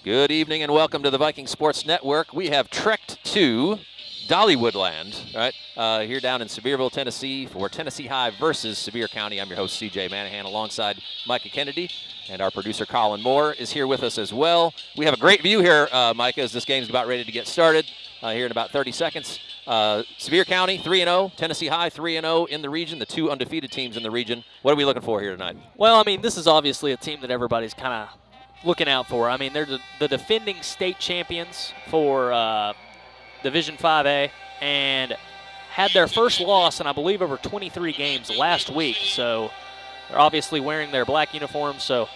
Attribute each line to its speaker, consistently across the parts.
Speaker 1: Good evening and welcome to the Viking Sports Network. We have trekked to Dollywoodland, right, here down in Sevierville, Tennessee for Tennessee High versus Sevier County. I'm your host, CJ Manahan, alongside Micah Kennedy, and our producer, Colin Moore, is here with us as well. We have a great view here, Micah, as this game's about ready to get started here in about 30 seconds. Sevier County 3-0, Tennessee High 3-0 in the region, the two undefeated teams in the region. What are we looking for here tonight?
Speaker 2: Well, I mean, this is obviously a team that everybody's kind of looking out for. I mean, they're the defending state champions for Division 5A and had their first loss in, I believe, over 23 games last week. So they're obviously wearing their black uniforms. So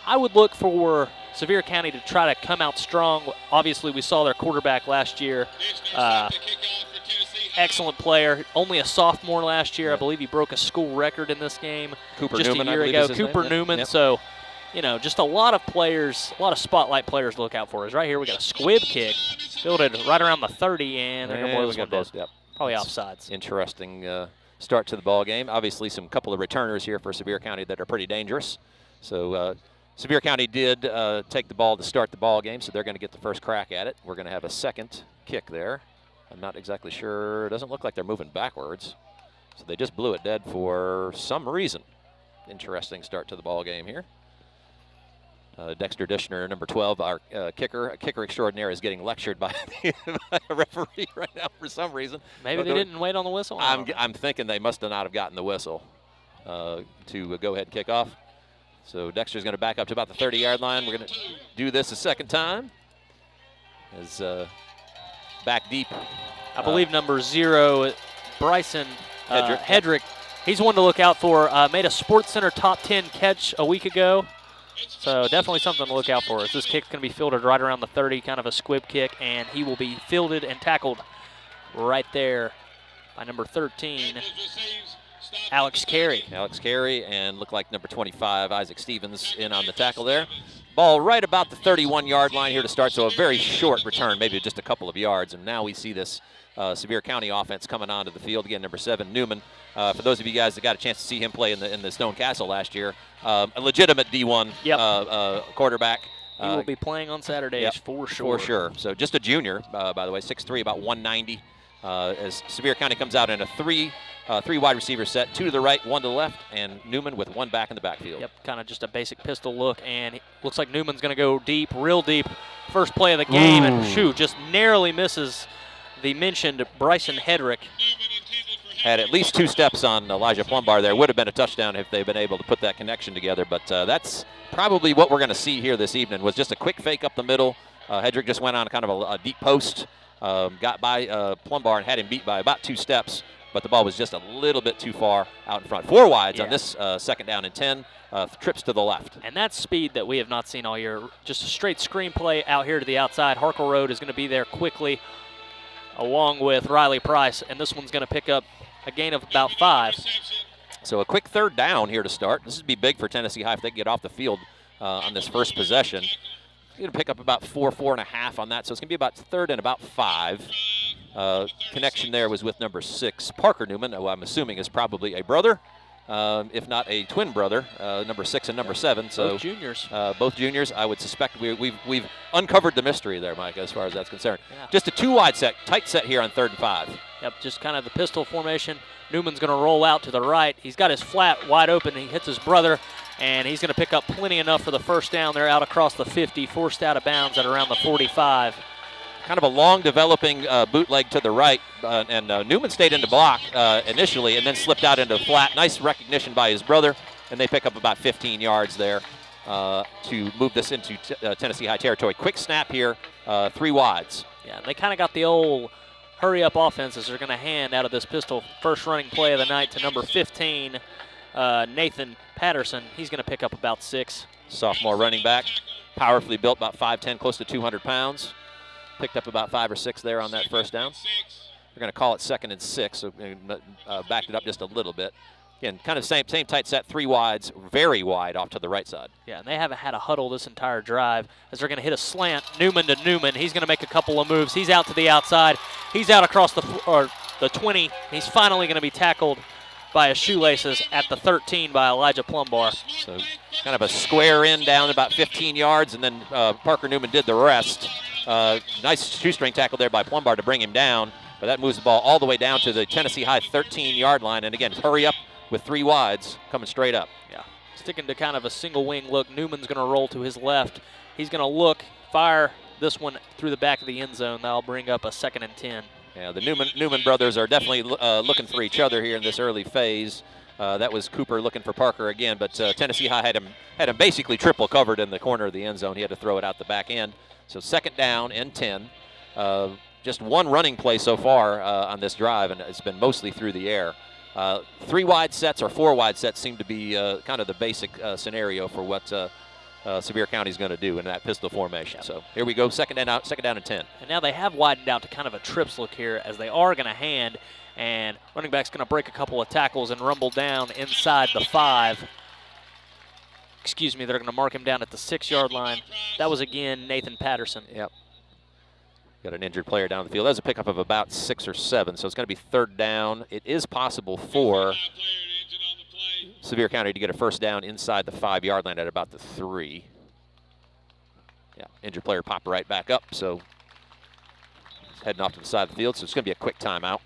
Speaker 2: I would look for Sevier County to try to come out strong. Obviously, we saw their quarterback last year. Excellent player. Only a sophomore last year. I believe he broke a school record in this game
Speaker 1: Cooper
Speaker 2: just
Speaker 1: Newman,
Speaker 2: a year ago. Cooper Newman.
Speaker 1: Yep.
Speaker 2: So, you know, just a lot of players, a lot of spotlight players to look out for. Is right here we got a squib kick, fielded right around the 30, and they're going to blow this one dead.
Speaker 1: Yep.
Speaker 2: Probably offsides.
Speaker 1: Interesting start to the ball game. Obviously, some couple of returners here for Sevier County that are pretty dangerous. So Sevier County did take the ball to start the ball game, so they're going to get the first crack at it. We're going to have a second kick there. I'm not exactly sure. It doesn't look like they're moving backwards. So they just blew it dead for some reason. Interesting start to the ball game here. Dexter Dishner, number 12, our kicker extraordinaire, is getting lectured by a referee right now for some reason.
Speaker 2: Maybe they didn't wait on the whistle?
Speaker 1: I'm thinking they must not have gotten the whistle to go ahead and kick off. So Dexter's going to back up to about the 30-yard line. We're going to do this a second time. As back deep.
Speaker 2: I believe number 0, Bryson
Speaker 1: Hedrick.
Speaker 2: He's one to look out for. Made a Sports Center top 10 catch a week ago. So definitely something to look out for. This kick's going to be fielded right around the 30, kind of a squib kick, and he will be fielded and tackled right there by number 13, Alex Carey.
Speaker 1: Alex Carey, and look like number 25, Isaac Stevens, in on the tackle there. Ball right about the 31-yard line here to start, so a very short return, maybe just a couple of yards. And now we see this Sevier County offense coming onto the field. Again, number 7, Newman. For those of you guys that got a chance to see him play in the Stone Castle last year, a legitimate D1 quarterback.
Speaker 2: He will be playing on Saturdays for sure.
Speaker 1: For sure. So just a junior, by the way, 6'3", about 190. As Sevier County comes out in a three wide receiver set, 2 to the right, 1 to the left, and Newman with 1 back in the backfield.
Speaker 2: Yep, kind of just a basic pistol look, and it looks like Newman's going to go deep, real deep. First play of the game, and just narrowly misses the mentioned Bryson Hedrick.
Speaker 1: Had at least 2 steps on Elijah Plumbar there. Would have been a touchdown if they've been able to put that connection together, but that's probably what we're going to see here this evening, was just a quick fake up the middle. Hedrick just went on kind of a deep post, got by Plumbar and had him beat by about 2 steps, but the ball was just a little bit too far out in front. 4 wides on this second down and 10, trips to the left.
Speaker 2: And that's speed that we have not seen all year. Just a straight screen play out here to the outside. Harkle Road is going to be there quickly, along with Riley Price, and this one's going to pick up a gain of about 5.
Speaker 1: So a quick third down here to start. This would be big for Tennessee High if they can get off the field on this first possession. Going to pick up about 4.5 on that, so it's going to be about 3rd and about 5. Connection there was with number 6, Parker Newman, who I'm assuming is probably a brother, if not a twin brother, number 6 and number 7. So
Speaker 2: both juniors.
Speaker 1: Both juniors. I would suspect we've uncovered the mystery there, Mike, as far as that's concerned.
Speaker 2: Yeah.
Speaker 1: Just a 2-wide set, tight set here on 3rd and 5.
Speaker 2: Yep, just kind of the pistol formation. Newman's going to roll out to the right. He's got his flat wide open. He hits his brother, and he's going to pick up plenty enough for the first down. They're out across the 50, forced out of bounds at around the 45.
Speaker 1: Kind of a long developing bootleg to the right, and Newman stayed in the block initially and then slipped out into flat. Nice recognition by his brother, and they pick up about 15 yards there to move this into Tennessee High territory. Quick snap here, 3 wides.
Speaker 2: Yeah, and they kind of got the old hurry-up offenses. They're going to hand out of this pistol first running play of the night to number 15, Nathan Patterson. He's going to pick up about 6.
Speaker 1: Sophomore running back, powerfully built, about 5'10", close to 200 pounds. Picked up about 5 or 6 there on that first down. They're going to call it 2nd and 6, so backed it up just a little bit. Again, kind of same tight set, 3 wides, very wide off to the right side.
Speaker 2: Yeah, and they haven't had a huddle this entire drive as they're going to hit a slant. Newman to Newman. He's going to make a couple of moves. He's out to the outside. He's out across the 20. He's finally going to be tackled by his shoelaces at the 13 by Elijah Plumbar.
Speaker 1: So kind of a square in down about 15 yards, and then Parker Newman did the rest. Nice shoestring tackle there by Plumbar to bring him down, but that moves the ball all the way down to the Tennessee High 13-yard line. And again, hurry up with 3 wides coming straight up.
Speaker 2: Yeah, sticking to kind of a single wing look. Newman's going to roll to his left. He's going to look, fire this one through the back of the end zone. That'll bring up a 2nd and 10.
Speaker 1: Yeah, the Newman brothers are definitely looking for each other here in this early phase. That was Cooper looking for Parker again, but Tennessee High had him basically triple covered in the corner of the end zone. He had to throw it out the back end. So 2nd down and 10. Just one running play so far on this drive, and it's been mostly through the air. 3 wide sets or 4 wide sets seem to be kind of the basic scenario for what Sevier County is going to do in that pistol formation. So here we go, 2nd down and 10.
Speaker 2: And now they have widened out to kind of a trips look here as they are going to hand, and running back's going to break a couple of tackles and rumble down inside the 5. Excuse me, they're going to mark him down at the 6-yard line. That was again Nathan Patterson.
Speaker 1: Yep. Got an injured player down the field. That was a pickup of about 6 or 7, so it's going to be 3rd down. It is possible for Sevier County to get a 1st down inside the 5-yard line at about the 3. Yeah, injured player popped right back up, so he's heading off to the side of the field, so it's going to be a quick timeout.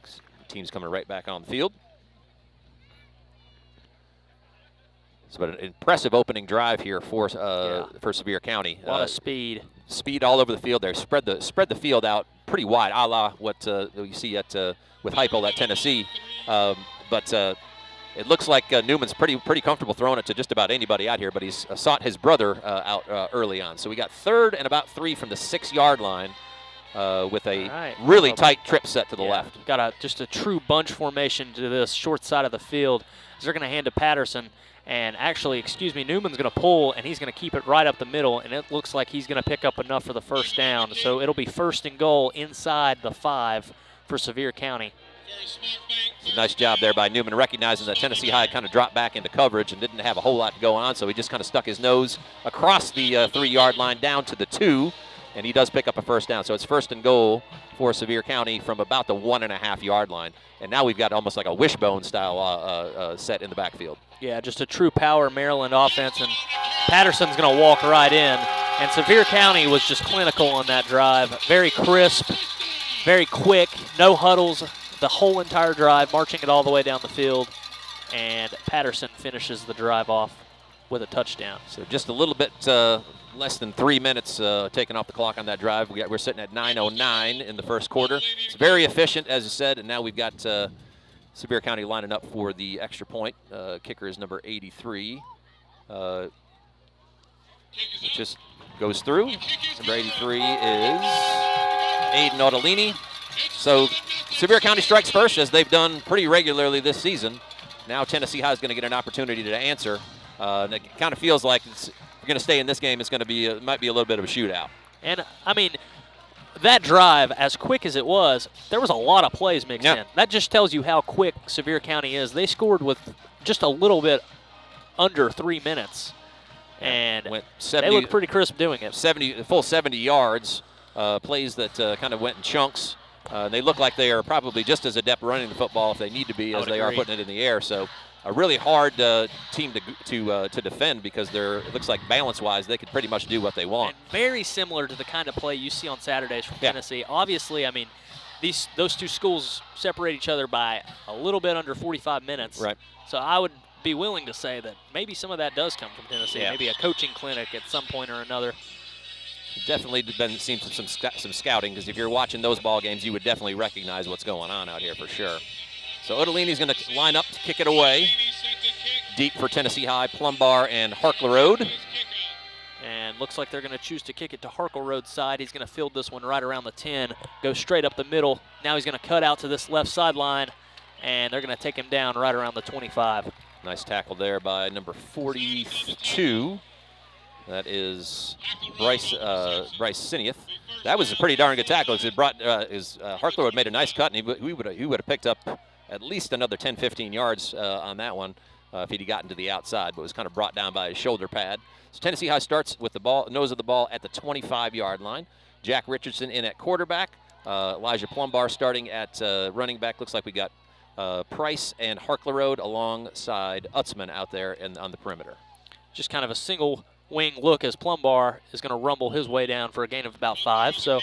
Speaker 1: The team's coming right back on the field. It's been an impressive opening drive here for Sevier County.
Speaker 2: A lot of speed.
Speaker 1: Speed all over the field there. Spread the field out pretty wide, a la what you see at with Heupel at Tennessee. But it looks like Newman's pretty comfortable throwing it to just about anybody out here, but he's sought his brother out early on. So we got 3rd and about 3 from the 6-yard line with a really tight trip set to the left.
Speaker 2: Got just a true bunch formation to this short side of the field. They're going to hand to Patterson. And actually, Newman's going to pull, and he's going to keep it right up the middle, and it looks like he's going to pick up enough for the 1st down. So it'll be 1st and goal inside the 5 for Sevier County.
Speaker 1: Nice job there by Newman, recognizing that Tennessee High kind of dropped back into coverage and didn't have a whole lot going on, so he just kind of stuck his nose across the 3-yard line down to the 2, and he does pick up a 1st down. So it's 1st and goal for Sevier County from about the 1.5-yard line. And now we've got almost like a wishbone style set in the backfield.
Speaker 2: Yeah, just a true power Maryland offense, and Patterson's going to walk right in. And Sevier County was just clinical on that drive. Very crisp, very quick, no huddles, the whole entire drive, marching it all the way down the field. And Patterson finishes the drive off with a touchdown.
Speaker 1: So just a little bit less than 3 minutes taken off the clock on that drive. We're sitting at 9:09 in the 1st quarter. It's very efficient, as I said, and now we've got Sevier County lining up for the extra point. Kicker is number 83. It just goes through. Number 83 is Aiden Audolini. So Sevier County strikes first, as they've done pretty regularly this season. Now Tennessee High is going to get an opportunity to answer. And it kind of feels like if you're going to stay in this game, it's going to be might be a little bit of a shootout.
Speaker 2: And, I mean, that drive, as quick as it was, there was a lot of plays mixed in. That just tells you how quick Sevier County is. They scored with just a little bit under 3 minutes. And they look pretty crisp doing it.
Speaker 1: Full 70 yards, plays that kind of went in chunks. They look like they are probably just as adept running the football if they need to be as they are putting it in the air. So a really hard team to defend, because it looks like balance-wise they could pretty much do what they want.
Speaker 2: And very similar to the kind of play you see on Saturdays from Tennessee. Obviously, I mean, those two schools separate each other by a little bit under 45 minutes.
Speaker 1: Right.
Speaker 2: So I would be willing to say that maybe some of that does come from Tennessee. Maybe a coaching clinic at some point or another.
Speaker 1: Definitely been seen some scouting, because if you're watching those ball games, you would definitely recognize what's going on out here for sure. So Odolini's going to line up to kick it away. Deep for Tennessee High, Plumbar and Harkler Road.
Speaker 2: And looks like they're going to choose to kick it to Harkle Road's side. He's going to field this one right around the 10, go straight up the middle. Now he's going to cut out to this left sideline, and they're going to take him down right around the 25.
Speaker 1: Nice tackle there by number 42. That is Bryce Sinieth. That was a pretty darn good tackle, because it brought Harkler had made a nice cut, and he would have picked up at least another 10, 15 yards on that one if he'd gotten to the outside, but was kind of brought down by his shoulder pad. So Tennessee High starts with the nose of the ball at the 25-yard line. Jack Richardson in at quarterback. Elijah Plumbar starting at running back. Looks like we got Price and Harkler Road alongside Utzman out there on the perimeter.
Speaker 2: Just kind of a single wing look as Plumbar is going to rumble his way down for a gain of about 5. So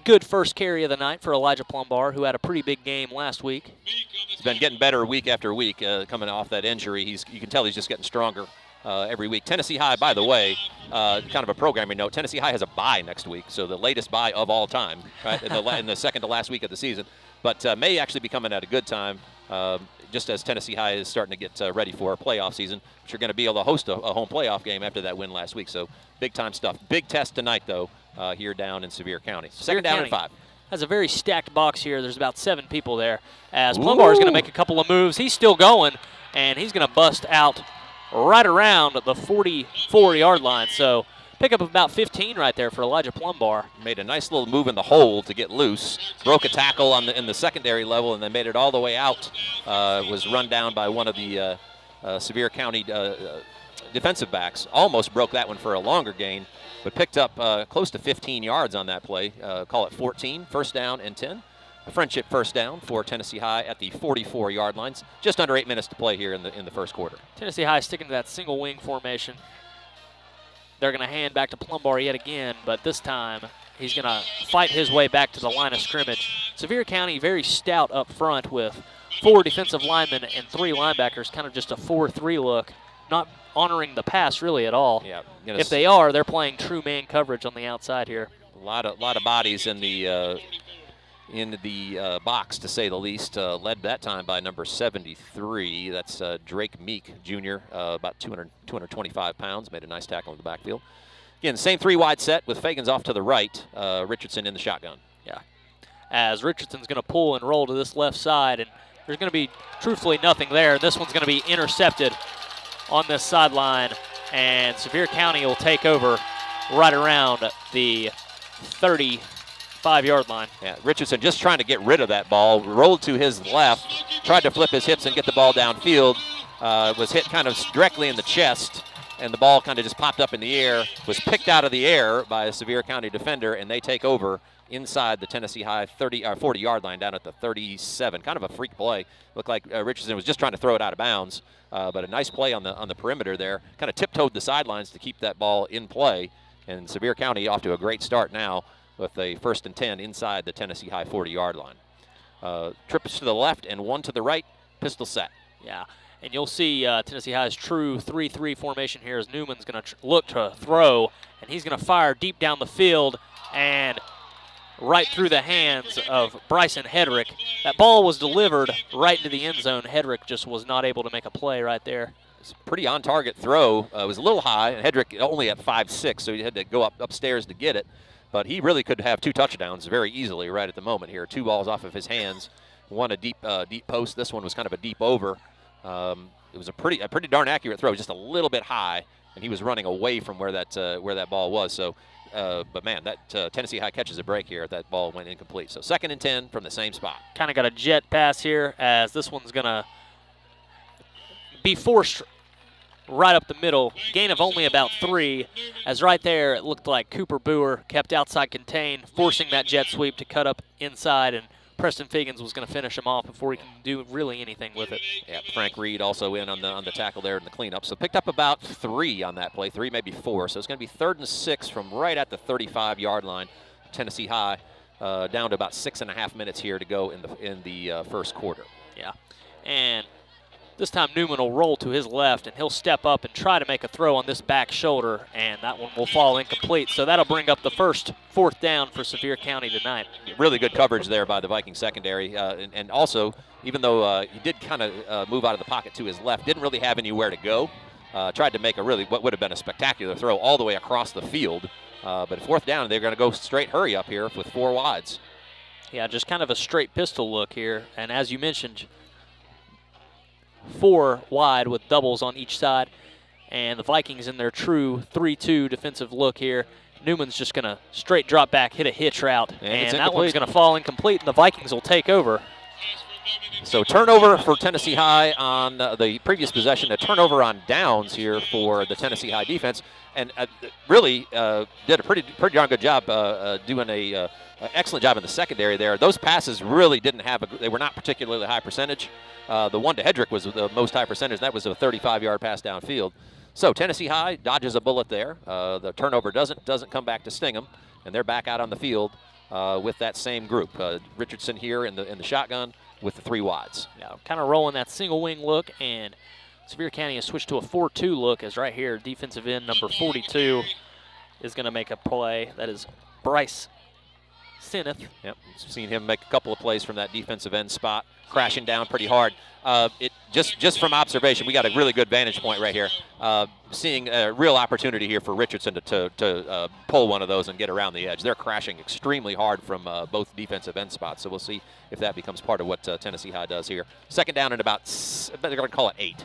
Speaker 2: good first carry of the night for Elijah Plumbar, who had a pretty big game last week.
Speaker 1: He's been getting better week after week coming off that injury. You can tell he's just getting stronger every week. Tennessee High, by the way, kind of a programming note, Tennessee High has a bye next week, so the latest bye of all time, right, in the second to last week of the season. But may actually be coming at a good time, just as Tennessee High is starting to get ready for a playoff season, which you're going to be able to host a home playoff game after that win last week. So big-time stuff. Big test tonight, though, here down in Sevier County. Second down and 5.
Speaker 2: Has a very stacked box here. There's about 7 people there. As Plumbar is going to make a couple of moves. He's still going, and he's going to bust out right around the 44-yard line. So pick up about 15 right there for Elijah Plumbar.
Speaker 1: Made a nice little move in the hole to get loose. Broke a tackle in the secondary level and then made it all the way out. Was run down by one of the Sevier County defensive backs. Almost broke that one for a longer gain, but picked up close to 15 yards on that play. Call it 14, first down and 10. A friendship first down for Tennessee High at the 44-yard lines. Just under 8 minutes to play here in the first quarter.
Speaker 2: Tennessee High sticking to that single wing formation. They're going to hand back to Plumbar yet again, but this time he's going to fight his way back to the line of scrimmage. Sevier County very stout up front with 4 defensive linemen and 3 linebackers, kind of just a 4-3 look, not honoring the pass really at all.
Speaker 1: Yeah,
Speaker 2: if they are, they're playing true man coverage on the outside here.
Speaker 1: A lot of bodies in the box, to say the least. Led that time by number 73. That's Drake Meek, Jr., about 225 pounds. Made a nice tackle in the backfield. Again, same 3-wide set with Fagans off to the right. Richardson in the shotgun.
Speaker 2: Yeah. As Richardson's going to pull and roll to this left side, and there's going to be truthfully nothing there. This one's going to be intercepted on this sideline, and Sevier County will take over right around the 35-yard line.
Speaker 1: Yeah, Richardson just trying to get rid of that ball, rolled to his left, tried to flip his hips and get the ball downfield, was hit kind of directly in the chest, and the ball kind of just popped up in the air, was picked out of the air by a Sevier County defender, and they take over inside the Tennessee High 40-yard line down at the 37. Kind of a freak play. Looked like Richardson was just trying to throw it out of bounds, but a nice play on the perimeter there. Kind of tiptoed the sidelines to keep that ball in play, and Sevier County off to a great start now with a 1st and 10 inside the Tennessee High 40-yard line. Trips to the left and 1 to the right, pistol set.
Speaker 2: Yeah, and you'll see Tennessee High's true 3-3 formation here as Newman's going to look to throw, and he's going to fire deep down the field and right through the hands of Bryson Hedrick. That ball was delivered right into the end zone. Hedrick just was not able to make a play right there.
Speaker 1: It's a pretty on-target throw. It was a little high, and Hedrick only at 5'6", so he had to go upstairs to get it. But he really could have 2 touchdowns very easily right at the moment here. 2 balls off of his hands. One a deep post. This one was kind of a deep over. It was a pretty darn accurate throw, just a little bit high, and he was running away from where that ball was. So, but man, that Tennessee High catches a break here. That ball went incomplete. So 2nd and 10 from the same spot.
Speaker 2: Kind of got a jet pass here as this one's going to be forced right up the middle. Gain of only about 3, as right there it looked like Cooper Boer kept outside contained, forcing that jet sweep to cut up inside, and Preston Figgins was going to finish him off before he can do really anything with it.
Speaker 1: Yeah, Frank Reed also in on the tackle there in the cleanup. So picked up about 3 on that play, 3 maybe 4. So it's going to be 3rd and 6 from right at the 35-yard line. Tennessee High down to about 6.5 minutes here to go in the first quarter.
Speaker 2: Yeah, and this time Newman will roll to his left, and he'll step up and try to make a throw on this back shoulder, and that one will fall incomplete. So that'll bring up the first 4th down for Sevier County tonight.
Speaker 1: Really good coverage there by the Viking secondary, and also, even though he did kind of move out of the pocket to his left, didn't really have anywhere to go. Tried to make what would have been a spectacular throw all the way across the field. But 4th down, they're going to go straight hurry up here with 4 wides.
Speaker 2: Yeah, just kind of a straight pistol look here, and as you mentioned, 4 wide with doubles on each side, and the Vikings in their true 3-2 defensive look here. Newman's just going to straight drop back, hit a hitch route, and that one's going to fall incomplete, and the Vikings will take over.
Speaker 1: So turnover for Tennessee High on the previous possession, a turnover on downs here for the Tennessee High defense, and really did a pretty darn good job doing a excellent job in the secondary there. Those passes really didn't have they were not particularly high percentage. The one to Hedrick was the most high percentage, and that was a 35-yard pass downfield. So Tennessee High dodges a bullet there. The turnover doesn't come back to sting them, and they're back out on the field with that same group. Richardson here in the shotgun with the 3 wides.
Speaker 2: Yeah, kind of rolling that single wing look, and Sevier County has switched to a 4-2 look as right here, defensive end number 42 is going to make a play. That is Bryce Sinneth.
Speaker 1: Yep, seen him make a couple of plays from that defensive end spot, crashing down pretty hard. Just from observation, we got a really good vantage point right here. Seeing a real opportunity here for Richardson to pull one of those and get around the edge. They're crashing extremely hard from both defensive end spots, so we'll see if that becomes part of what Tennessee High does here. Second down and about, they're going to call it 8.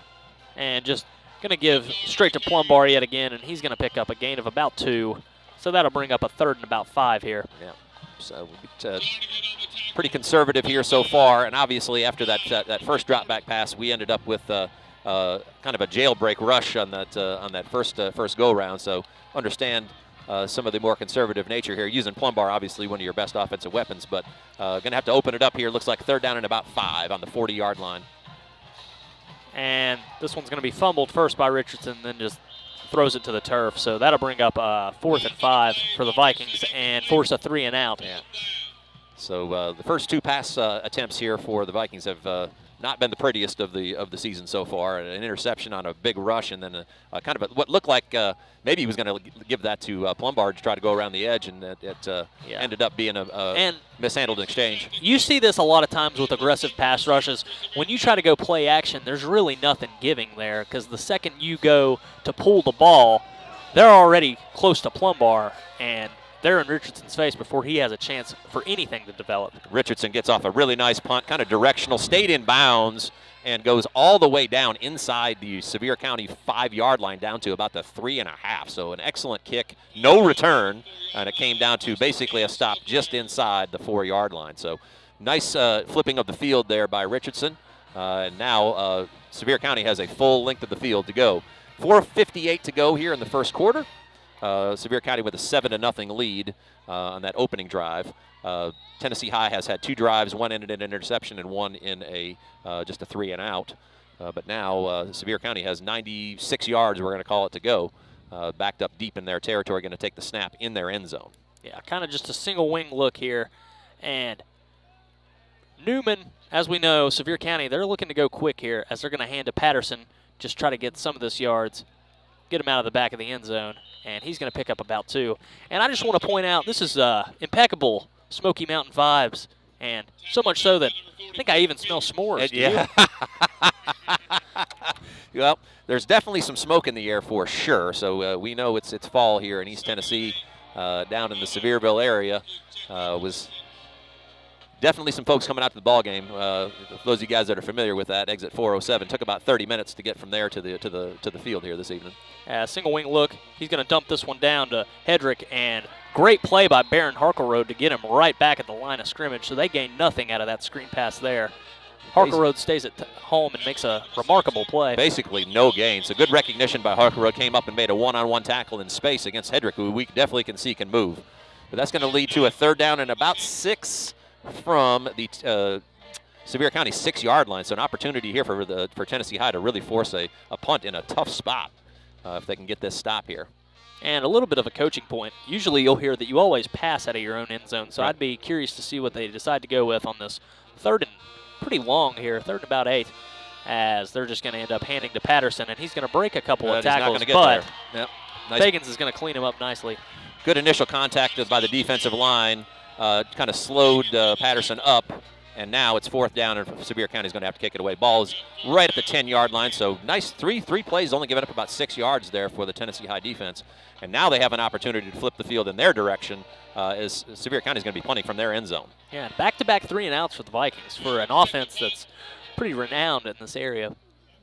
Speaker 2: And just going to give straight to Plumbar yet again, and he's going to pick up a gain of about 2. So that'll bring up a 3rd and about 5 here.
Speaker 1: Yeah. So pretty conservative here so far, and obviously after that first drop back pass, we ended up with kind of a jailbreak rush on that first go round. So understand some of the more conservative nature here, using Plumbar, obviously one of your best offensive weapons, but going to have to open it up here. Looks like 3rd down and about 5 on the 40-yard line.
Speaker 2: And this one's going to be fumbled first by Richardson, then just throws it to the turf. So that'll bring up 4th and 5 for the Vikings and force a 3 and out.
Speaker 1: Yeah. So the first 2 pass attempts here for the Vikings have not been the prettiest of the season so far. An interception on a big rush, and then a kind of what looked like maybe he was going to give that to Plumbar to try to go around the edge, and it ended up being a mishandled exchange.
Speaker 2: You see this a lot of times with aggressive pass rushes. When you try to go play action, there's really nothing giving there, because the second you go to pull the ball, they're already close to Plumbar, and they're in Richardson's face before he has a chance for anything to develop.
Speaker 1: Richardson gets off a really nice punt, kind of directional, stayed in bounds, and goes all the way down inside the Sevier County 5-yard line down to about the 3.5. So an excellent kick, no return, and it came down to basically a stop just inside the 4-yard line. So nice flipping of the field there by Richardson. And now Sevier County has a full length of the field to go. 4:58 to go here in the first quarter. Sevier County with a 7-0 lead on that opening drive. Tennessee High has had 2 drives, one ended in an interception and one in just a 3 and out. But now Sevier County has 96 yards, we're going to call it, to go. Backed up deep in their territory, going to take the snap in their end zone.
Speaker 2: Yeah, kind of just a single wing look here. And Newman, as we know, Sevier County, they're looking to go quick here as they're going to hand to Patterson, just try to get some of this yards, get him out of the back of the end zone, and he's going to pick up about 2. And I just want to point out, this is impeccable Smoky Mountain vibes, and so much so that I think I even smell s'mores.
Speaker 1: Yeah. Well, there's definitely some smoke in the air for sure, so we know it's fall here in East Tennessee, down in the Sevierville area. Was definitely some folks coming out to the ball game. Those of you guys that are familiar with that, exit 407 took about 30 minutes to get from there to the field here this evening.
Speaker 2: Single wing look. He's going to dump this one down to Hedrick, and great play by Baron Harkelroad to get him right back at the line of scrimmage. So they gain nothing out of that screen pass there. Harkelroad stays at home and makes a remarkable play.
Speaker 1: Basically no gain. So good recognition by Harkelroad. Came up and made a one-on-one tackle in space against Hedrick, who we definitely can see can move. But that's going to lead to a 3rd down and about 6 from the Sevier County 6-yard line. So an opportunity here for Tennessee High to really force a punt in a tough spot if they can get this stop here.
Speaker 2: And a little bit of a coaching point. Usually you'll hear that you always pass out of your own end zone. So
Speaker 1: right.
Speaker 2: I'd be curious to see what they decide to go with on this 3rd and pretty long here, 3rd and about 8, as they're just going to end up handing to Patterson, and he's going to break a couple of tackles, but
Speaker 1: yep. Nice.
Speaker 2: Fagans is going to clean him up nicely.
Speaker 1: Good initial contact by the defensive line, kind of slowed Patterson up, and now it's 4th down, and Sevier County is going to have to kick it away. Ball's right at the 10-yard line, so nice three plays, only giving up about 6 yards there for the Tennessee High defense. And now they have an opportunity to flip the field in their direction as Sevier County is going to be punting from their end zone.
Speaker 2: Yeah, back-to-back 3 and outs for the Vikings for an offense that's pretty renowned in this area.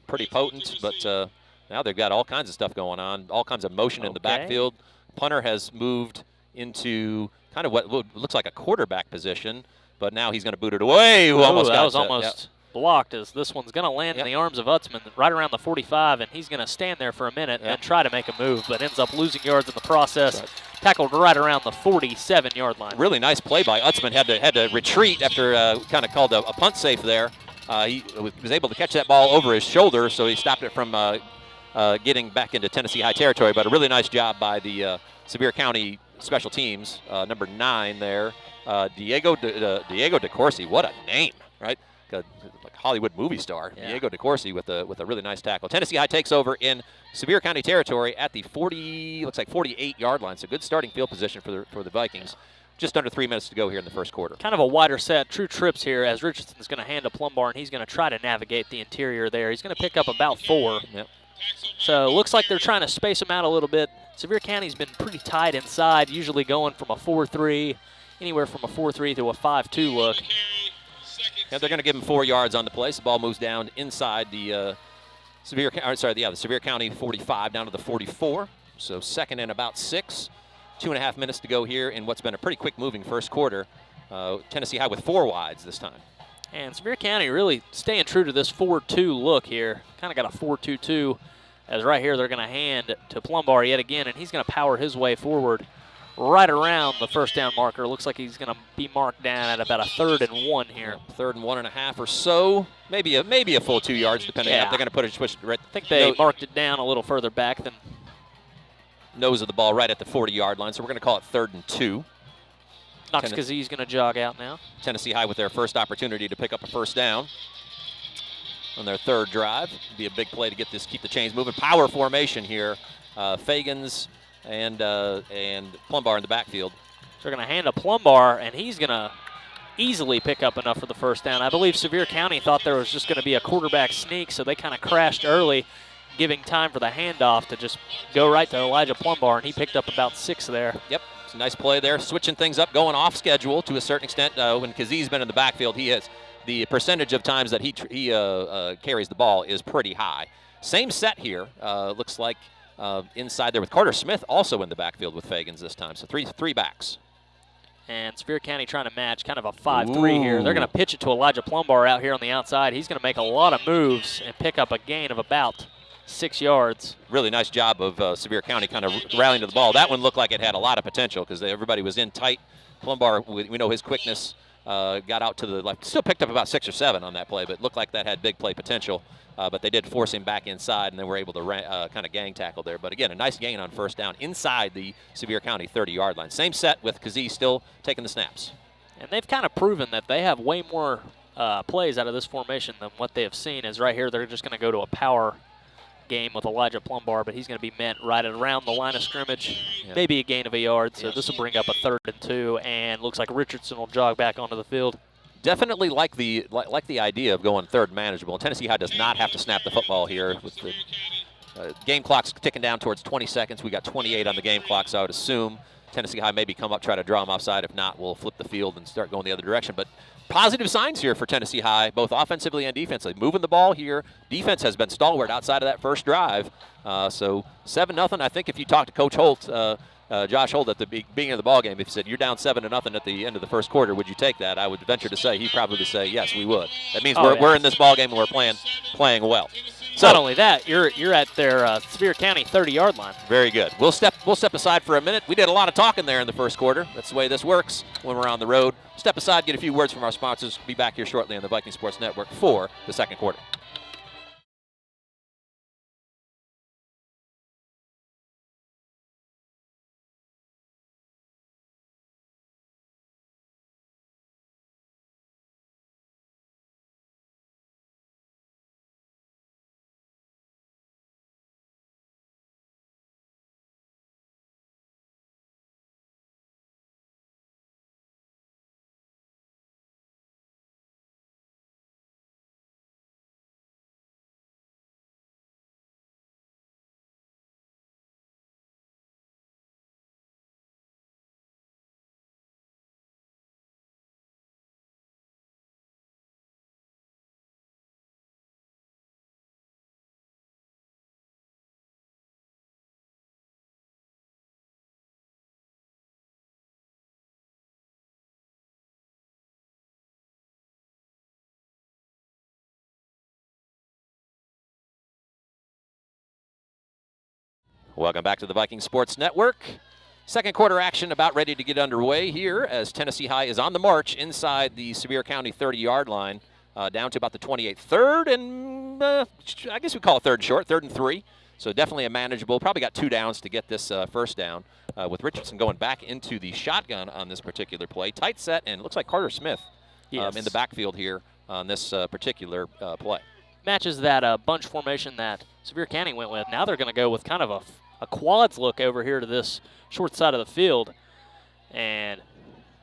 Speaker 1: Pretty potent, but now they've got all kinds of stuff going on, all kinds of motion in the backfield. Punter has moved into kind of what looks like a quarterback position, but now he's going to boot it away. Who almost
Speaker 2: that
Speaker 1: got
Speaker 2: was almost blocked, as this one's going to land in the arms of Utzman right around the 45, and he's going to stand there for a minute and try to make a move, but ends up losing yards in the process. Tackled right around the 47-yard line.
Speaker 1: Really nice play by Utzman. Had to retreat after kind of called a punt safe there. He was able to catch that ball over his shoulder, so he stopped it from getting back into Tennessee High territory. But a really nice job by the Sevier County special teams, number 9 there. Diego DeCourcy, what a name, right? Like Hollywood movie star. Diego DeCourcy with a really nice tackle. Tennessee High takes over in Sevier County territory at the 48-yard line. So good starting field position for the Vikings. Just under 3 minutes to go here in the first quarter.
Speaker 2: Kind of a wider set, true trips here, as Richardson's going to hand to Plumbar, and he's going to try to navigate the interior there. He's going to pick up about 4. So looks like they're trying to space them out a little bit. Sevier County's been pretty tight inside, usually going from a 4-3, anywhere from a 4-3 to a 5-2 look.
Speaker 1: Yeah, they're going to give him 4 yards on the play. So the ball moves down inside the Sevier County 45 down to the 44. So second and about 6. 2.5 minutes to go here in what's been a pretty quick moving first quarter. Tennessee High with 4 wides this time.
Speaker 2: And Sevier County really staying true to this 4-2 look here. Kind of got a 4-2-2, as right here they're going to hand to Plumbar yet again, and he's going to power his way forward right around the first down marker. Looks like he's going to be marked down at about a 3rd and 1 here.
Speaker 1: 3rd and 1.5 or so. Maybe a full 2 yards, depending on if they're going to put it right.
Speaker 2: I think they marked it down a little further back than
Speaker 1: nose of the ball right at the 40-yard line, so we're going to call it 3rd and 2.
Speaker 2: Knox Kazee going to jog out now.
Speaker 1: Tennessee High with their first opportunity to pick up a first down on their 3rd drive. Be a big play to keep the chains moving. Power formation here. Fagans and Plumbar in the backfield.
Speaker 2: So they're going to hand to Plumbar, and he's going to easily pick up enough for the first down. I believe Sevier County thought there was just going to be a quarterback sneak, so they kind of crashed early, giving time for the handoff to just go right to Elijah Plumbar, and he picked up about 6 there.
Speaker 1: Yep, it's a nice play there, switching things up, going off schedule to a certain extent. When Kazee's been in the backfield, the percentage of times that he carries the ball is pretty high. Same set here, looks like inside there with Carter Smith also in the backfield with Fagans this time, so three backs.
Speaker 2: And Sevier County trying to match kind of a 5-3 here. They're going to pitch it to Elijah Plumbar out here on the outside. He's going to make a lot of moves and pick up a gain of about 6 yards. Really
Speaker 1: nice job of Sevier County kind of rallying to the ball. That one looked like it had a lot of potential because everybody was in tight. Plumbar, we know his quickness, got out to the left. Still picked up about 6 or 7 on that play, but looked like that had big play potential. But they did force him back inside, and then were able to kind of gang tackle there. But again, a nice gain on first down inside the Sevier County 30-yard line. Same set with Kazee still taking the snaps.
Speaker 2: And they've kind of proven that they have way more plays out of this formation than what they have seen. As right here, they're just going to go to a power game with Elijah Plumbar, but he's going to be met right around the line of scrimmage, maybe a gain of a yard. So this will bring up a 3rd and 2, and looks like Richardson will jog back onto the field.
Speaker 1: Definitely like the idea of going 3rd manageable. Tennessee High does not have to snap the football here. With the game clock's ticking down towards 20 seconds. We got 28 on the game clock, so I would assume Tennessee High maybe come up, try to draw them offside. If not, we'll flip the field and start going the other direction. But positive signs here for Tennessee High, both offensively and defensively. Moving the ball here. Defense has been stalwart outside of that first drive. So 7-0. I think if you talk to Coach Holt, Josh Holt, at the beginning of the ballgame, if he said you're down 7-0 at the end of the first quarter, would you take that? I would venture to say he'd probably say yes, we would. That means we're in this ballgame and we're playing well.
Speaker 2: So not only that, you're at their Sevier County 30-yard line.
Speaker 1: Very good. We'll step aside for a minute. We did a lot of talking there in the first quarter. That's the way this works when we're on the road. Step aside, get a few words from our sponsors. Be back here shortly on the Viking Sports Network for the second quarter. Welcome back to the Viking Sports Network. Second quarter action about ready to get underway here as Tennessee High is on the march inside the Sevier County 30-yard line, down to about the 28. Third and, I guess we call it third and short, 3rd and 3. So definitely a manageable, probably got 2 downs to get this first down, with Richardson going back into the shotgun on this particular play. Tight set, and it looks like Carter Smith in the backfield here on this particular play.
Speaker 2: Matches that bunch formation that Sevier County went with. Now they're going to go with kind of a quads look over here to this short side of the field, and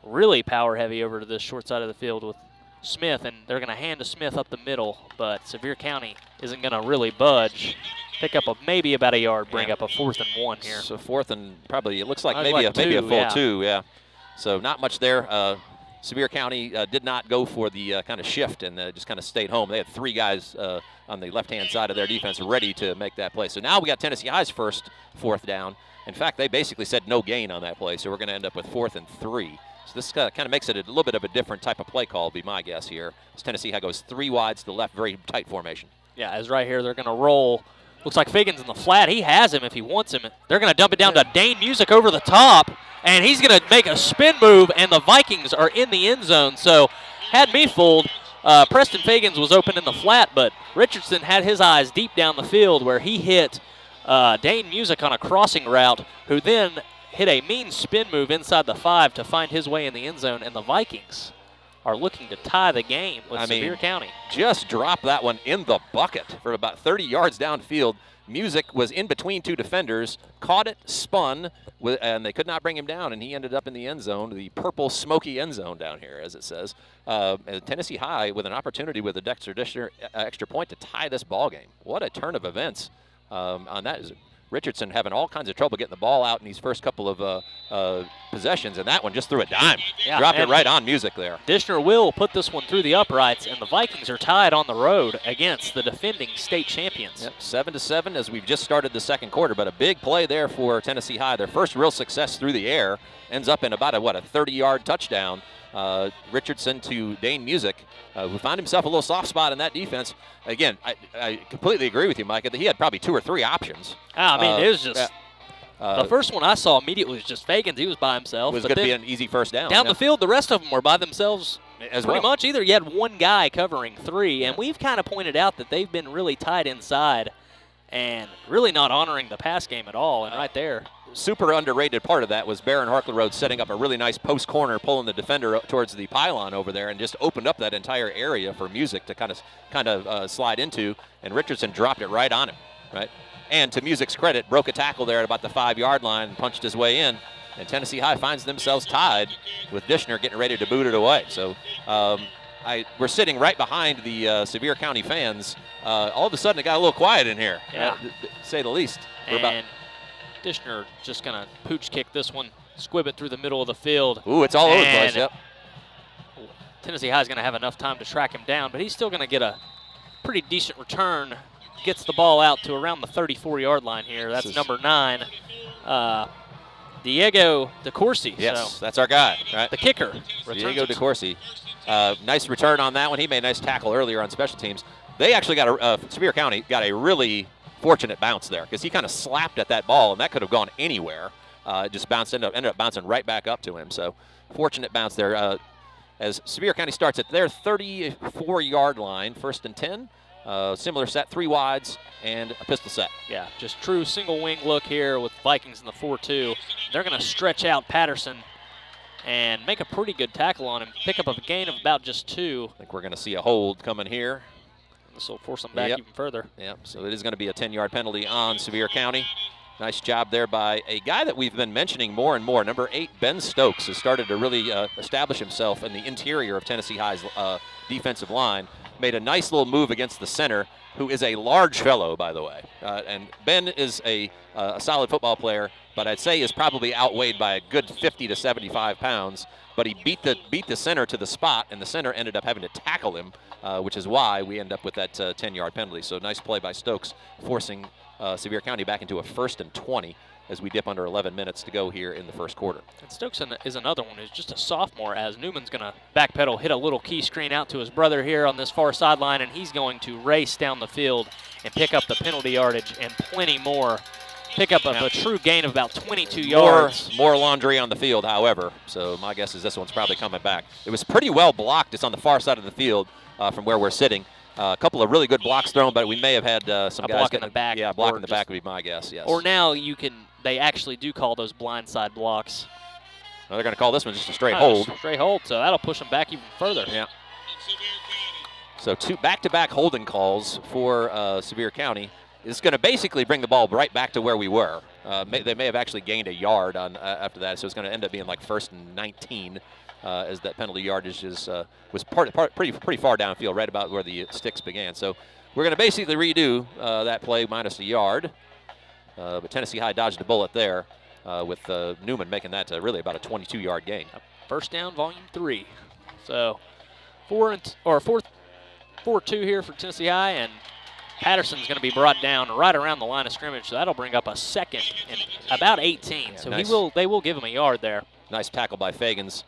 Speaker 2: really power heavy over to this short side of the field with Smith, and they're going to hand to Smith up the middle, but Sevier County isn't going to really budge. Pick up maybe about a yard, bring up a 4th and 1 here.
Speaker 1: So 4th and probably, it looks like maybe a full 2, yeah. So not much there. Sevier County did not go for the kind of shift and just kind of stayed home. They had 3 guys on the left-hand side of their defense ready to make that play. So now we got Tennessee High's first 4th down. In fact, they basically said no gain on that play, so we're going to end up with 4th and 3. So this kind of makes it a little bit of a different type of play call, would be my guess here. As Tennessee High goes 3 wides to the left, very tight formation. Yeah,
Speaker 2: as right here they're going to roll. Looks like Fagans in the flat. He has him if he wants him. They're going to dump it down to Dane Music over the top, and he's going to make a spin move, and the Vikings are in the end zone. So had me fooled. Preston Fagans was open in the flat, but Richardson had his eyes deep down the field where he hit Dane Music on a crossing route, who then hit a mean spin move inside the 5 to find his way in the end zone, and the Vikings are looking to tie the game with Sevier County.
Speaker 1: Just drop that one in the bucket for about 30 yards downfield. Music was in between 2 defenders, caught it, spun, and they could not bring him down, and he ended up in the end zone, the purple smoky end zone down here, as it says. Tennessee High with an opportunity with a Dexter Dishner extra point to tie this ball game. What a turn of events on that. Is Richardson having all kinds of trouble getting the ball out in these first couple of possessions, and that one just threw a dime. Yeah, dropped it right on Music there.
Speaker 2: Dishner will put this one through the uprights, and the Vikings are tied on the road against the defending state champions.
Speaker 1: Yep, 7-7 as we've just started the second quarter, but a big play there for Tennessee High. Their first real success through the air ends up in about a 30-yard touchdown. Richardson to Dane Music, who found himself a little soft spot in that defense. Again, I completely agree with you, Micah, that he had probably 2 or 3 options.
Speaker 2: I mean, it was just the first one I saw immediately was just Fagans. He was by himself.
Speaker 1: It was going to be an easy first down.
Speaker 2: Down the field, the rest of them were by themselves pretty much. Either you had 1 guy covering 3, and we've kind of pointed out that they've been really tight inside and really not honoring the pass game at all, and right there.
Speaker 1: Super underrated part of that was Barron Harkler setting up a really nice post corner, pulling the defender up towards the pylon over there, and just opened up that entire area for Music to kind of slide into, and Richardson dropped it right on him, right? And to Music's credit, broke a tackle there at about the 5-yard line and punched his way in, and Tennessee High finds themselves tied with Dishner getting ready to boot it away. So we're sitting right behind the Sevier County fans. All of a sudden it got a little quiet in here, to say the least.
Speaker 2: And Dishner just going to pooch kick this one, squib it through the middle of the field.
Speaker 1: Ooh, it's all over the place, yep.
Speaker 2: Tennessee High is going to have enough time to track him down, but he's still going to get a pretty decent return. Gets the ball out to around the 34-yard line here. That's number 9, Diego DeCourcy.
Speaker 1: Yes, so that's our guy, right?
Speaker 2: The kicker.
Speaker 1: Diego DeCourcy. Nice return on that one. He made a nice tackle earlier on special teams. They actually got Sevier County got a really fortunate bounce there, because he kind of slapped at that ball, and that could have gone anywhere. It just ended up bouncing right back up to him. So fortunate bounce there. As Sevier County starts at their 34-yard line, 1st and 10. Similar set, 3 wides and a pistol set.
Speaker 2: Yeah, just true single wing look here with Vikings in the 4-2. They're going to stretch out Patterson and make a pretty good tackle on him. Pick up a gain of about just 2.
Speaker 1: I think we're going to see a hold coming here.
Speaker 2: This will force them back even further.
Speaker 1: Yeah, so it is going to be a 10-yard penalty on Sevier County. Nice job there by a guy that we've been mentioning more and more. Number 8, Ben Stokes, has started to really establish himself in the interior of Tennessee High's defensive line. Made a nice little move against the center, who is a large fellow, by the way. And Ben is a solid football player, but I'd say is probably outweighed by a good 50 to 75 pounds. But he beat the center to the spot, and the center ended up having to tackle him, which is why we end up with that 10-yard penalty. So nice play by Stokes, forcing Sevier County back into a 1st and 20 as we dip under 11 minutes to go here in the first quarter.
Speaker 2: And Stokes is another one who's just a sophomore, as Newman's going to backpedal, hit a little key screen out to his brother here on this far sideline, and he's going to race down the field and pick up the penalty yardage and plenty more pickup of a true gain of about 22 yards.
Speaker 1: More laundry on the field, however. So my guess is this one's probably coming back. It was pretty well blocked. It's on the far side of the field from where we're sitting. A couple of really good blocks thrown, but we may have had some guys
Speaker 2: block in the back.
Speaker 1: Yeah, block in the back would be my guess, yes.
Speaker 2: Or now they actually do call those blindside blocks.
Speaker 1: Well, they're going to call this one just a straight hold.
Speaker 2: Straight hold, so that'll push them back even further.
Speaker 1: Yeah. So 2 back-to-back holding calls for Sevier County. It's going to basically bring the ball right back to where we were. They may have actually gained a yard on after that, so it's going to end up being like 1st and 19 as that penalty yardage was pretty far downfield, right about where the sticks began. So we're going to basically redo that play minus a yard. But Tennessee High dodged a bullet there with Newman making that really about a 22-yard gain.
Speaker 2: First down, volume 3. So 4-2 here for Tennessee High, and Patterson's going to be brought down right around the line of scrimmage, so that'll bring up a 2nd and about 18. Yeah, so nice. They will give him a yard there.
Speaker 1: Nice tackle by Fagans.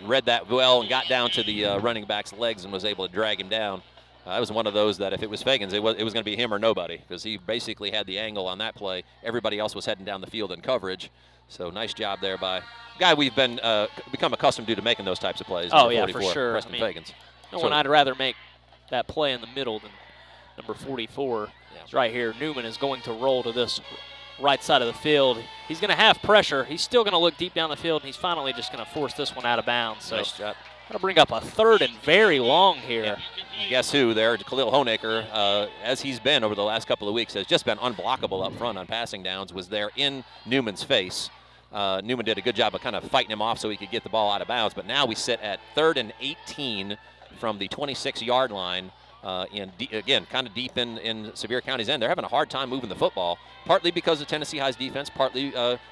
Speaker 1: Read that well and got down to the running back's legs and was able to drag him down. That was one of those that if it was Fagans, it was going to be him or nobody, because he basically had the angle on that play. Everybody else was heading down the field in coverage. So nice job there by a guy we've become accustomed to making those types of plays.
Speaker 2: Oh, yeah, for sure.
Speaker 1: Preston Fagans.
Speaker 2: No one I'd rather make that play in the middle than number 44. Yeah. It's right here. Newman is going to roll to this right side of the field. He's going to have pressure. He's still going to look deep down the field, and he's finally just going to force this one out of bounds. So
Speaker 1: nice job.
Speaker 2: That'll bring up a 3rd and very long here.
Speaker 1: Yeah. Guess who there? Khalil Honaker, as he's been over the last couple of weeks, has just been unblockable up front on passing downs, was there in Newman's face. Newman did a good job of kind of fighting him off so he could get the ball out of bounds, but now we sit at 3rd and 18 from the 26-yard line. Again, kind of deep in Sevier County's end. They're having a hard time moving the football, partly because of Tennessee High's defense, partly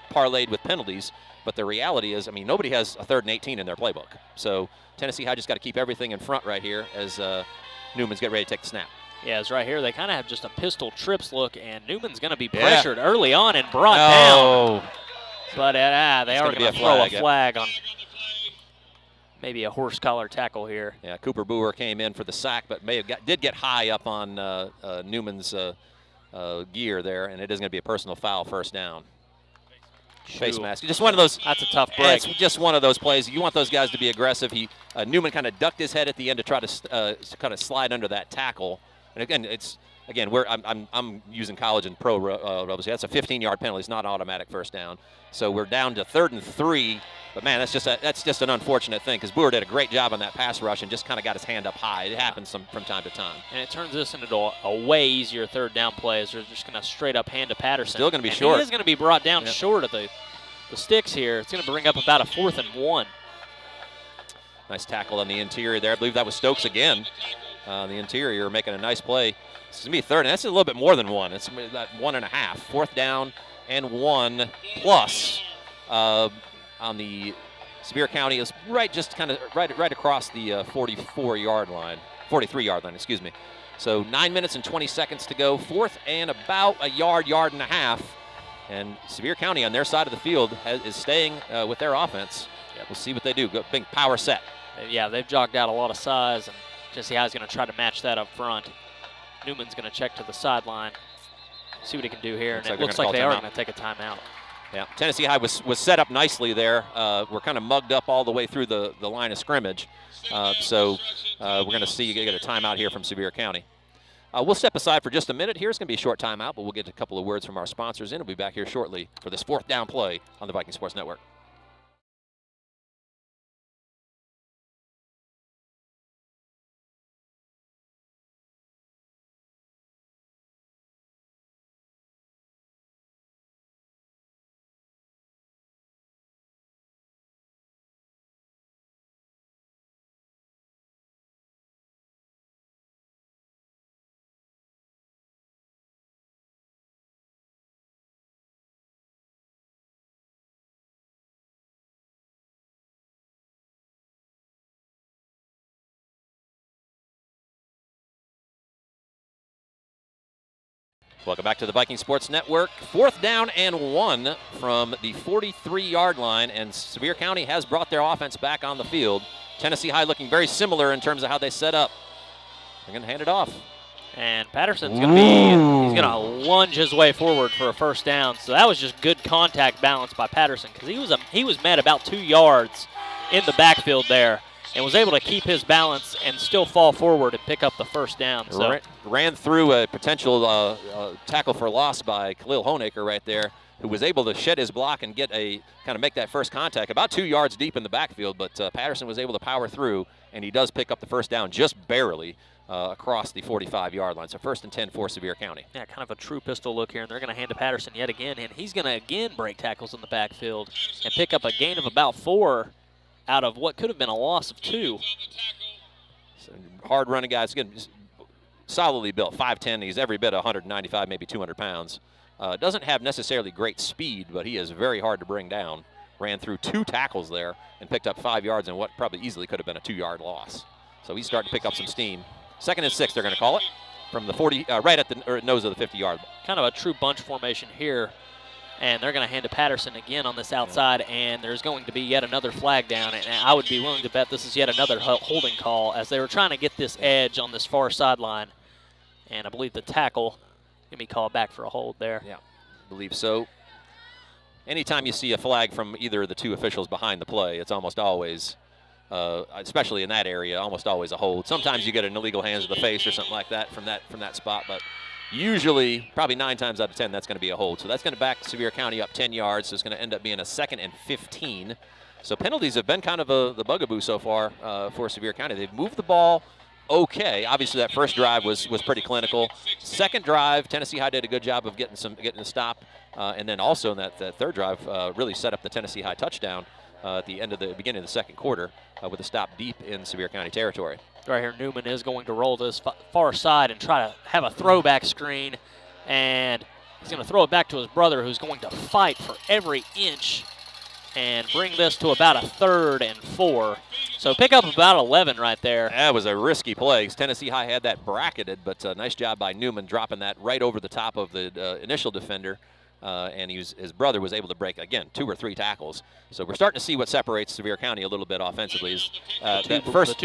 Speaker 1: parlayed with penalties. But the reality is, I mean, nobody has a 3rd and 18 in their playbook. So Tennessee High just got to keep everything in front right here as Newman's getting ready to take the snap.
Speaker 2: Yeah, it's right here. They kind of have just a pistol trips look, and Newman's going to be pressured early on and brought down. But they are going to throw a flag on maybe a horse collar tackle here.
Speaker 1: Yeah, Cooper Boer came in for the sack, but did get high up on Newman's gear there, and it is going to be a personal foul, 1st down. Face mask. Just one of those.
Speaker 2: That's a tough break.
Speaker 1: It's just one of those plays. You want those guys to be aggressive. Newman kind of ducked his head at the end to try to kind of slide under that tackle. And again, I'm using college and pro rubs. That's a 15-yard penalty. It's not an automatic 1st down. So we're down to 3rd and 3. But man, that's just an unfortunate thing, because Boer did a great job on that pass rush and just kind of got his hand up high. It happens from time to time.
Speaker 2: And it turns this into a way easier 3rd down play, as they're just going to straight up hand to Patterson.
Speaker 1: Still going to be short.
Speaker 2: He is going to be brought down short of the sticks here. It's going to bring up about a 4th and 1.
Speaker 1: Nice tackle on the interior there. I believe that was Stokes again. The interior making a nice play. It's going to be 3rd, and that's a little bit more than 1. It's about 1.5. 4th down and 1 plus. On the Sevier County is right across the 43-yard line, excuse me. So 9 minutes and 20 seconds to go. 4th and about a yard and a half. And Sevier County on their side of the field is staying with their offense. We'll see what they do. Big power set.
Speaker 2: Yeah, they've jogged out a lot of size, and Tennessee High is going to try to match that up front. Newman's going to check to the sideline, see what he can do here. And it looks like they are going to take a timeout.
Speaker 1: Yeah, Tennessee High was set up nicely there. We're kind of mugged up all the way through the line of scrimmage. So we're going to see you get a timeout here from Sevier County. We'll step aside for just a minute. Here's going to be a short timeout, but we'll get a couple of words from our sponsors in. We'll be back here shortly for this 4th down play on the Viking Sports Network. Welcome back to the Viking Sports Network. 4th down and 1 from the 43-yard line, and Sevier County has brought their offense back on the field. Tennessee High looking very similar in terms of how they set up. They're going to hand it off.
Speaker 2: And Patterson's going to be, he's going to lunge his way forward for a first down. So that was just good contact balance by Patterson because he was met about 2 yards in the backfield there and was able to keep his balance and still fall forward and pick up the first down. So
Speaker 1: ran through a potential tackle for loss by Khalil Honaker right there, who was able to shed his block and get make that first contact about 2 yards deep in the backfield, but Patterson was able to power through, and he does pick up the first down just barely across the 45-yard line. So 1st and 10 for Sevier County.
Speaker 2: Yeah, kind of a true pistol look here, and they're going to hand to Patterson yet again, and he's going to again break tackles in the backfield and pick up a gain of about 4 out of what could have been a loss of 2.
Speaker 1: So hard running guys, again, solidly built, 5'10". He's every bit 195, maybe 200 pounds. Doesn't have necessarily great speed, but he is very hard to bring down. Ran through 2 tackles there and picked up 5 yards in what probably easily could have been a 2-yard loss. So he's starting to pick up some steam. 2nd and 6, they're going to call it from the 40, right at the nose of the 50-yard.
Speaker 2: Kind of a true bunch formation here, and they're going to hand to Patterson again on this outside, and there's going to be yet another flag down, and I would be willing to bet this is yet another holding call as they were trying to get this edge on this far sideline, and I believe the tackle going to be called back for a hold there.
Speaker 1: Yeah, I believe so. Anytime you see a flag from either of the 2 officials behind the play, it's almost always, especially in that area, almost always a hold. Sometimes you get an illegal hands to the face or something like that from that spot, but usually, probably 9 times out of 10, that's going to be a hold. So that's going to back Sevier County up 10 yards. So it's going to end up being a 2nd and 15. So penalties have been kind of the bugaboo so far for Sevier County. They've moved the ball okay. Obviously, that first drive was pretty clinical. Second drive, Tennessee High did a good job of getting a stop, and then also in that third drive, really set up the Tennessee High touchdown at the beginning of the second quarter with a stop deep in Sevier County territory.
Speaker 2: Right here, Newman is going to roll to this far side and try to have a throwback screen, and he's going to throw it back to his brother, who's going to fight for every inch and bring this to about a 3rd and 4. So pick up about 11 right there.
Speaker 1: That was a risky play. Tennessee High had that bracketed, but nice job by Newman dropping that right over the top of the initial defender. And his brother was able to break, again, 2 or 3 tackles. So we're starting to see what separates Sevier County a little bit offensively.
Speaker 2: The 2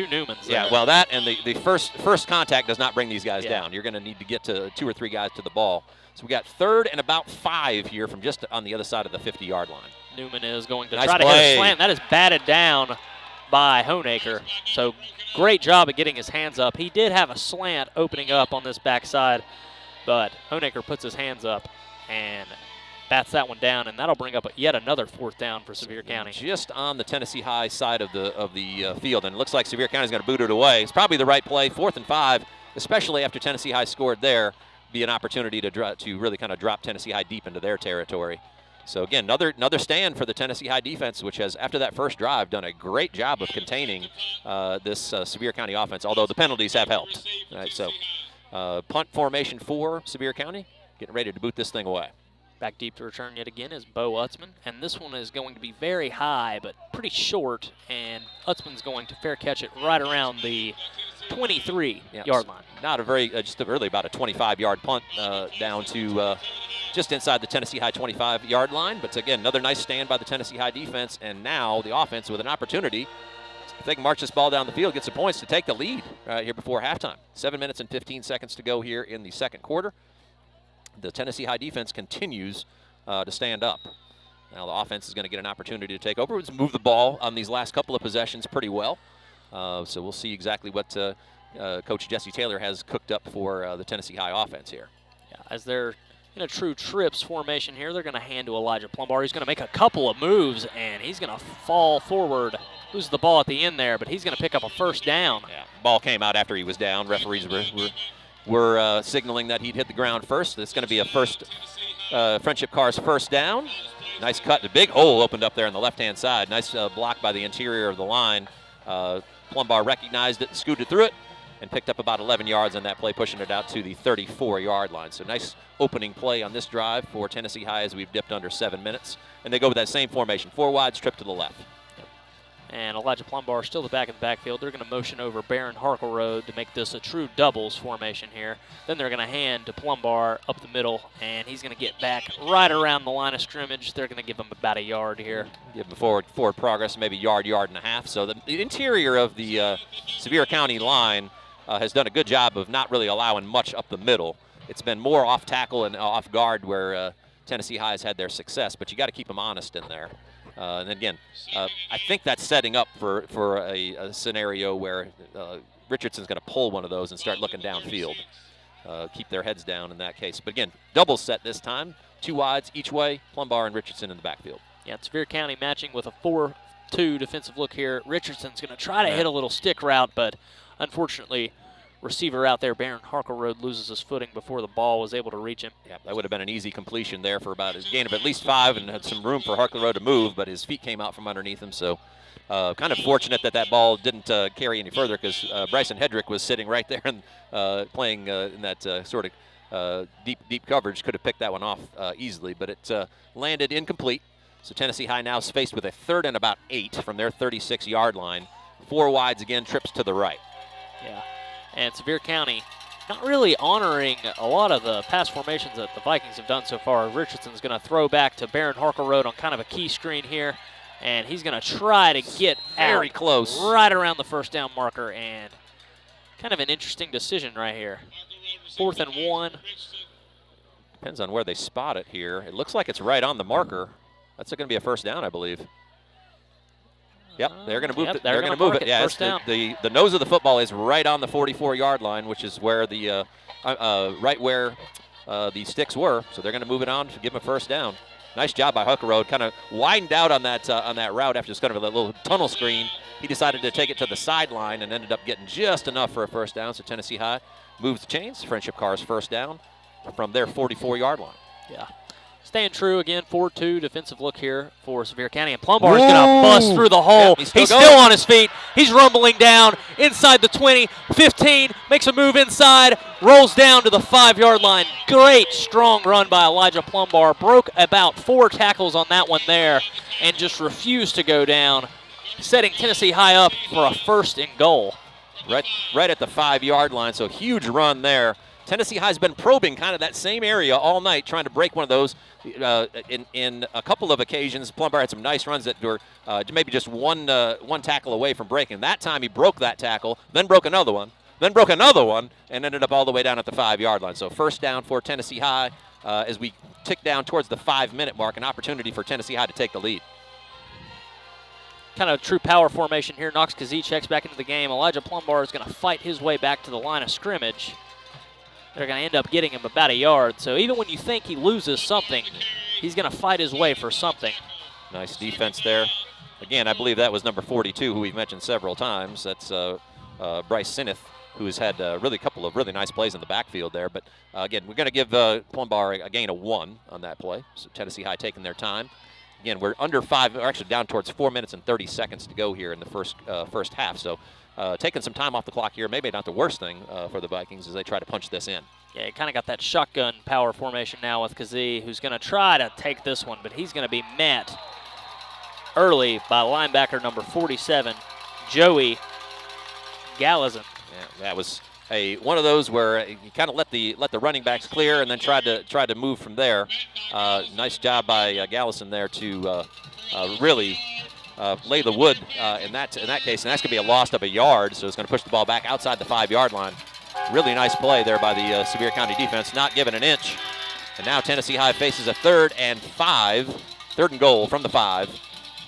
Speaker 2: Newmans.
Speaker 1: Yeah, well, that and the first contact does not bring these guys down. You're going to need to get to 2 or 3 guys to the ball. So we got 3rd and about 5 here from just on the other side of the 50-yard line.
Speaker 2: Newman is going to try to hit a slant. That is batted down by Honaker. So great job at getting his hands up. He did have a slant opening up on this backside, but Honaker puts his hands up and bats that one down, and that'll bring up yet another 4th down for Sevier County.
Speaker 1: Just on the Tennessee High side of the field, and it looks like Sevier County is going to boot it away. It's probably the right play. 4th and 5, especially after Tennessee High scored there, be an opportunity to really kind of drop Tennessee High deep into their territory. So again, another stand for the Tennessee High defense, which has, after that first drive, done a great job of containing this Sevier County offense, although the penalties have helped. All right, so punt formation for Sevier County, getting ready to boot this thing away.
Speaker 2: Back deep to return yet again is Bo Utzman, and this one is going to be very high but pretty short, and Utzman's going to fair catch it right around the 23-yard line.
Speaker 1: Not a very, just really about a 25-yard punt down to just inside the Tennessee High 25-yard line. But again, another nice stand by the Tennessee High defense, and now the offense with an opportunity, if they can march this ball down the field, get some points to take the lead right here before halftime. 7 minutes and 15 seconds to go here in the second quarter. The Tennessee High defense continues to stand up. Now the offense is going to get an opportunity to take over. Let's move the ball on these last couple of possessions pretty well. So we'll see exactly what Coach Jesse Taylor has cooked up for the Tennessee High offense here.
Speaker 2: Yeah, as they're in a true trips formation here, they're going to hand to Elijah Plumbar. He's going to make a couple of moves, and he's going to fall forward. Loses the ball at the end there, but he's going to pick up a first down.
Speaker 1: Yeah, ball came out after he was down. Referees were signaling that he'd hit the ground first. It's going to be a Friendship Car's first down. Nice cut. The big hole opened up there on the left-hand side. Nice block by the interior of the line. Plumbar recognized it and scooted through it and picked up about 11 yards on that play, pushing it out to the 34-yard line. So nice opening play on this drive for Tennessee High as we've dipped under 7 minutes. And they go with that same formation. 4 wide, strip to the left.
Speaker 2: And Elijah Plumbar still the back of the backfield. They're going to motion over Baron Harkleroad to make this a true doubles formation here. Then they're going to hand to Plumbar up the middle, and he's going to get back right around the line of scrimmage. They're going to give him about a yard here.
Speaker 1: Give him forward progress, maybe yard and a half. So the interior of the Sevier County line has done a good job of not really allowing much up the middle. It's been more off tackle and off guard where Tennessee High has had their success, but you got to keep them honest in there. And again, I think that's setting up for a scenario where Richardson's going to pull one of those and start looking downfield. Keep their heads down in that case. But again, double set this time. 2 wides each way, Plumbar and Richardson in the backfield.
Speaker 2: Yeah, Sevier County matching with a 4-2 defensive look here. Richardson's going to try to hit a little stick route, but unfortunately, receiver out there, Baron Harkleroad, loses his footing before the ball was able to reach him.
Speaker 1: Yeah, that would have been an easy completion there for about his gain of at least 5 and had some room for Harkleroad to move, but his feet came out from underneath him, so kind of fortunate that ball didn't carry any further because Bryson Hedrick was sitting right there and playing in that sort of deep coverage. Could have picked that one off easily, but it landed incomplete. So Tennessee High now is faced with a 3rd and about 8 from their 36-yard line. 4 wides again, trips to the right.
Speaker 2: Yeah, and Sevier County not really honoring a lot of the pass formations that the Vikings have done so far. Richardson's going to throw back to Baron Harkleroad on kind of a key screen here, and he's going to try to get
Speaker 1: very close,
Speaker 2: right around the first down marker, and kind of an interesting decision right here. 4th and 1.
Speaker 1: Depends on where they spot it here. It looks like it's right on the marker. That's going to be a first down, I believe. Yep, they're going to move. They're going to move it. Yeah, the nose of the football is right on the 44-yard line, which is where the right where the sticks were. So they're going to move it on to give him a first down. Nice job by Harkleroad. Kind of widened out on that route after just kind of a little tunnel screen. He decided to take it to the sideline and ended up getting just enough for a first down. So Tennessee High moves the chains. Friendship Cars first down from their 44-yard line.
Speaker 2: Yeah. Staying true again, 4-2 defensive look here for Sevier County. And Plumbar is going to bust through the hole.
Speaker 1: Yep, he's
Speaker 2: still on his feet. He's rumbling down inside the 20, 15, makes a move inside, rolls down to the 5-yard line. Great, strong run by Elijah Plumbar. Broke about 4 tackles on that one there and just refused to go down, setting Tennessee High up for a 1st and goal.
Speaker 1: Right at the 5-yard line, so huge run there. Tennessee High's been probing kind of that same area all night, trying to break one of those. In a couple of occasions, Plumbar had some nice runs that were maybe just one tackle away from breaking. That time he broke that tackle, then broke another one, and ended up all the way down at the 5-yard line. So first down for Tennessee High as we tick down towards the 5-minute mark, an opportunity for Tennessee High to take the lead.
Speaker 2: Kind of true power formation here. Knox Kazee checks back into the game. Elijah Plumbar is going to fight his way back to the line of scrimmage. They're going to end up getting him about a yard. So even when you think he loses something, he's going to fight his way for something.
Speaker 1: Nice defense there. Again, I believe that was number 42, who we've mentioned several times. That's Bryce Sinneth, who has had really a couple of really nice plays in the backfield there. But again, we're going to give Plumbar a gain of 1 on that play. So Tennessee High taking their time. Again, we're under 5, or actually down towards 4 minutes and 30 seconds to go here in the first half. So taking some time off the clock here, maybe not the worst thing for the Vikings as they try to punch this in.
Speaker 2: Yeah, you kind of got that shotgun power formation now with Kazee, who's going to try to take this one, but he's going to be met early by linebacker number 47, Joey Gallazin.
Speaker 1: Yeah, that was one of those where you kind of let the running backs clear and then tried to move from there. Nice job by Gallison there to really lay the wood in that case, and that's going to be a loss of a yard, so it's going to push the ball back outside the 5-yard line. Really nice play there by the Sevier County defense, not giving an inch. And now Tennessee High faces a 3rd and 5, 3rd and goal from the 5.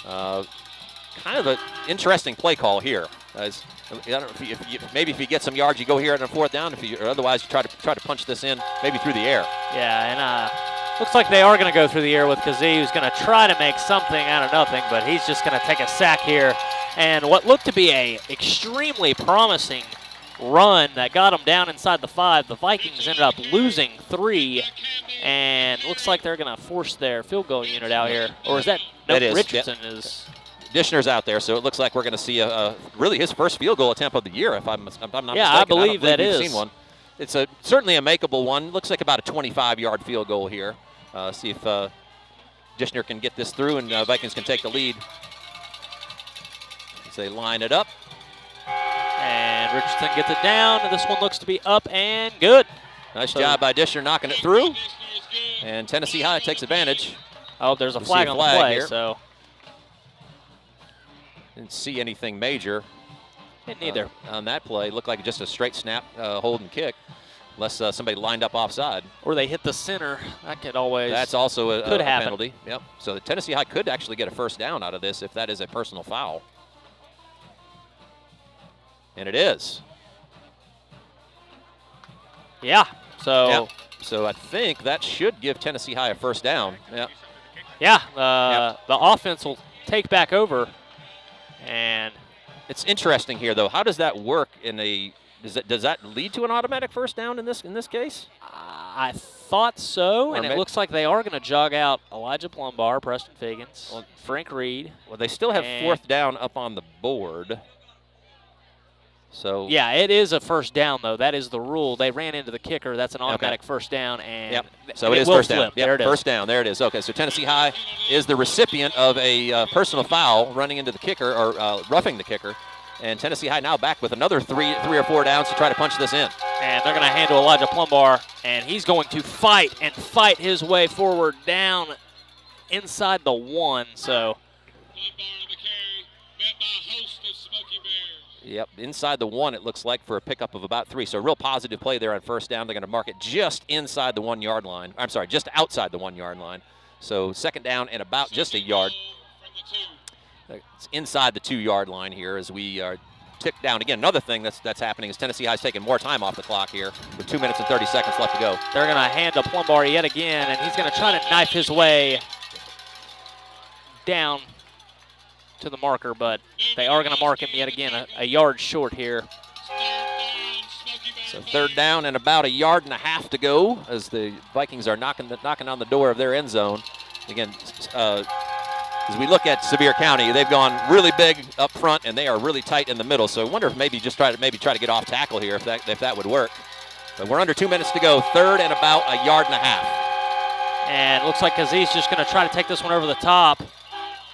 Speaker 1: Kind of an interesting play call here. As I don't know if you get some yards, you go here on a 4th down. Or otherwise, you try to punch this in maybe through the air.
Speaker 2: Yeah, and looks like they are going to go through the air with Kazee, who's going to try to make something out of nothing, but he's just going to take a sack here. And what looked to be a extremely promising run that got them down inside the 5. The Vikings ended up losing 3, and looks like they're going to force their field goal unit out here. Or is that? No, Richardson is.
Speaker 1: Dishner's out there, so it looks like we're going to see really his first field goal attempt of the year, if I'm not mistaken.
Speaker 2: I believe that is.
Speaker 1: Seen one. It's certainly a makeable one. Looks like about a 25-yard field goal here. See if Dishner can get this through and Vikings can take the lead. As they line it up.
Speaker 2: And Richardson gets it down. This one looks to be up and good.
Speaker 1: Nice job by Dishner knocking it through. And Tennessee High takes advantage.
Speaker 2: Oh, there's a flag on the play,
Speaker 1: here.
Speaker 2: So
Speaker 1: didn't see anything major.
Speaker 2: Didn't either.
Speaker 1: On that play. Looked like just a straight snap, hold and kick, unless somebody lined up offside.
Speaker 2: Or they hit the center. That could always.
Speaker 1: That's also a
Speaker 2: happen.
Speaker 1: penalty. Yep. So the Tennessee High could actually get a first down out of this if that is a personal foul. And it is.
Speaker 2: Yeah. So.
Speaker 1: Yep. So I think that should give Tennessee High a first down. Yep.
Speaker 2: Yeah. The offense will take back over, and
Speaker 1: it's interesting here though. How does that work in a? Does that lead to an automatic first down in this case?
Speaker 2: I thought so, and it looks like they are going to jog out Elijah Plumbar, Preston Figgins, Frank Reed.
Speaker 1: Well, they still have fourth down up on the board. So
Speaker 2: yeah, it is a first down though. That is the rule. They ran into the kicker. That's an automatic first down, and
Speaker 1: so it is first down.
Speaker 2: Yep, there it is.
Speaker 1: First down. There it is. Okay, so Tennessee High is the recipient of a personal foul running into the kicker or roughing the kicker, and Tennessee High now back with another three or four downs to try to punch this in.
Speaker 2: And they're going to hand to Elijah Plumbar, and he's going to fight his way forward down inside the 1. So.
Speaker 1: Yep, inside the 1 it looks like for a pickup of about 3. So a real positive play there on first down. They're going to mark it just inside the 1 yard line. I'm sorry, just outside the 1 yard line. So second down and about just a yard. It's inside the 2 yard line here as we are ticked down. Again, another thing that's happening is Tennessee High's taking more time off the clock here with 2 minutes and 30 seconds left to go.
Speaker 2: They're going to hand to Plumbar yet again, and he's going to try to knife his way down to the marker, but they are going to mark him yet again a yard short here.
Speaker 1: So third down and about a yard and a half to go as the Vikings are knocking on the door of their end zone. Again, as we look at Sevier County, they've gone really big up front and they are really tight in the middle. So I wonder if maybe just try to get off tackle here if that would work. But we're under 2 minutes to go. Third and about a yard and a half.
Speaker 2: And it looks like Kazie's just going to try to take this one over the top.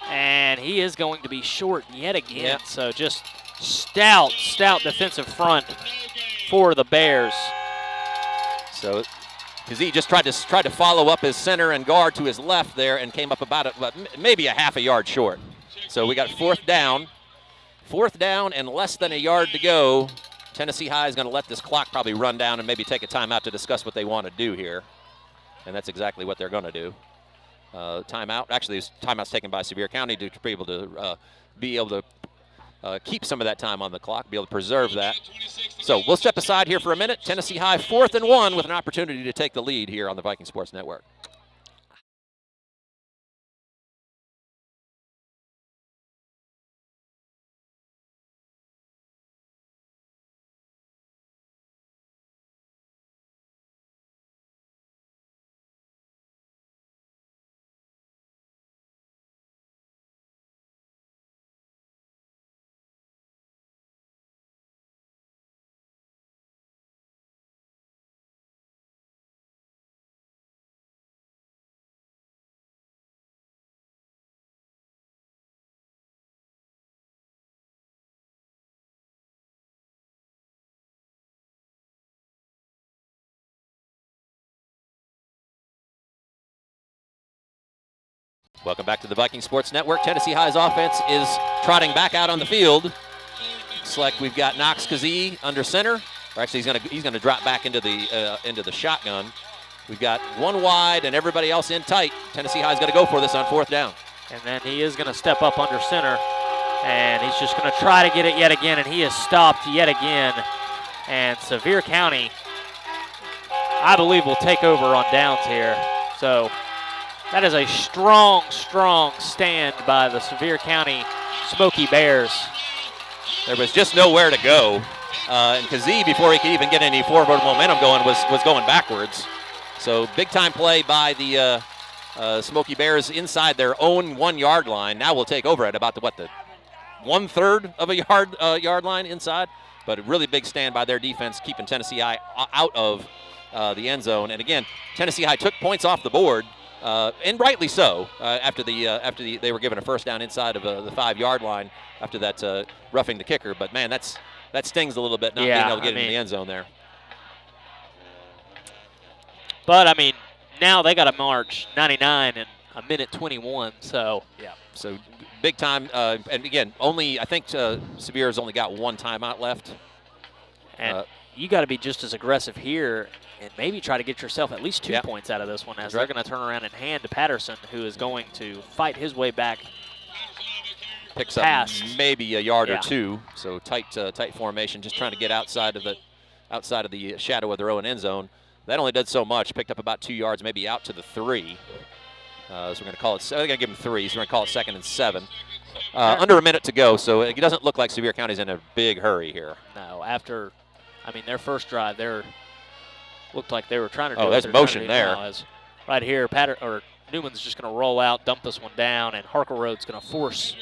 Speaker 2: And he is going to be short yet again.
Speaker 1: Yep.
Speaker 2: So just stout defensive front for the Bears.
Speaker 1: So Kazee just tried to follow up his center and guard to his left there and came up about maybe a half a yard short. So we got fourth down and less than a yard to go. Tennessee High is going to let this clock probably run down and maybe take a timeout to discuss what they want to do here. And that's exactly what they're going to do. Timeout. Actually, this timeout's taken by Sevier County to be able to keep some of that time on the clock, be able to preserve that. So we'll step aside here for a minute. Tennessee High 4th and 1 with an opportunity to take the lead here on the Viking Sports Network. Welcome back to the Viking Sports Network. Tennessee High's offense is trotting back out on the field. Looks like we've got Knox Kazee under center. Or actually, he's gonna drop back into the shotgun. We've got one wide and everybody else in tight. Tennessee High's gonna go for this on fourth down.
Speaker 2: And then he is gonna step up under center, and he's just gonna try to get it yet again, and he is stopped yet again. And Sevier County, I believe, will take over on downs here. So that is a strong stand by the Sevier County Smoky Bears.
Speaker 1: There was just nowhere to go. And Kazee, before he could even get any forward momentum going, was going backwards. So big-time play by the Smoky Bears inside their own 1 yard line. Now we'll take over at about the 1/3 of a yard line inside. But a really big stand by their defense, keeping Tennessee High out of the end zone. And again, Tennessee High took points off the board. And rightly so. After they were given a first down inside of the 5 yard line after that roughing the kicker, but man, that stings a little bit not being able to get in the end zone there.
Speaker 2: But I mean, now they got to march 99 in a minute 21. So
Speaker 1: yeah, so big time. And again, I think Sevier's only got one timeout left.
Speaker 2: And you got to be just as aggressive here and maybe try to get yourself at least 2 points out of this one, as they're going to turn around and hand to Patterson, who is going to fight his way back.
Speaker 1: Picks up maybe a yard or two. So tight formation, just trying to get outside of the shadow of their own end zone. That only did so much. Picked up about 2 yards, maybe out to the 3. So we're going to call it. We're going to give him 3. So we're going to call it 2nd and 7. Under a minute to go, so it doesn't look like Sevier County's in a big hurry here.
Speaker 2: No, after, their first drive, looked like they were trying to do.
Speaker 1: Oh, there's motion there.
Speaker 2: Right here, Newman's just going to roll out, dump this one down, and Harkleroad's going to force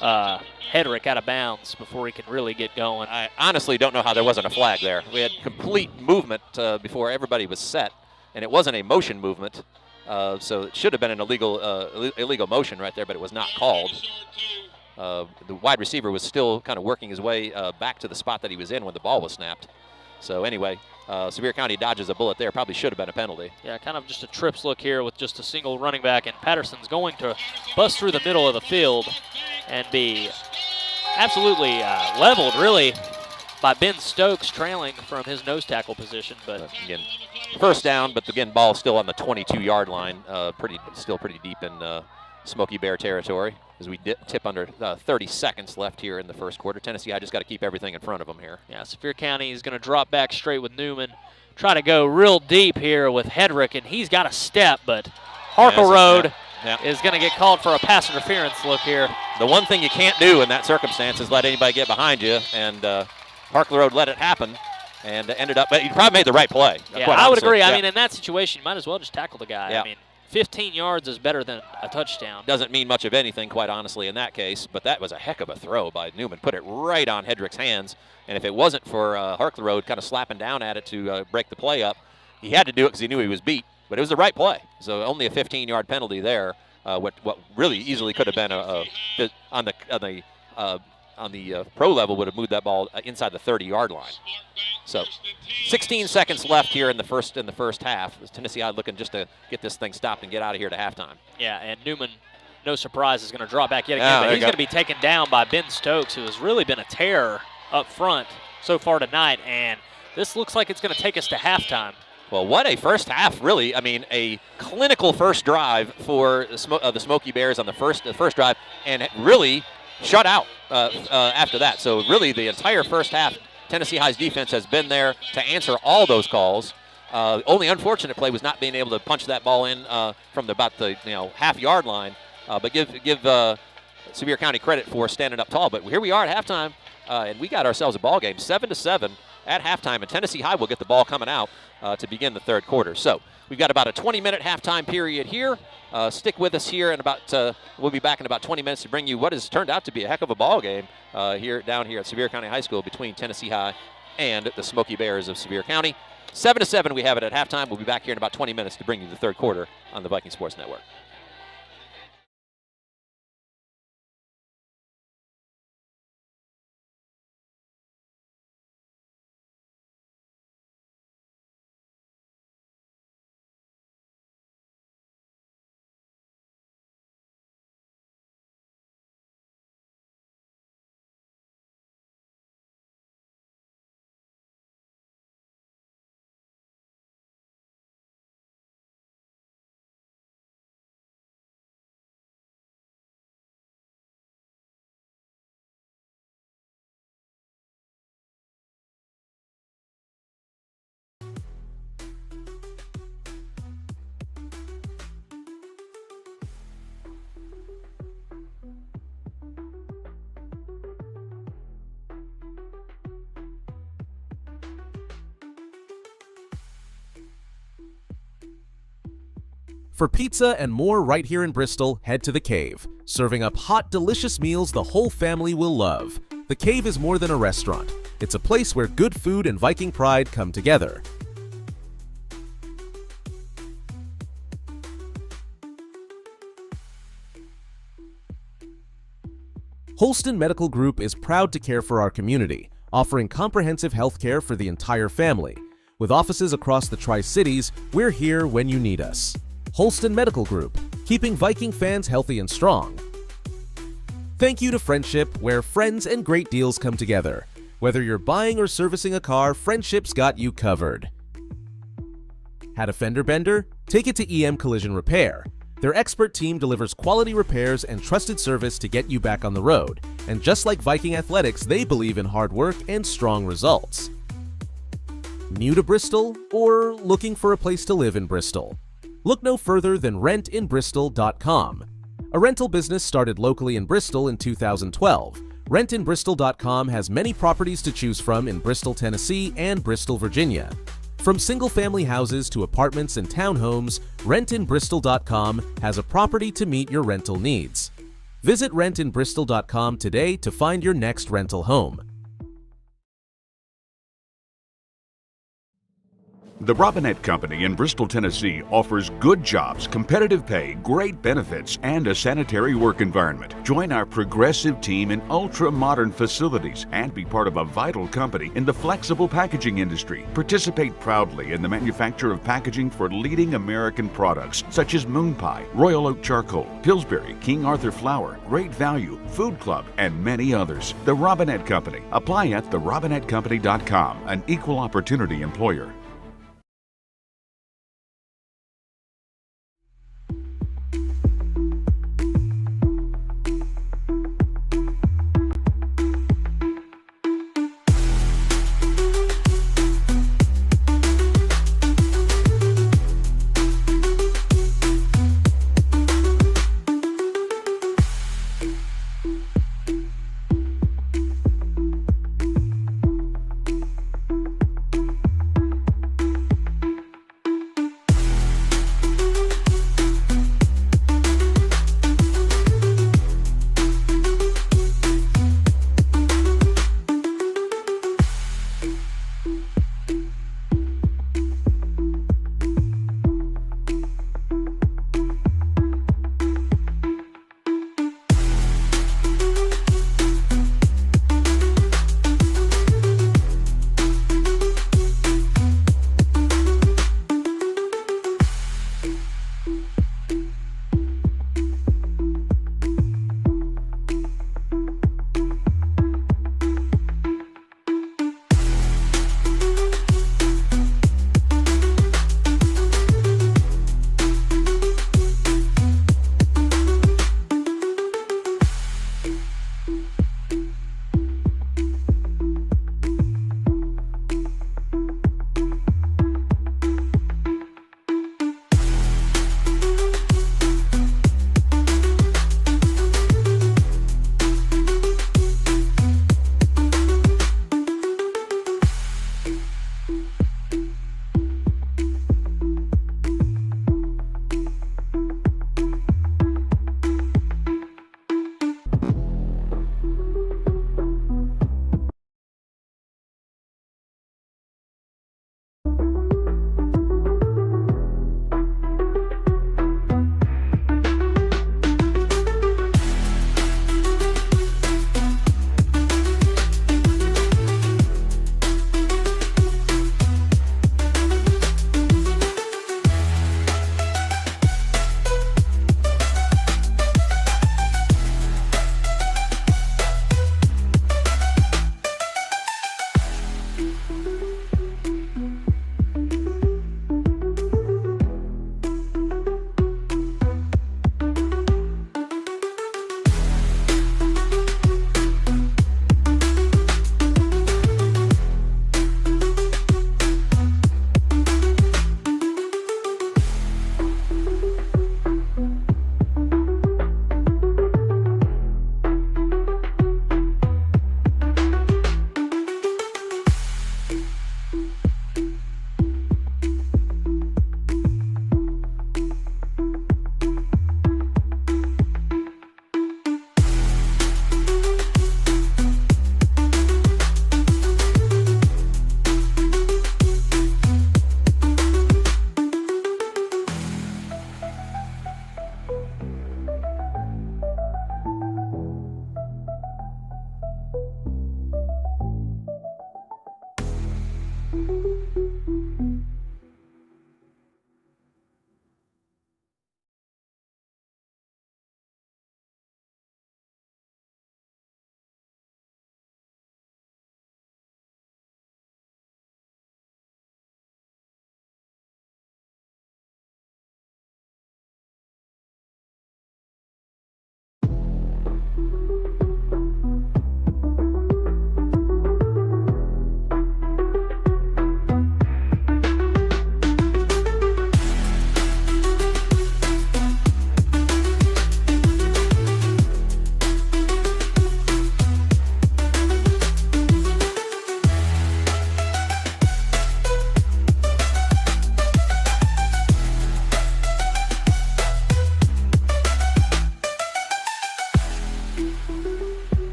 Speaker 2: Hedrick out of bounds before he can really get going.
Speaker 1: I honestly don't know how there wasn't a flag there. We had complete movement before everybody was set, and it wasn't a motion movement. So it should have been an illegal motion right there, but it was not called. The wide receiver was still kind of working his way back to the spot that he was in when the ball was snapped. So anyway, Sevier County dodges a bullet there. Probably should have been a penalty.
Speaker 2: Yeah, kind of just a trips look here with just a single running back, and Patterson's going to bust through the middle of the field and be absolutely leveled, really, by Ben Stokes, trailing from his nose tackle position. But
Speaker 1: again, first down, but again, ball still on the 22-yard line, still pretty deep in Smoky Bear territory, as we tip under 30 seconds left here in the first quarter. Tennessee High just got to keep everything in front of them here.
Speaker 2: Yeah, Sevier County is going to drop back straight with Newman, try to go real deep here with Hedrick, and he's got a step, but Harkleroad is going to get called for a pass interference look here.
Speaker 1: The one thing you can't do in that circumstance is let anybody get behind you, and Harkleroad let it happen and ended up, but he probably made the right play.
Speaker 2: Yeah, I would agree. I mean, in that situation, you might as well just tackle the guy.
Speaker 1: Yeah.
Speaker 2: I mean, 15 yards is better than a touchdown.
Speaker 1: Doesn't mean much of anything, quite honestly, in that case, but that was a heck of a throw by Newman. Put it right on Hedrick's hands, and if it wasn't for Harkleroad kind of slapping down at it to break the play up, he had to do it because he knew he was beat, but it was the right play. So only a 15-yard penalty there, what really easily could have been on the pro level would have moved that ball inside the 30-yard line. So 16 seconds left here in the first half. Tennessee High looking just to get this thing stopped and get out of here to halftime.
Speaker 2: Yeah, and Newman, no surprise, is going to draw back yet again, but he's going to be taken down by Ben Stokes, who has really been a terror up front so far tonight, and this looks like it's going to take us to halftime.
Speaker 1: Well, what a first half, really. I mean, a clinical first drive for the Smoky Bears on the first drive, and really shut out after that. So really the entire first half, Tennessee High's defense has been there to answer all those calls. Only unfortunate play was not being able to punch that ball in from about the half-yard line. But give Sevier County credit for standing up tall. But here we are at halftime, and we got ourselves a ball game, 7-7 at halftime, and Tennessee High will get the ball coming out to begin the third quarter. So we've got about a 20-minute halftime period here. Stick with us here, and we'll be back in about 20 minutes to bring you what has turned out to be a heck of a ball game down here at Sevier County High School between Tennessee High and the Smoky Bears of Sevier County. 7-7 we have it at halftime. We'll be back here in about 20 minutes to bring you the third quarter on the Viking Sports Network.
Speaker 3: For pizza and more right here in Bristol, head to The Cave, serving up hot, delicious meals the whole family will love. The Cave is more than a restaurant. It's a place where good food and Viking pride come together. Holston Medical Group is proud to care for our community, offering comprehensive health care for the entire family. With offices across the Tri-Cities, we're here when you need us. Holston Medical Group, keeping Viking fans healthy and strong. Thank you to Friendship, where friends and great deals come together. Whether you're buying or servicing a car, Friendship's got you covered. Had a fender bender? Take it to EM Collision Repair. Their expert team delivers quality repairs and trusted service to get you back on the road. And just like Viking Athletics, they believe in hard work and strong results. New to Bristol or looking for a place to live in Bristol? Look no further than rentinbristol.com. A rental business started locally in Bristol in 2012. Rentinbristol.com has many properties to choose from in Bristol, Tennessee and Bristol, Virginia. From single-family houses to apartments and townhomes, rentinbristol.com has a property to meet your rental needs. Visit rentinbristol.com today to find your next rental home.
Speaker 4: The Robinette Company in Bristol, Tennessee offers good jobs, competitive pay, great benefits, and a sanitary work environment. Join our progressive team in ultra-modern facilities and be part of a vital company in the flexible packaging industry. Participate proudly in the manufacture of packaging for leading American products such as Moon Pie, Royal Oak Charcoal, Pillsbury, King Arthur Flour, Great Value, Food Club, and many others. The Robinette Company. Apply at therobinettecompany.com, an equal opportunity employer.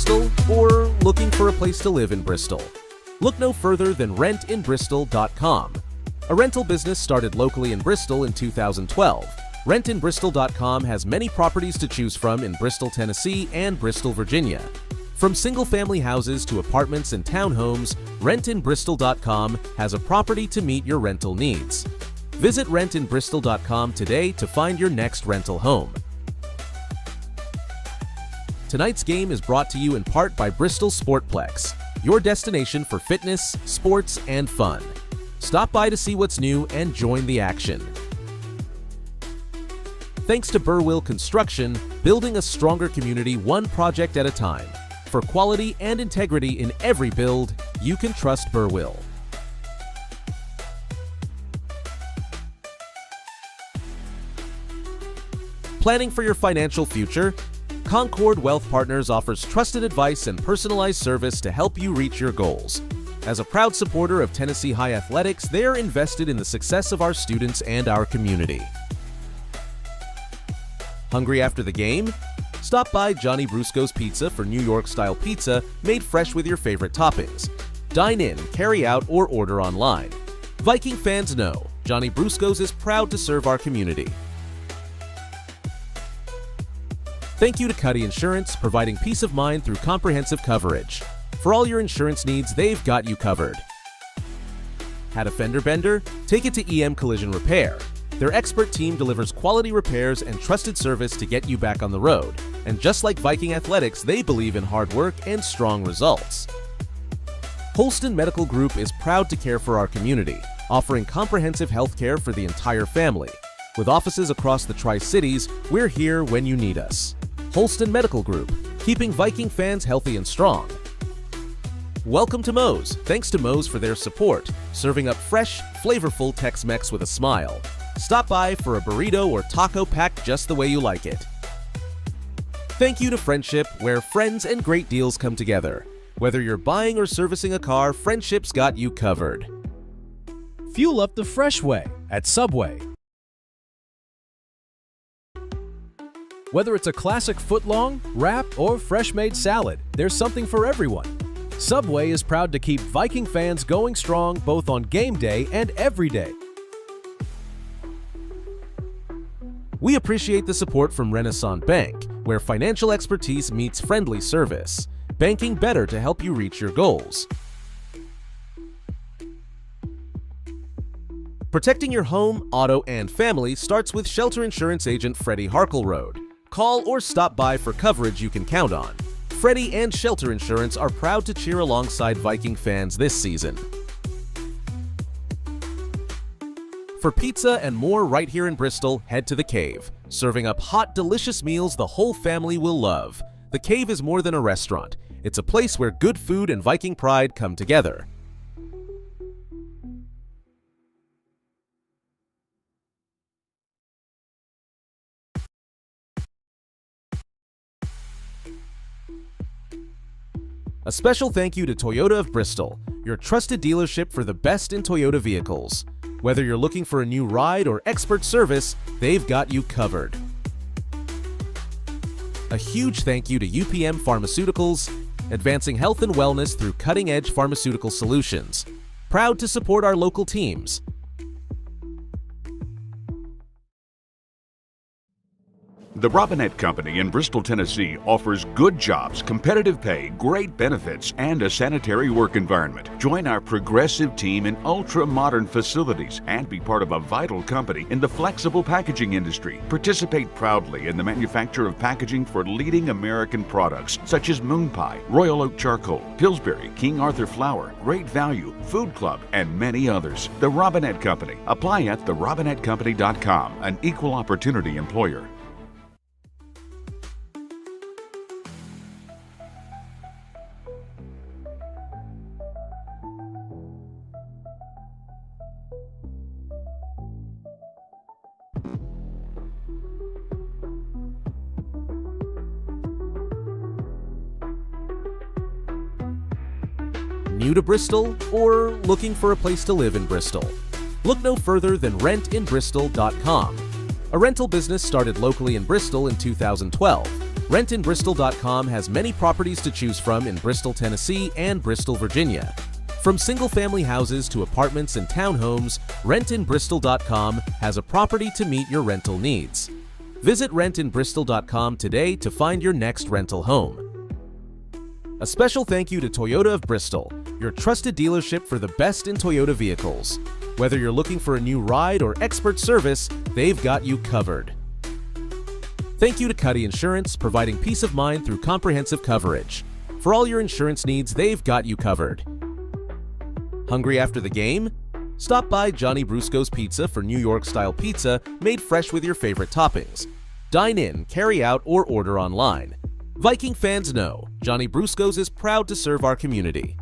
Speaker 3: Bristol or looking for a place to live in Bristol? Look no further than rentinbristol.com. A rental business started locally in Bristol in 2012. Rentinbristol.com has many properties to choose from in Bristol, Tennessee and Bristol, Virginia. From single-family houses to apartments and townhomes, rentinbristol.com has a property to meet your rental needs. Visit rentinbristol.com today to find your next rental home. Tonight's game is brought to you in part by Bristol Sportplex, your destination for fitness, sports, and fun. Stop by to see what's new and join the action. Thanks to Burwell Construction, building a stronger community one project at a time. For quality and integrity in every build, you can trust Burwell. Planning for your financial future? Concord Wealth Partners offers trusted advice and personalized service to help you reach your goals. As a proud supporter of Tennessee High Athletics, they are invested in the success of our students and our community. Hungry after the game? Stop by Johnny Brusco's Pizza for New York-style pizza made fresh with your favorite toppings. Dine in, carry out, or order online. Viking fans know Johnny Brusco's is proud to serve our community. Thank you to Cuddy Insurance, providing peace of mind through comprehensive coverage. For all your insurance needs, they've got you covered. Had a fender bender? Take it to EM Collision Repair. Their expert team delivers quality repairs and trusted service to get you back on the road. And just like Viking Athletics, they believe in hard work and strong results. Holston Medical Group is proud to care for our community, offering comprehensive health care for the entire family. With offices across the Tri-Cities, we're here when you need us. Holston Medical Group, keeping Viking fans healthy and strong. Welcome to Moe's. Thanks to Moe's for their support, serving up fresh, flavorful Tex-Mex with a smile. Stop by for a burrito or taco packed just the way you like it. Thank you to Friendship, where friends and great deals come together. Whether you're buying or servicing a car, Friendship's got you covered.
Speaker 5: Fuel up the fresh way at Subway. Whether it's a classic footlong, wrap, or fresh-made salad, there's something for everyone. Subway is proud to keep Viking fans going strong both on game day and every day.
Speaker 3: We appreciate the support from Renaissance Bank, where financial expertise meets friendly service. Banking better to help you reach your goals. Protecting your home, auto, and family starts with Shelter Insurance Agent Freddie Harkleroad. Call or stop by for coverage you can count on. Freddie and Shelter Insurance are proud to cheer alongside Viking fans this season. For pizza and more right here in Bristol, head to The Cave, serving up hot, delicious meals the whole family will love. The Cave is more than a restaurant. It's a place where good food and Viking pride come together. A special thank you to Toyota of Bristol, your trusted dealership for the best in Toyota vehicles. Whether you're looking for a new ride or expert service, they've got you covered. A huge thank you to UPM Pharmaceuticals, advancing health and wellness through cutting-edge pharmaceutical solutions. Proud to support our local teams.
Speaker 4: The Robinette Company in Bristol, Tennessee offers good jobs, competitive pay, great benefits, and a sanitary work environment. Join our progressive team in ultra-modern facilities and be part of a vital company in the flexible packaging industry. Participate proudly in the manufacture of packaging for leading American products such as Moon Pie, Royal Oak Charcoal, Pillsbury, King Arthur Flour, Great Value, Food Club, and many others. The Robinette Company. Apply at therobinettecompany.com, an equal opportunity employer.
Speaker 3: New to Bristol or looking for a place to live in Bristol? Look no further than rentinbristol.com. A rental business started locally in Bristol in 2012. RentinBristol.com has many properties to choose from in Bristol, Tennessee and Bristol, Virginia. From single-family houses to apartments and townhomes, RentinBristol.com has a property to meet your rental needs. Visit RentinBristol.com today to find your next rental home. A special thank you to Toyota of Bristol, your trusted dealership for the best in Toyota vehicles. Whether you're looking for a new ride or expert service, they've got you covered. Thank you to Cuddy Insurance, providing peace of mind through comprehensive coverage. For all your insurance needs, they've got you covered. Hungry after the game? Stop by Johnny Brusco's Pizza for New York-style pizza made fresh with your favorite toppings. Dine in, carry out, or order online. Viking fans know Johnny Brusco's is proud to serve our community.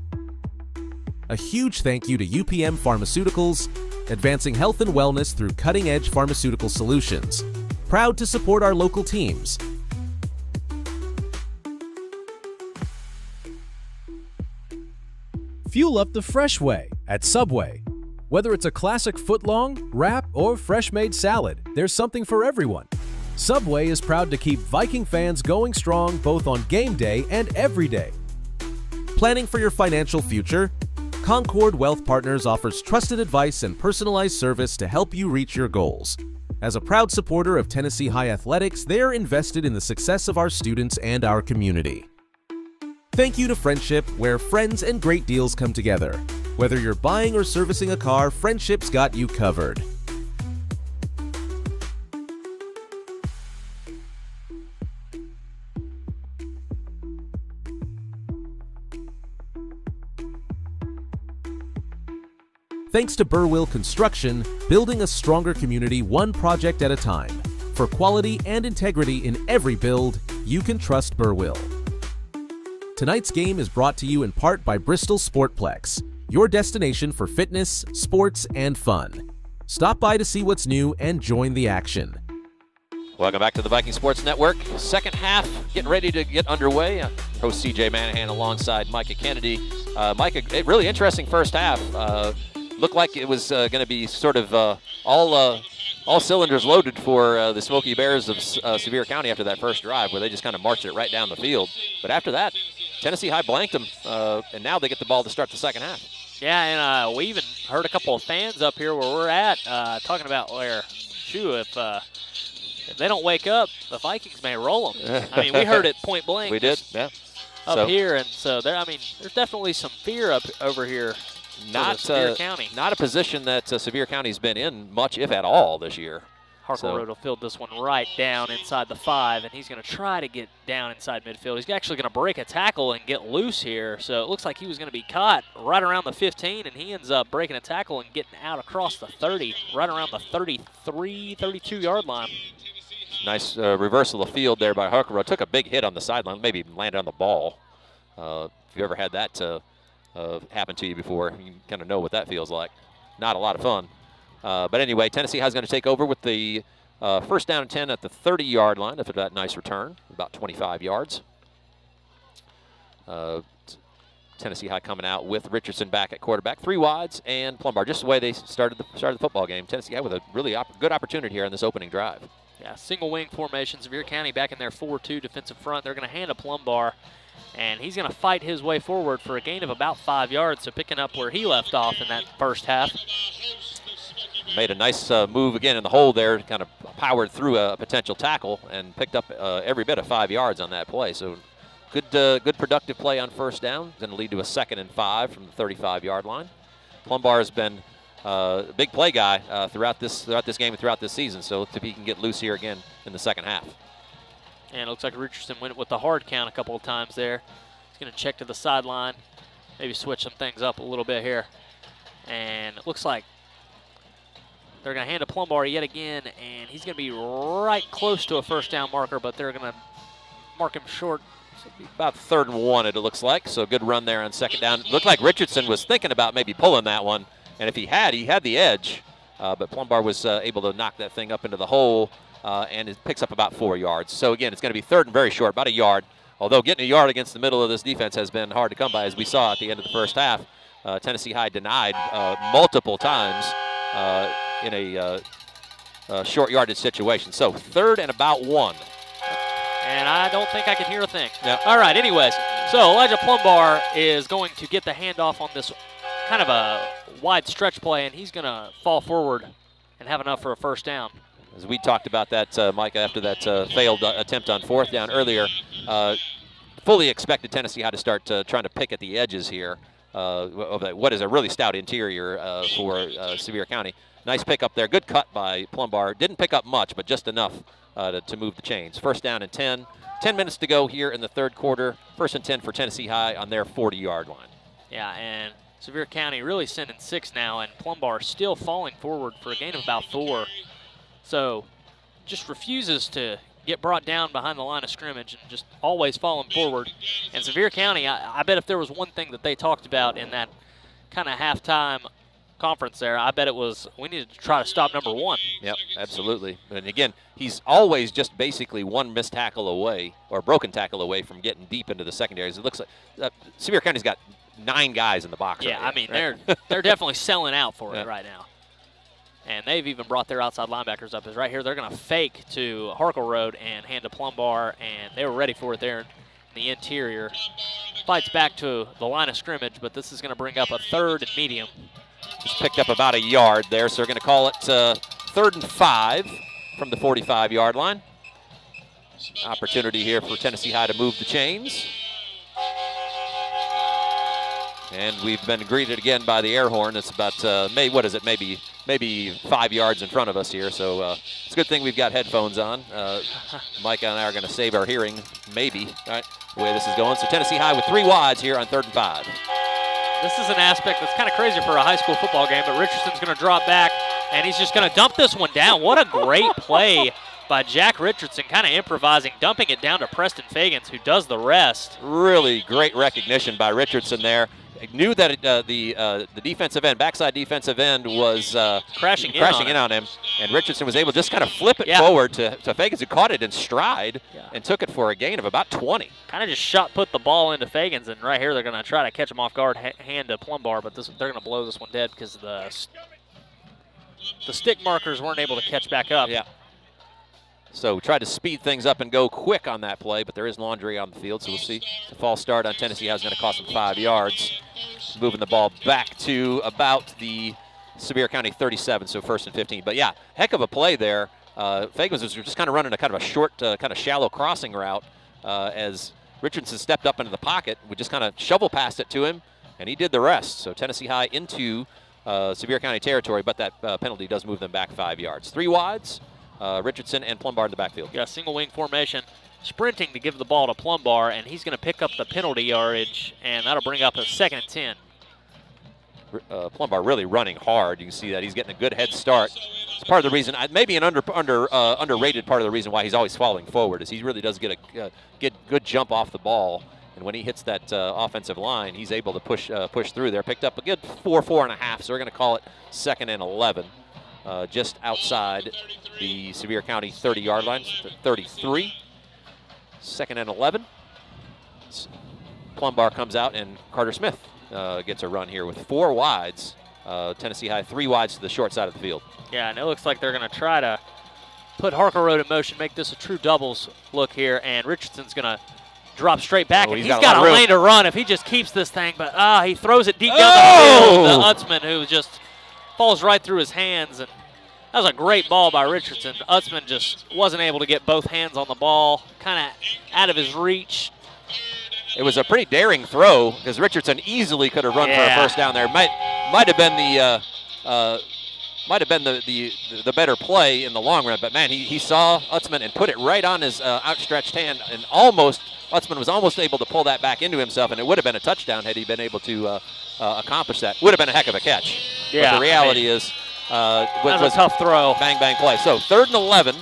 Speaker 3: A huge thank you to UPM Pharmaceuticals, advancing health and wellness through cutting-edge pharmaceutical solutions. Proud to support our local teams.
Speaker 5: Fuel up the fresh way at Subway. Whether it's a classic footlong, wrap, or fresh-made salad, there's something for everyone. Subway is proud to keep Viking fans going strong both on game day and every day.
Speaker 3: Planning for your financial future? Concord Wealth Partners offers trusted advice and personalized service to help you reach your goals. As a proud supporter of Tennessee High Athletics, they're invested in the success of our students and our community. Thank you to Friendship, where friends and great deals come together. Whether you're buying or servicing a car, Friendship's got you covered. Thanks to Burwell Construction, building a stronger community one project at a time. For quality and integrity in every build, you can trust Burwell. Tonight's game is brought to you in part by Bristol Sportplex, your destination for fitness, sports, and fun. Stop by to see what's new and join the action.
Speaker 1: Welcome back to the Viking Sports Network. Second half getting ready to get underway. Host CJ Manahan alongside Micah Kennedy. Micah, a really interesting first half. Looked like it was going to be sort of all cylinders loaded for the Smoky Bears of Sevier County after that first drive, where they just kind of marched it right down the field. But after that, Tennessee High blanked them, and now they get the ball to start the second half.
Speaker 2: Yeah, and we even heard a couple of fans up here where we're at talking about where, if they don't wake up, the Vikings may roll them. I mean, we heard it point blank.
Speaker 1: We did, yeah.
Speaker 2: Up here, and so there's definitely some fear up over here.
Speaker 1: Not
Speaker 2: Sevier County.
Speaker 1: Not a position that Sevier County's been in much, if at all, this year.
Speaker 2: Harkleroad will field this one right down inside the 5, and he's going to try to get down inside midfield. He's actually going to break a tackle and get loose here. So it looks like he was going to be caught right around the 15, and he ends up breaking a tackle and getting out across the 30, right around the 33, 32-yard line.
Speaker 1: Nice reversal of field there by Harkleroad. Took a big hit on the sideline, maybe even landed on the ball. If you ever had that happen to you before, you kind of know what that feels like. Not a lot of fun. But anyway, Tennessee High is going to take over with the first down and 10 at the 30-yard line after that nice return, about 25 yards. Tennessee High coming out with Richardson back at quarterback, 3 wides, and Plumbar. Just the way they started the football game. Tennessee High with a really good opportunity here in this opening drive.
Speaker 2: Yeah, single wing formation. Sevier County back in their 4-2 defensive front. They're going to hand a Plumbar, and he's going to fight his way forward for a gain of about 5 yards, so picking up where he left off in that first half.
Speaker 1: Made a nice move again in the hole there, kind of powered through a potential tackle and picked up every bit of 5 yards on that play. So good productive play on first down. Going to lead to a 2nd and 5 from the 35-yard line. Plumbar has been a big play guy throughout this game and throughout this season. So let's see if he can get loose here again in the second half.
Speaker 2: And it looks like Richardson went with the hard count a couple of times there. He's going to check to the sideline, maybe switch some things up a little bit here. And it looks like they're going to hand a Plumbar yet again, and he's going to be right close to a first down marker, but they're going to mark him short.
Speaker 1: So it'll be about 3rd and 1, it looks like. So good run there on second down. Looked like Richardson was thinking about maybe pulling that one, and if he had the edge, but Plumbar was able to knock that thing up into the hole, and it picks up about 4 yards. So again, it's going to be 3rd and very short, about a yard. Although getting a yard against the middle of this defense has been hard to come by, as we saw at the end of the first half. Tennessee High denied multiple times in a short yardage situation. So 3rd and about 1.
Speaker 2: And I don't think I can hear a thing.
Speaker 1: Yep.
Speaker 2: All right, anyways. So Elijah Plumbar is going to get the handoff on this kind of a wide stretch play, and he's going to fall forward and have enough for a first down.
Speaker 1: As we talked about that, Mike, after that failed attempt on fourth down earlier, fully expected Tennessee High to start trying to pick at the edges here of what is a really stout interior for Sevier County. Nice pick up there. Good cut by Plumbar. Didn't pick up much, but just enough to move the chains. First down and 10. 10 minutes to go here in the third quarter. First and 10 for Tennessee High on their 40-yard line.
Speaker 2: Yeah, and Sevier County really sending 6 now, and Plumbar still falling forward for a gain of about 4. So just refuses to get brought down behind the line of scrimmage and just always falling forward. And Sevier County, I bet if there was one thing that they talked about in that kind of halftime conference there, I bet it was we needed to try to stop number 1.
Speaker 1: Yep, absolutely. And again, he's always just basically one missed tackle away or broken tackle away from getting deep into the secondaries. It looks like Sevier County's got 9 guys in the box.
Speaker 2: Yeah,
Speaker 1: right
Speaker 2: I mean,
Speaker 1: right?
Speaker 2: they're definitely selling out for
Speaker 1: Yeah.
Speaker 2: it right now. And they've even brought their outside linebackers up. Is right here. They're going to fake to Harkle Road and hand to Plumbar, and they were ready for it there in the interior. Fights back to the line of scrimmage, but this is going to bring up a 3rd and medium.
Speaker 1: Just picked up about a yard there, so they're going to call it 3rd and 5 from the 45-yard line. Opportunity here for Tennessee High to move the chains. And we've been greeted again by the air horn. It's about, maybe 5 yards in front of us here. So it's a good thing we've got headphones on. Mike and I are going to save our hearing, maybe, right, the way this is going. So Tennessee High with 3 wides here on 3rd and 5.
Speaker 2: This is an aspect that's kind of crazy for a high school football game, but Richardson's going to drop back, and he's just going to dump this one down. What a great play by Jack Richardson, kind of improvising, dumping it down to Preston Fagans, who does the rest.
Speaker 1: Really great recognition by Richardson there. Knew that the defensive end, backside defensive end, was
Speaker 2: crashing in
Speaker 1: on him, and Richardson was able to just kind of flip it forward to Fagans, who caught it in stride and took it for a gain of about 20.
Speaker 2: Kind of just put the ball into Fagans, and right here they're going to try to catch him off guard, hand to Plumbar, but they're going to blow this one dead because the stick markers weren't able to catch back up.
Speaker 1: Yeah. So tried to speed things up and go quick on that play, but there is laundry on the field, so we'll see. The false start on Tennessee High is going to cost them 5 yards. Moving the ball back to about the Sevier County 37, so 1st and 15. But yeah, heck of a play there. Fagans was just kind of running a kind of a short, kind of shallow crossing route as Richardson stepped up into the pocket. We just kind of shovel passed it to him, and he did the rest. So Tennessee High into Sevier County territory, but that penalty does move them back 5 yards. 3 wides. Richardson and Plumbar in the backfield.
Speaker 2: Yeah, single wing formation, sprinting to give the ball to Plumbar, and he's going to pick up the penalty yardage, and that'll bring up a 2nd and 10.
Speaker 1: Plumbar really running hard. You can see that he's getting a good head start. It's part of the reason, maybe an underrated part of the reason why he's always falling forward is he really does get a good jump off the ball, and when he hits that offensive line, he's able to push through there. Picked up a good 4.5, so we're going to call it 2nd and 11. Just outside the Sevier County 30-yard line, 33. 2nd and 11. Plumbar comes out, and Carter Smith gets a run here with 4 wides. Tennessee High 3 wides to the short side of the field.
Speaker 2: Yeah, and it looks like they're going to try to put Harkle Road in motion, make this a true doubles look here, and Richardson's going to drop straight back, and he's got a lane to run if he just keeps this thing, but he throws it deep down the field to Utzman, who just falls right through his hands, and that was a great ball by Richardson. Utzman just wasn't able to get both hands on the ball, kind of out of his reach.
Speaker 1: It was a pretty daring throw because Richardson easily could have run for a first down there. Might have been the better play in the long run, but man, he saw Utzman and put it right on his outstretched hand, and Utzman was almost able to pull that back into himself, and it would have been a touchdown had he been able to accomplish that. Would have been a heck of a catch.
Speaker 2: Yeah,
Speaker 1: but the reality is,
Speaker 2: was a tough throw.
Speaker 1: Bang, bang play. So 3rd and 11,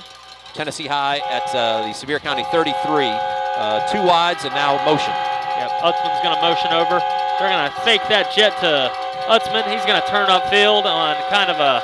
Speaker 1: Tennessee High at the Sevier County 33. 2 wides and now motion.
Speaker 2: Yep, Utzman's going to motion over. They're going to fake that jet to Utzman. He's going to turn upfield on kind of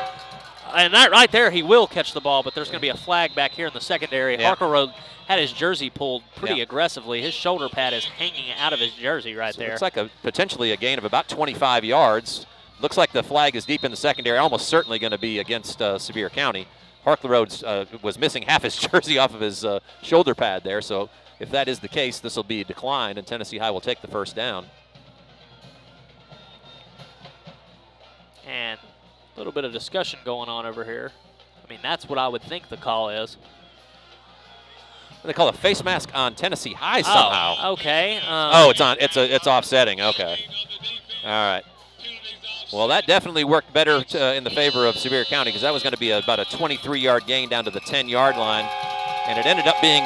Speaker 2: and that right there, he will catch the ball, but there's going to be a flag back here in the secondary.
Speaker 1: Yeah.
Speaker 2: Harkle Road had his jersey pulled pretty aggressively. His shoulder pad is hanging out of his jersey right there.
Speaker 1: It's like potentially a gain of about 25 yards. Looks like the flag is deep in the secondary, almost certainly going to be against Sevier County. Harklerode was missing half his jersey off of his shoulder pad there. So if that is the case, this will be a decline, and Tennessee High will take the first down.
Speaker 2: And a little bit of discussion going on over here. I mean, that's what I would think the call is.
Speaker 1: They call a face mask on Tennessee High somehow.
Speaker 2: Oh, okay.
Speaker 1: It's offsetting. Okay. All right. Well, that definitely worked better in the favor of Sevier County, because that was going to be about a 23-yard gain down to the 10-yard line, and it ended up being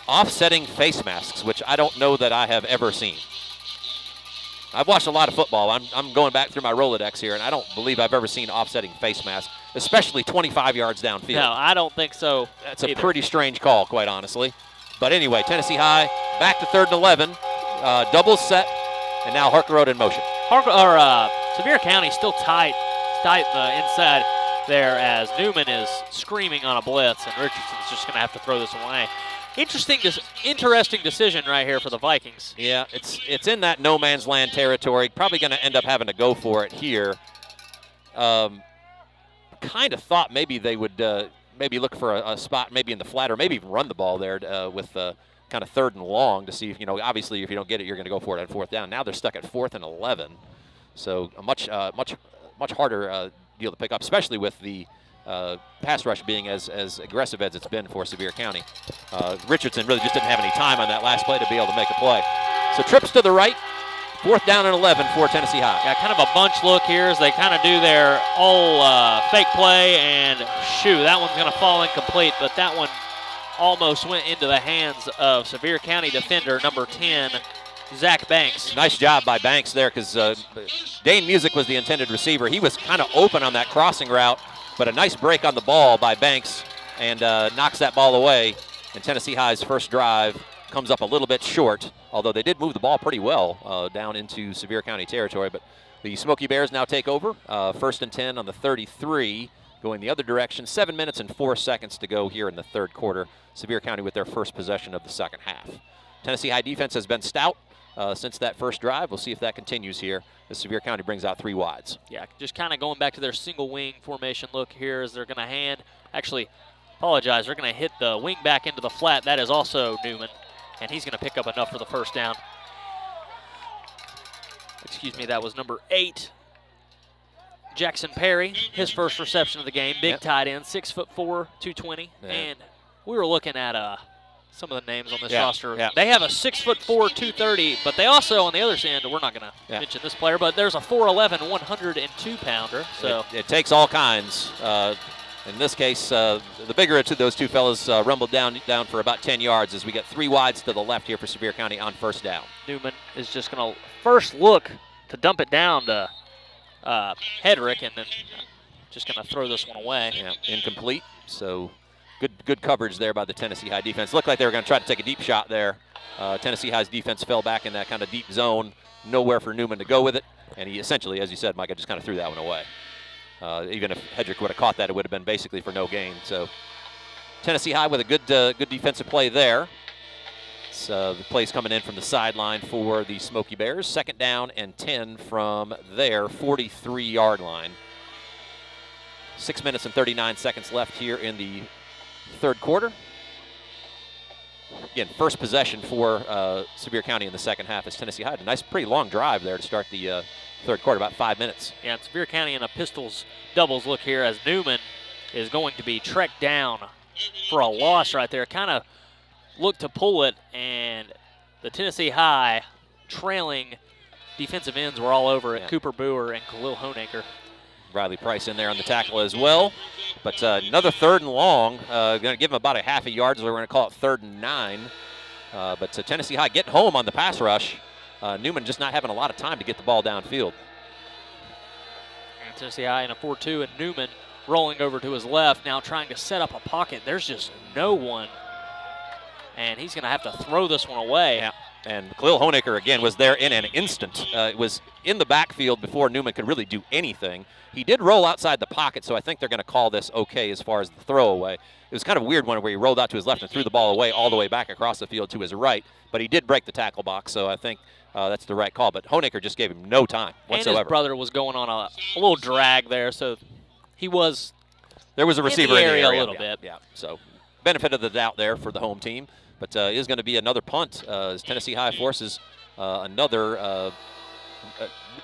Speaker 1: offsetting face masks, which I don't know that I have ever seen. I've watched a lot of football. I'm going back through my Rolodex here, and I don't believe I've ever seen offsetting face masks, especially 25 yards downfield.
Speaker 2: No, I don't think so.
Speaker 1: That's a pretty strange call, quite honestly. But anyway, Tennessee High back to 3rd and 11, double set, and now Harklerode in motion.
Speaker 2: Sevier County still tight inside there as Newman is screaming on a blitz, and Richardson's just going to have to throw this away. Interesting decision right here for the Vikings.
Speaker 1: Yeah, it's in that no man's land territory. Probably going to end up having to go for it here. Kind of thought maybe they would maybe look for a spot maybe in the flat, or maybe even run the ball there with kind of 3rd and long to see if, obviously if you don't get it, you're going to go for it on 4th down. Now they're stuck at 4th and 11. So a much harder deal to pick up, especially with the pass rush being as aggressive as it's been for Sevier County. Richardson really just didn't have any time on that last play to be able to make a play. So trips to the right, 4th down and 11 for Tennessee High.
Speaker 2: Yeah, kind of a bunch look here as they kind of do their fake play, and shoot, that one's going to fall incomplete, but that one almost went into the hands of Sevier County defender number 10, Zach Banks.
Speaker 1: Nice job by Banks there, because Dane Music was the intended receiver. He was kind of open on that crossing route, but a nice break on the ball by Banks, and knocks that ball away. And Tennessee High's first drive comes up a little bit short, although they did move the ball pretty well down into Sevier County territory. But the Smoky Bears now take over, 1st and 10 on the 33, going the other direction. 7 minutes and 4 seconds to go here in the 3rd quarter. Sevier County with their first possession of the 2nd half. Tennessee High defense has been stout since that first drive. We'll see if that continues here as Sevier County brings out 3 wides.
Speaker 2: Yeah, just kind of going back to their single wing formation look here as they're going to they're going to hit the wing back into the flat. That is also Newman, and he's going to pick up enough for the first down. Excuse me, that was number 8, Jackson Perry, his first reception of the game. Big tight end, 6'4", 220. Yeah. And we were looking at some of the names on this roster.
Speaker 1: Yeah.
Speaker 2: They have a 6'4", 230, but they also, on the other end, we're not going to mention this player, but there's a 4'11", 102-pounder. So
Speaker 1: it takes all kinds. In this case, the bigger of those two fellas rumbled down for about 10 yards as we get 3 wides to the left here for Sevier County on 1st down.
Speaker 2: Newman is just going to first look to dump it down to Hedrick, and then just going to throw this one away.
Speaker 1: Yeah, incomplete. So good coverage there by the Tennessee High defense. Looked like they were going to try to take a deep shot there. Tennessee High's defense fell back in that kind of deep zone. Nowhere for Newman to go with it. And he essentially, as you said, Micah, just kind of threw that one away. Even if Hedrick would have caught that, it would have been basically for no gain. So Tennessee High with a good defensive play there. So the play's coming in from the sideline for the Smoky Bears. 2nd down and 10 from their 43-yard line. 6 minutes and 39 seconds left here in the 3rd quarter. Again, first possession for Sevier County in the 2nd half as Tennessee High had a nice, pretty long drive there to start the 3rd quarter, about 5 minutes.
Speaker 2: Yeah, and Sevier County in a pistols doubles look here as Newman is going to be trekked down for a loss right there. Kind of looked to pull it, and the Tennessee High trailing defensive ends were all over it. Cooper Boer and Khalil Honaker.
Speaker 1: Riley Price in there on the tackle as well. But another 3rd and long. Going to give him about a half a yard, so we're going to call it 3rd and 9. But Tennessee High getting home on the pass rush. Newman just not having a lot of time to get the ball downfield.
Speaker 2: And Tennessee High in a 4-2, and Newman rolling over to his left, now trying to set up a pocket. There's just no one, and he's going to have to throw this one away.
Speaker 1: Yeah. And Khalil Honaker, again, was there in an instant. It was in the backfield before Newman could really do anything. He did roll outside the pocket, so I think they're going to call this okay as far as the throwaway. It was kind of a weird one where he rolled out to his left and threw the ball away all the way back across the field to his right, but he did break the tackle box, so I think that's the right call. But Honaker just gave him no time whatsoever.
Speaker 2: And his brother was going on a little drag there, so he was
Speaker 1: There was a receiver in the area
Speaker 2: a little bit.
Speaker 1: Yeah, so benefit of the doubt there for the home team. But is going to be another punt as Tennessee High forces another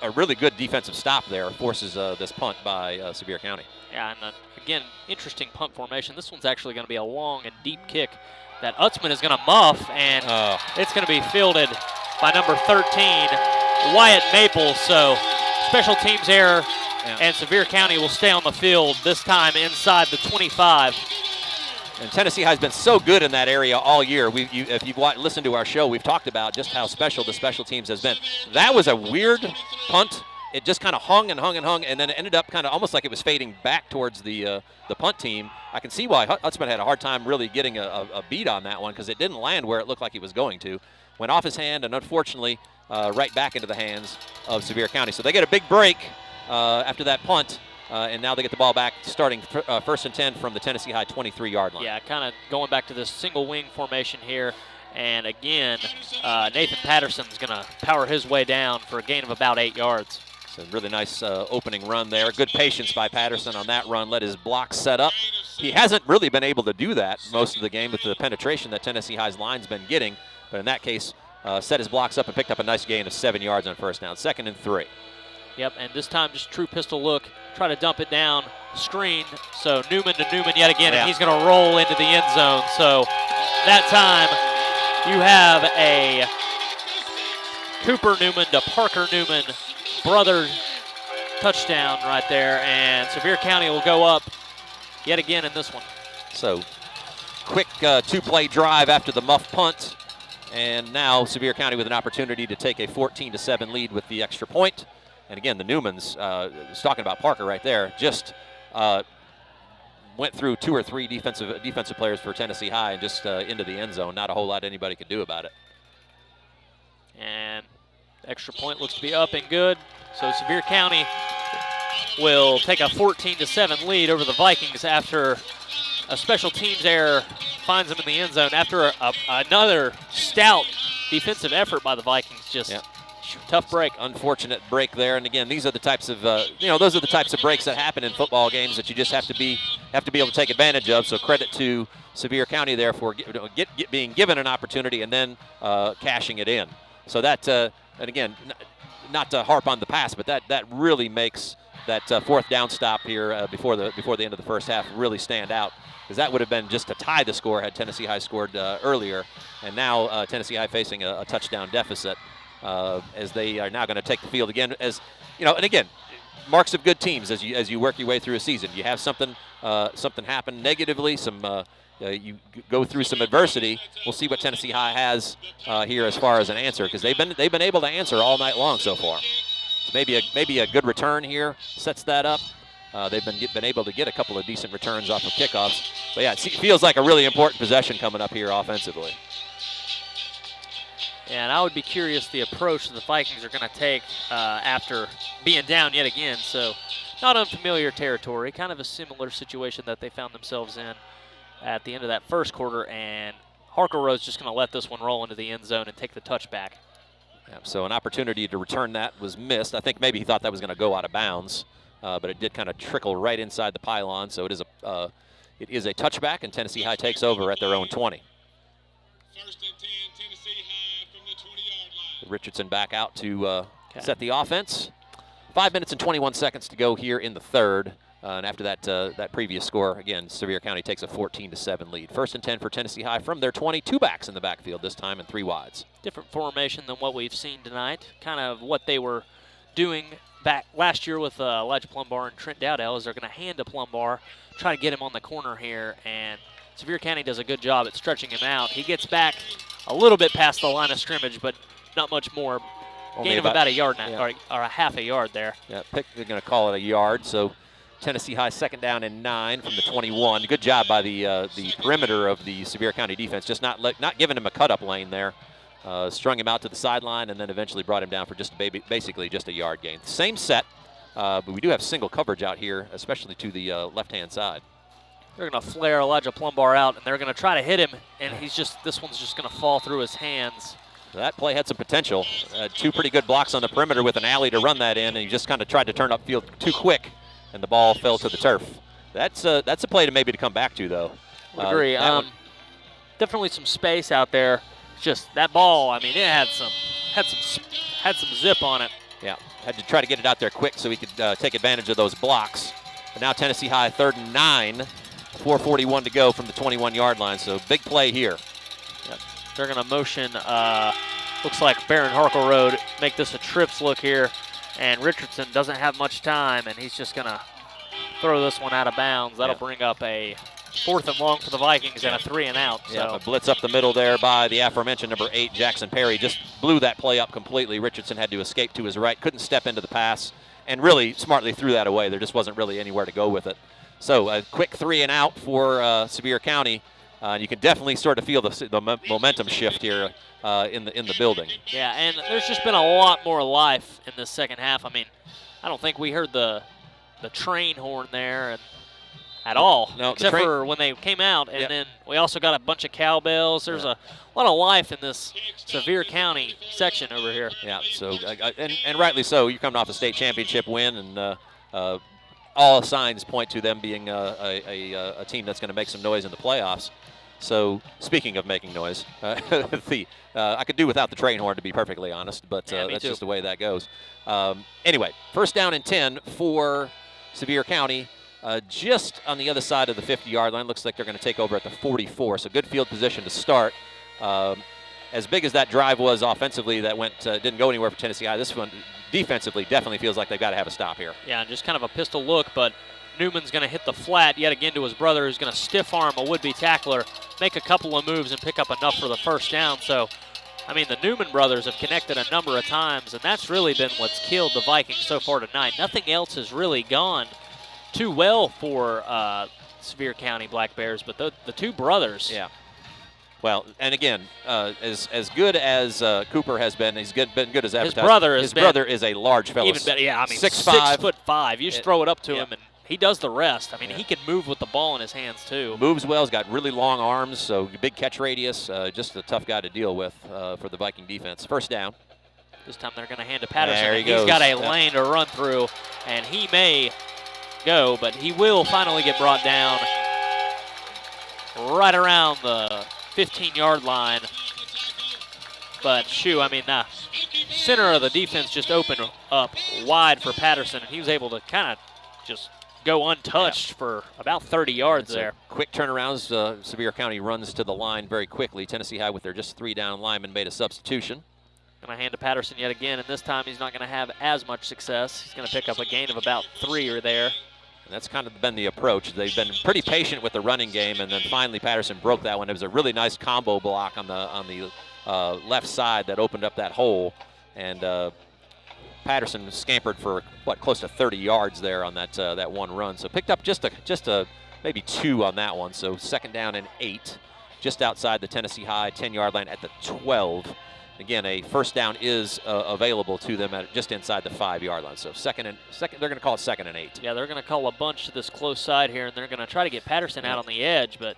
Speaker 1: a really good defensive stop there, forces this punt by Sevier County.
Speaker 2: Yeah, and again, interesting punt formation. This one's actually going to be a long and deep kick that Utzman is going to muff, and it's going to be fielded by number 13, Wyatt Maples. So special teams error, and Sevier County will stay on the field, this time inside the 25.
Speaker 1: And Tennessee High's been so good in that area all year. If you've listened to our show, we've talked about just how special the special teams has been. That was a weird punt. It just kind of hung and hung and hung, and then it ended up kind of almost like it was fading back towards the punt team. I can see why Hutzman had a hard time really getting a beat on that one, because it didn't land where it looked like he was going to. Went off his hand, and unfortunately right back into the hands of Sevier County. So they get a big break after that punt. And now they get the ball back, starting first and 10 from the Tennessee High 23-yard line.
Speaker 2: Yeah, kind of going back to this single wing formation here. And again, Nathan Patterson's going to power his way down for a gain of about 8 yards.
Speaker 1: So really nice opening run there. Good patience by Patterson on that run. Let his block set up. He hasn't really been able to do that most of the game with the penetration that Tennessee High's line's been getting. But in that case, set his blocks up and picked up a nice gain of 7 yards on first down. 2nd and 3.
Speaker 2: Yep, and this time just true pistol look. Try to dump it down, screen. So Newman to Newman yet again, and he's going to roll into the end zone. So that time you have a Cooper Newman to Parker Newman brother touchdown right there, and Sevier County will go up yet again in this one.
Speaker 1: So quick two-play drive after the muff punt, and now Sevier County with an opportunity to take a 14-7 lead with the extra point. And again, the Newmans, was talking about Parker right there, just went through 2 or 3 defensive players for Tennessee High and just into the end zone. Not a whole lot anybody could do about it.
Speaker 2: And extra point looks to be up and good. So Sevier County will take a 14-7 lead over the Vikings after a special teams error finds them in the end zone. After another stout defensive effort by the Vikings, just tough break.
Speaker 1: Unfortunate break there, and again, these are the types of those are the types of breaks that happen in football games that you just have to be able to take advantage of. So credit to Sevier County there for being given an opportunity and then cashing it in. So that and again, not to harp on the pass, but that really makes that 4th down stop here before the end of the first half really stand out, because that would have been just to tie the score had Tennessee High scored earlier, and now Tennessee High facing a touchdown deficit. As they are now going to take the field again, as you know, and again, marks of good teams as you work your way through a season. You have something happen negatively, you go through some adversity. We'll see what Tennessee High has here as far as an answer, because they've been able to answer all night long so far. So maybe a good return here sets that up. They've been able to get a couple of decent returns off of kickoffs. But yeah, it feels like a really important possession coming up here offensively.
Speaker 2: And I would be curious the approach that the Vikings are going to take after being down yet again. So not unfamiliar territory, kind of a similar situation that they found themselves in at the end of that first quarter. And Harkleroad's just going to let this one roll into the end zone and take the touchback.
Speaker 1: Yeah, so an opportunity to return that was missed. I think maybe he thought that was going to go out of bounds, but it did kind of trickle right inside the pylon. So it is a touchback, and Tennessee High takes over at their own 20.
Speaker 6: First and 10, Tennessee High from the 20-yard line.
Speaker 1: Richardson back out to set the offense. 5 minutes and 21 seconds to go here in the third. And after that previous score, again, Sevier County takes a 14-7 lead. First and 10 for Tennessee High from their 20. 2 backs in the backfield this time and 3 wides.
Speaker 2: Different formation than what we've seen tonight. Kind of what they were doing back last year with Elijah Plumbar and Trent Dowdell, is they're going to hand to Plumbar, try to get him on the corner here, and Sevier County does a good job at stretching him out. He gets back a little bit past the line of scrimmage, but not much more. Gain of about a yard now, or a half a yard there.
Speaker 1: Yeah, they're going to call it a yard. So Tennessee High 2nd down and 9 from the 21. Good job by the perimeter of the Sevier County defense, just not giving him a cut-up lane there. Strung him out to the sideline and then eventually brought him down for basically just a yard gain. Same set, but we do have single coverage out here, especially to the left-hand side.
Speaker 2: They're going to flare Elijah Plumbar out, and they're going to try to hit him, and this one's just going to fall through his hands.
Speaker 1: That play had some potential. 2 pretty good blocks on the perimeter with an alley to run that in, and he just kind of tried to turn upfield too quick, and the ball fell to the turf. That's a play to maybe to come back to, though.
Speaker 2: Would agree. Definitely some space out there. Just that ball, I mean, it had some zip on it.
Speaker 1: Yeah, had to try to get it out there quick so he could take advantage of those blocks. But now Tennessee High 3rd and 9, 4:41 to go from the 21-yard line. So big play here.
Speaker 2: Yep. They're going to motion, looks like Barron Harkle Road, make this a trips look here. And Richardson doesn't have much time, and he's just going to throw this one out of bounds. That'll bring up a 4th and long for the Vikings and a 3 and out. So.
Speaker 1: Yeah, a blitz up the middle there by the aforementioned number 8, Jackson Perry. Just blew that play up completely. Richardson had to escape to his right, couldn't step into the pass, and really smartly threw that away. There just wasn't really anywhere to go with it. So a quick 3 and out for Sevier County. You can definitely sort of feel the momentum shift here in the building.
Speaker 2: Yeah, and there's just been a lot more life in this second half. I mean, I don't think we heard the train horn there at all,
Speaker 1: no,
Speaker 2: except for when they came out. And then we also got a bunch of cowbells. There's a lot of life in this Sevier County section over here.
Speaker 1: Yeah, so and rightly so. You're coming off a state championship win, and all signs point to them being a team that's going to make some noise in the playoffs. So speaking of making noise, I could do without the train horn, to be perfectly honest, but that's just the way that goes. Anyway, 1st down and 10 for Sevier County. Just on the other side of the 50-yard line. Looks like they're going to take over at the 44, so good field position to start. As big as that drive was offensively, that didn't go anywhere for Tennessee High. This one defensively definitely feels like they've got to have a stop here.
Speaker 2: Yeah, just kind of a pistol look, but Newman's going to hit the flat yet again to his brother, who's going to stiff arm a would-be tackler, make a couple of moves, and pick up enough for the 1st down. So, I mean, the Newman brothers have connected a number of times, and that's really been what's killed the Vikings so far tonight. Nothing else has really gone too well for Sevier County Black Bears, but the two brothers.
Speaker 1: Yeah. Well, and again, as good as Cooper has been, he's been good as advertised. His brother is a large fellow.
Speaker 2: Even better, yeah. I mean,
Speaker 1: 6'5".
Speaker 2: 6'5". You just throw it up to him, and he does the rest. I mean, he can move with the ball in his hands, too.
Speaker 1: Moves well. He's got really long arms, so big catch radius. Just a tough guy to deal with for the Viking defense. 1st down.
Speaker 2: This time they're going to hand to Patterson.
Speaker 1: There he
Speaker 2: He's
Speaker 1: goes.
Speaker 2: got a lane to run through, and he may go, but he will finally get brought down right around the 15-yard line. But, I mean, the center of the defense just opened up wide for Patterson, and he was able to kind of just go untouched for about 30 yards there.
Speaker 1: Quick turnarounds. Sevier County runs to the line very quickly. Tennessee High, with their just 3 down linemen, made a substitution.
Speaker 2: Going to hand to Patterson yet again, and this time he's not going to have as much success. He's going to pick up a gain of about 3 or there.
Speaker 1: And that's kind of been the approach. They've been pretty patient with the running game, and then finally Patterson broke that one. It was a really nice combo block on the left side that opened up that hole, and Patterson scampered for close to 30 yards there on that one run. So picked up just a maybe 2 on that one. So 2nd down and 8, just outside the Tennessee High 10-yard line at the 12. Again, a 1st down is available to them at just inside the 5-yard line. So second, they're going to call it 2nd and 8.
Speaker 2: Yeah, they're going to call a bunch to this close side here, and they're going to try to get Patterson out on the edge, but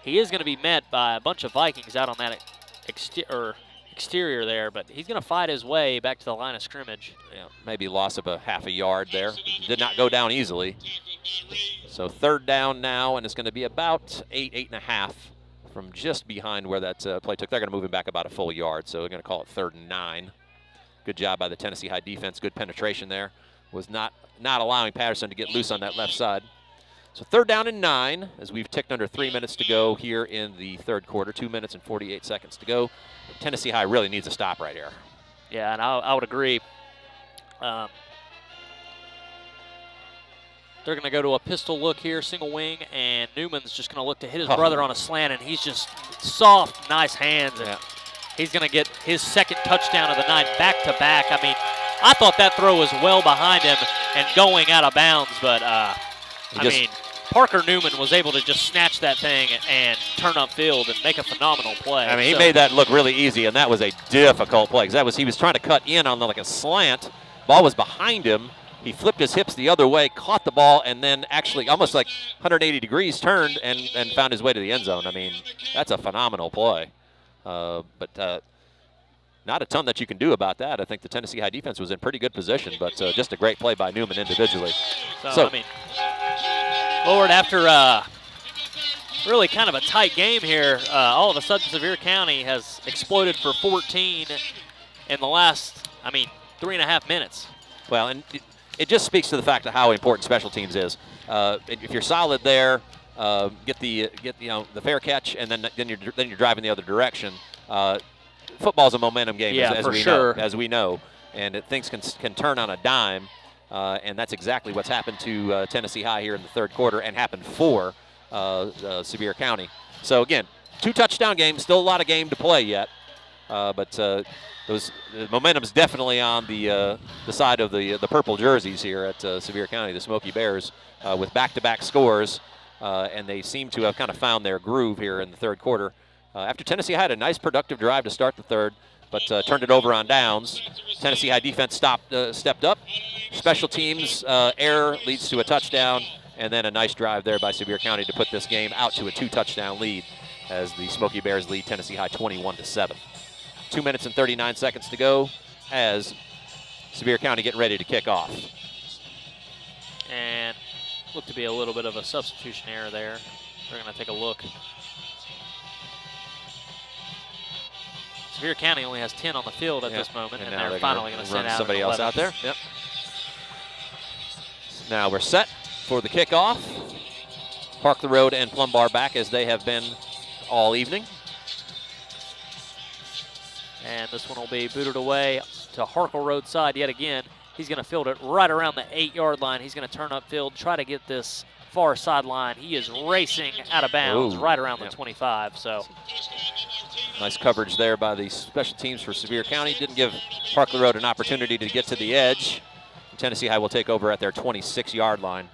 Speaker 2: he is going to be met by a bunch of Vikings out on that exterior there, but he's going to fight his way back to the line of scrimmage.
Speaker 1: Yeah, maybe loss of a half a yard there. Did not go down easily. So 3rd down now, and it's going to be about 8.5 from just behind where that play took. They're going to move him back about a full yard, so they're going to call it 3rd and 9. Good job by the Tennessee High defense. Good penetration there. Was not allowing Patterson to get loose on that left side. So 3rd down and 9, as we've ticked under 3 minutes to go here in the 3rd quarter. 2 minutes and 48 seconds to go. Tennessee High really needs a stop right here.
Speaker 2: Yeah, and I would agree. They're going to go to a pistol look here, single wing, and Newman's just going to look to hit his brother on a slant, and he's just soft, nice hands. And he's going to get his 2nd touchdown of the night back-to-back. I mean, I thought that throw was well behind him and going out of bounds, but, Parker Newman was able to just snatch that thing and turn upfield and make a phenomenal play.
Speaker 1: I mean, he made that look really easy, and that was a difficult play because he was trying to cut in on like a slant. Ball was behind him. He flipped his hips the other way, caught the ball, and then actually almost like 180 degrees turned and found his way to the end zone. I mean, that's a phenomenal play. But not a ton that you can do about that. I think the Tennessee High defense was in pretty good position, but just a great play by Newman individually.
Speaker 2: So I mean, Lord, after really kind of a tight game here, all of a sudden Sevier County has exploded for 14 in the last, 3.5 minutes.
Speaker 1: Well, and it just speaks to the fact of how important special teams is. If you're solid there, get the fair catch, and then you're driving the other direction. Football's a momentum game,
Speaker 2: Yeah,
Speaker 1: as
Speaker 2: for
Speaker 1: we
Speaker 2: sure.
Speaker 1: know, and things can turn on a dime, and that's exactly what's happened to Tennessee High here in the third quarter, and happened for Sevier County. So again, 2 touchdown games, still a lot of game to play yet, but the momentum's definitely on the side of the purple jerseys here at Sevier County, the Smoky Bears, with back-to-back scores, and they seem to have kind of found their groove here in the third quarter. After Tennessee had a nice productive drive to start the third, but turned it over on downs. Tennessee High defense stepped up. Special teams error leads to a touchdown, and then a nice drive there by Sevier County to put this game out to a 2-touchdown lead as the Smoky Bears lead Tennessee High 21-7. 2 minutes and 39 seconds to go as Sevier County getting ready to kick off.
Speaker 2: And looked to be a little bit of a substitution error there. They're going to take a look. Sevier County only has 10 on the field at this moment, and
Speaker 1: now
Speaker 2: they're finally going to send out
Speaker 1: somebody
Speaker 2: an
Speaker 1: else
Speaker 2: 11.
Speaker 1: out there. Yep. Now we're set for the kickoff. Park the Road and Plum Bar back as they have been all evening.
Speaker 2: And this one will be booted away to Harkle Road side yet again. He's going to field it right around the 8-yard line. He's going to turn upfield, try to get this far sideline. He is racing out of bounds right around the 25. So
Speaker 1: nice coverage there by the special teams for Sevier County. Didn't give Park the Road an opportunity to get to the edge. Tennessee High will take over at their 26-yard line.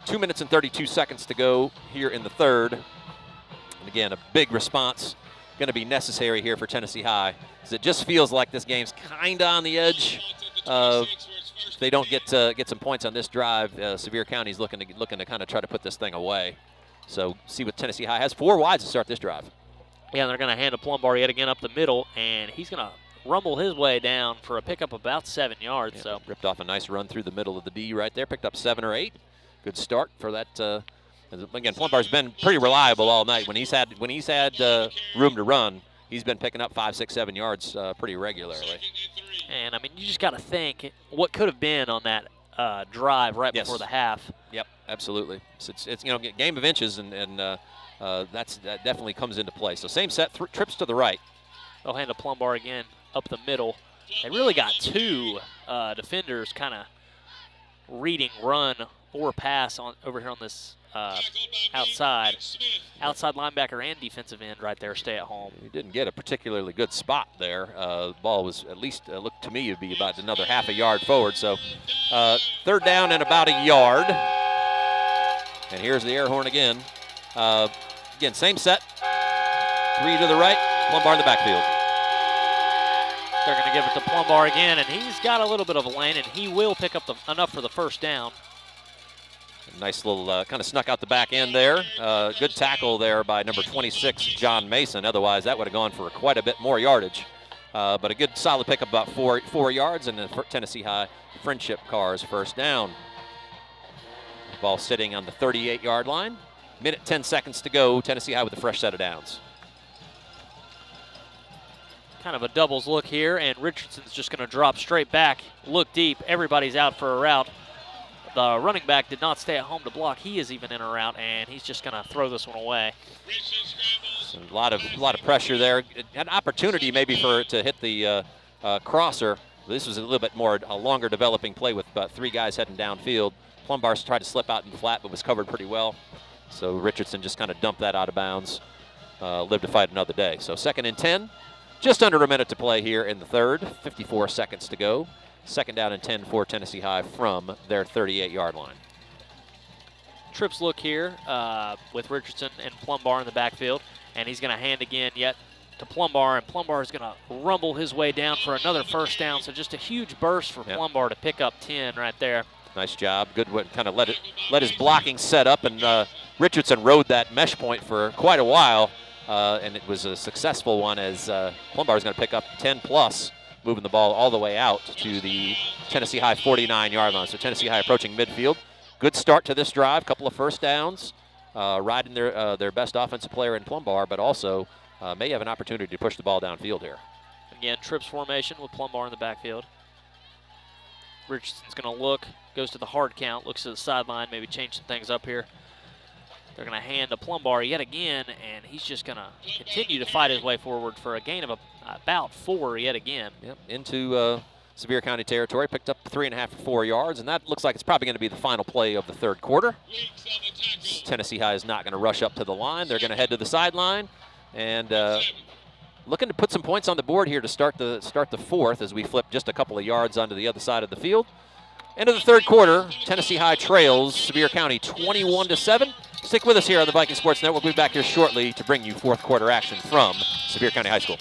Speaker 1: 2 minutes and 32 seconds to go here in the third. And again, a big response going to be necessary here for Tennessee High, because it just feels like this game's kind of on the edge. If they don't get some points on this drive, Sevier County's looking to kind of try to put this thing away. So see what Tennessee High has. 4 wides to start this drive.
Speaker 2: yeah, they're going to hand a Plum Bar yet again up the middle, and he's going to rumble his way down for a pickup of about 7 yards.
Speaker 1: Yeah,
Speaker 2: So
Speaker 1: ripped off a nice run through the middle of the D right there. Picked up 7 or 8. Good start for that. Again, Plum Bar's been pretty reliable all night. When he's had room to run, he's been picking up 5, 6, 7 yards pretty regularly.
Speaker 2: And you just got to think what could have been on that drive right
Speaker 1: Yes.
Speaker 2: before the half.
Speaker 1: Yep, absolutely. So it's game of inches, and that definitely comes into play. So same set, trips to the right.
Speaker 2: They'll hand a Plum Bar again up the middle. They really got 2 defenders kind of reading run or pass on over here on this outside linebacker and defensive end right there. Stay at home.
Speaker 1: He didn't get a particularly good spot there. The ball was at least looked to me to be about another half a yard forward. So third down and about a yard. And here's the air horn again. Again, same set. 3 to the right, Plum Bar in the backfield.
Speaker 2: They're going to give it to Plum Bar again, and he's got a little bit of a lane, and he will pick up enough for the first down.
Speaker 1: Nice little kind of snuck out the back end there. Good tackle there by number 26, John Mason. Otherwise, that would have gone for quite a bit more yardage. But a good solid pickup, about 4 yards, and then Tennessee High Friendship Cars first down. Ball sitting on the 38-yard line. Minute 10 seconds to go. Tennessee High with a fresh set of downs.
Speaker 2: Kind of a doubles look here, and Richardson's just going to drop straight back, look deep. Everybody's out for a route. The running back did not stay at home to block. He is even in a route, and he's just going to throw this one away.
Speaker 1: So a lot of pressure there. It had an opportunity maybe to hit the crosser. This was a little bit more a longer developing play with about 3 guys heading downfield. Plum Bar tried to slip out in the flat, but was covered pretty well. So Richardson just kind of dumped that out of bounds. Lived to fight another day. So 2nd and 10. Just under a minute to play here in the third. 54 seconds to go. 2nd down and 10 for Tennessee High from their 38-yard line.
Speaker 2: Trips look here with Richardson and Plum Bar in the backfield, and he's going to hand again yet to Plum Bar, and Plum Bar is going to rumble his way down for another first down. So just a huge burst for Plum Bar to pick up 10 right there.
Speaker 1: Nice job. Good one. Kind of let his blocking set up, and Richardson rode that mesh point for quite a while, and it was a successful one as Plum Bar is going to pick up 10 plus, moving the ball all the way out to the Tennessee High 49-yard line. So Tennessee High approaching midfield. good start to this drive, couple of first downs, riding their best offensive player in Plumbar, but also may have an opportunity to push the ball downfield here.
Speaker 2: Again, trips formation with Plumbar in the backfield. Richardson's going to look, goes to the hard count, looks to the sideline, maybe change some things up here. They're going to hand to Plumbar yet again, and he's just going to continue to fight his way forward for a gain of about 4 yet again.
Speaker 1: Yep, into Sevier County territory, picked up 3.5 to 4 yards, and that looks like it's probably going to be the final play of the third quarter. Tennessee High is not going to rush up to the line. They're going to head to the sideline, and looking to put some points on the board here to start the fourth as we flip just a couple of yards onto the other side of the field. End of the third quarter, Tennessee High trails Sevier County 21-7. Stick with us here on the Viking Sports Network. We'll be back here shortly to bring you fourth quarter action from Sevier County High School.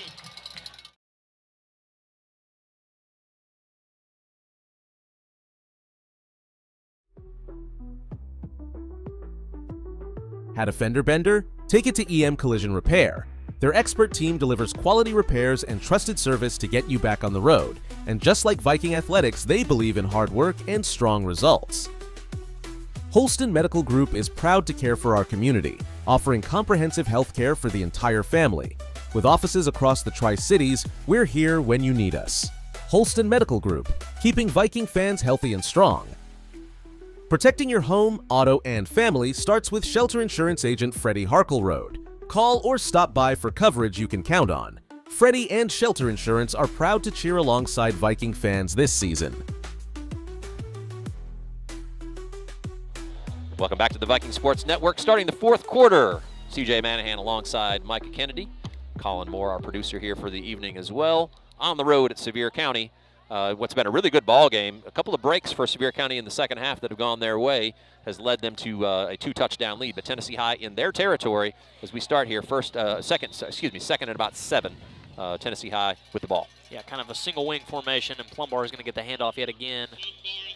Speaker 3: Had a fender bender? Take it to EM Collision Repair. Their expert team delivers quality repairs and trusted service to get you back on the road. And just like Viking Athletics, they believe in hard work and strong results. Holston Medical Group is proud to care for our community, offering comprehensive health care for the entire family. With offices across the Tri-Cities, we're here when you need us. Holston Medical Group, keeping Viking fans healthy and strong. Protecting your home, auto, and family starts with Shelter Insurance Agent Freddie Harkleroad. Call or stop by for coverage you can count on. Freddie and Shelter Insurance are proud to cheer alongside Viking fans this season.
Speaker 1: Welcome back to the Viking Sports Network. Starting the fourth quarter, CJ Manahan alongside Micah Kennedy. Colin Moore, our producer here for the evening as well. On the road at Sevier County. What's been a really good ball game. A couple of breaks for Sevier County in the second half that have gone their way has led them to a 2-touchdown lead. But Tennessee High in their territory as we start here. Second and about 7. Tennessee High with the ball.
Speaker 2: Yeah, kind of a single wing formation, and Plumbar is going to get the handoff yet again.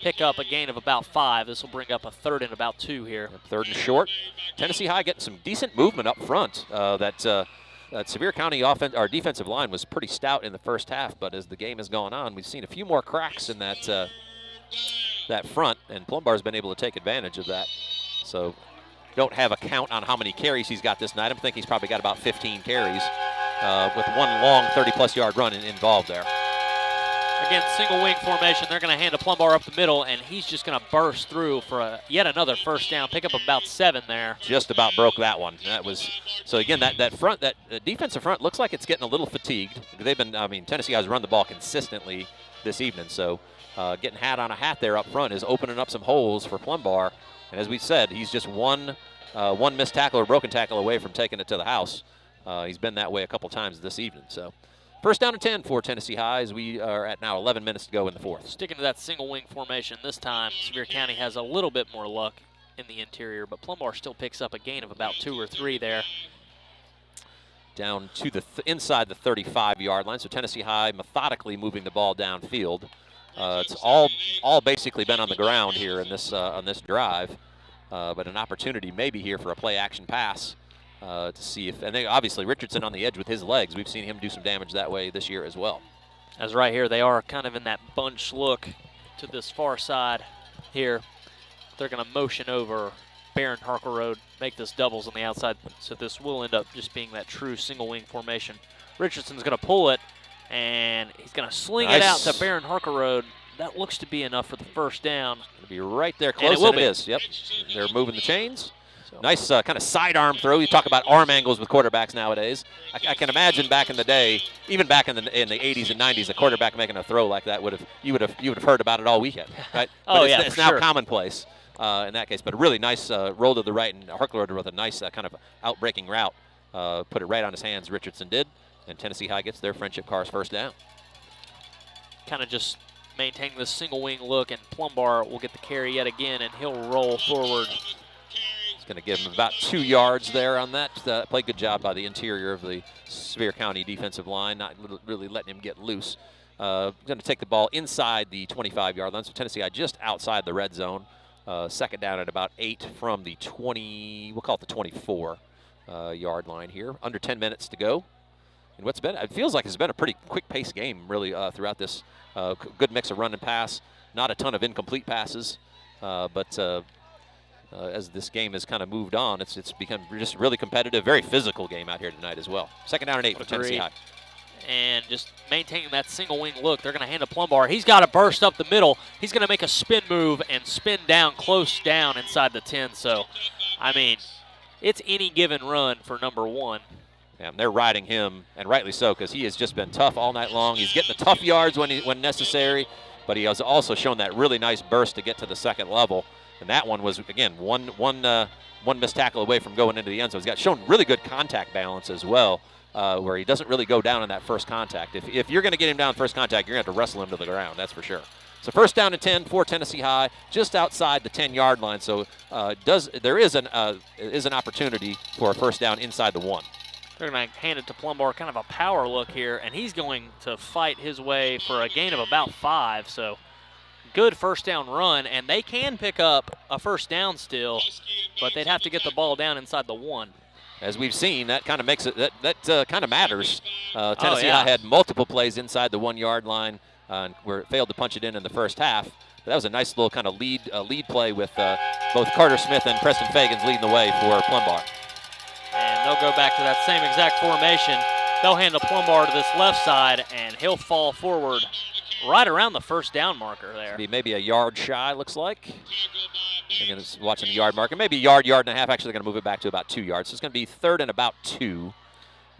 Speaker 2: Pick up a gain of about 5. This will bring up a 3rd and about 2 here.
Speaker 1: Third and short. Tennessee High getting some decent movement up front. That Sevier County our defensive line was pretty stout in the first half, but as the game has gone on, we've seen a few more cracks in that front, and Plumbar's been able to take advantage of that. So don't have a count on how many carries he's got this night. I think he's probably got about 15 carries with one long 30-plus yard run involved there.
Speaker 2: Again, single wing formation. They're going to hand a Plumbar up the middle, and he's just going to burst through for yet another first down. Pick up about 7 there.
Speaker 1: Just about broke that one. That was so. Again, that defensive front looks like it's getting a little fatigued. They've been. I mean, Tennessee has run the ball consistently this evening. So getting hat on a hat there up front is opening up some holes for Plumbar. And as we said, he's just one missed tackle or broken tackle away from taking it to the house. He's been that way a couple times this evening. So. First down and 10 for Tennessee High as we are at now 11 minutes to go in the fourth.
Speaker 2: Sticking to that single wing formation this time, Sevier County has a little bit more luck in the interior, but Plumbar still picks up a gain of about 2 or 3 there.
Speaker 1: Down to the inside the 35-yard line, so Tennessee High methodically moving the ball downfield. It's all basically been on the ground here in this on this drive, but an opportunity maybe here for a play-action pass. To see if, and obviously Richardson on the edge with his legs. We've seen him do some damage that way this year as well.
Speaker 2: As right here, they are kind of in that bunch look to this far side here. They're going to motion over Barron Harkleroad, make this doubles on the outside. So this will end up just being that true single wing formation. Richardson's going to pull it, and he's going to sling it out to Barron Harkleroad. That looks to be enough for the first down.
Speaker 1: It'll be right there close, and it is. Yep, they're moving the chains. Nice kind of sidearm throw. You talk about arm angles with quarterbacks nowadays. I can imagine back in the day, even back in the 80s and 90s, a quarterback making a throw like that you would have heard about it all weekend, right? It's now commonplace in that case. But a really nice roll to the right, and Harkleroad with a nice kind of out-breaking route. Put it right on his hands. Richardson did, and Tennessee High gets their Friendship Cars first down.
Speaker 2: Kind of just maintaining this single wing look, and Plumbar will get the carry yet again, and he'll roll forward.
Speaker 1: Going to give him about 2 yards there on that. Play good job by the interior of the Sevier County defensive line, not really letting him get loose. Going to take the ball inside the 25-yard line. So Tennessee just outside the red zone. Second down at about 8 from the 20, we'll call it the 24-yard line here. Under 10 minutes to go. And it feels like it's been a pretty quick-paced game really throughout this. Good mix of run and pass. Not a ton of incomplete passes, but as this game has kind of moved on, it's become just a really competitive, very physical game out here tonight as well. 2nd down and 8 for Tennessee High.
Speaker 2: And just maintaining that single wing look, they're going to hand to Plumbar. He's got to burst up the middle. He's going to make a spin move and spin down, close down inside the 10. So, I mean, it's any given run for number 1.
Speaker 1: Yeah, and they're riding him, and rightly so, because he has just been tough all night long. He's getting the tough yards when necessary, but he has also shown that really nice burst to get to the 2nd level. And that one was, again, one missed tackle away from going into the end zone. He's shown really good contact balance as well, where he doesn't really go down in that first contact. If you're going to get him down first contact, you're going to have to wrestle him to the ground, that's for sure. So 1st down and 10 for Tennessee High, just outside the 10-yard line. So there is an opportunity for a 1st down inside the 1.
Speaker 2: They're going to hand it to Plumbar, kind of a power look here, and he's going to fight his way for a gain of about 5. So good 1st down run, and they can pick up a 1st down still, but they'd have to get the ball down inside the 1.
Speaker 1: As we've seen, that kind of makes it, that kind of matters. Tennessee High had multiple plays inside the 1-yard line, where it failed to punch it in the first half. But that was a nice little kind of lead play with both Carter Smith and Preston Fagans leading the way for Plumbar.
Speaker 2: And they'll go back to that same exact formation. They'll hand the Plumbar to this left side, and he'll fall forward right around the 1st down marker there.
Speaker 1: Be maybe a yard shy, looks like. Again, it's watching the yard marker. Maybe yard and a half. Actually, they're going to move it back to about 2 yards. So it's going to be 3rd and about 2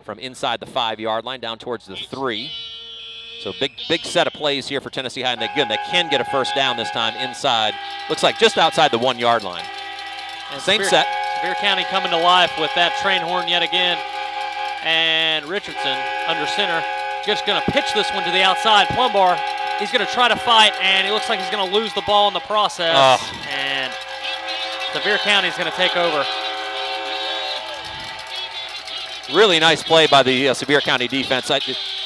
Speaker 1: from inside the 5-yard line down towards the 3. So big set of plays here for Tennessee High, and they can get a 1st down this time inside. Looks like just outside the 1-yard line.
Speaker 2: And
Speaker 1: Same set.
Speaker 2: Sevier County coming to life with that train horn yet again. And Richardson under center, just going to pitch this one to the outside. Plumbar, he's going to try to fight, and he looks like he's going to lose the ball in the process. And Sevier County is going to take over.
Speaker 1: Really nice play by the Sevier County defense.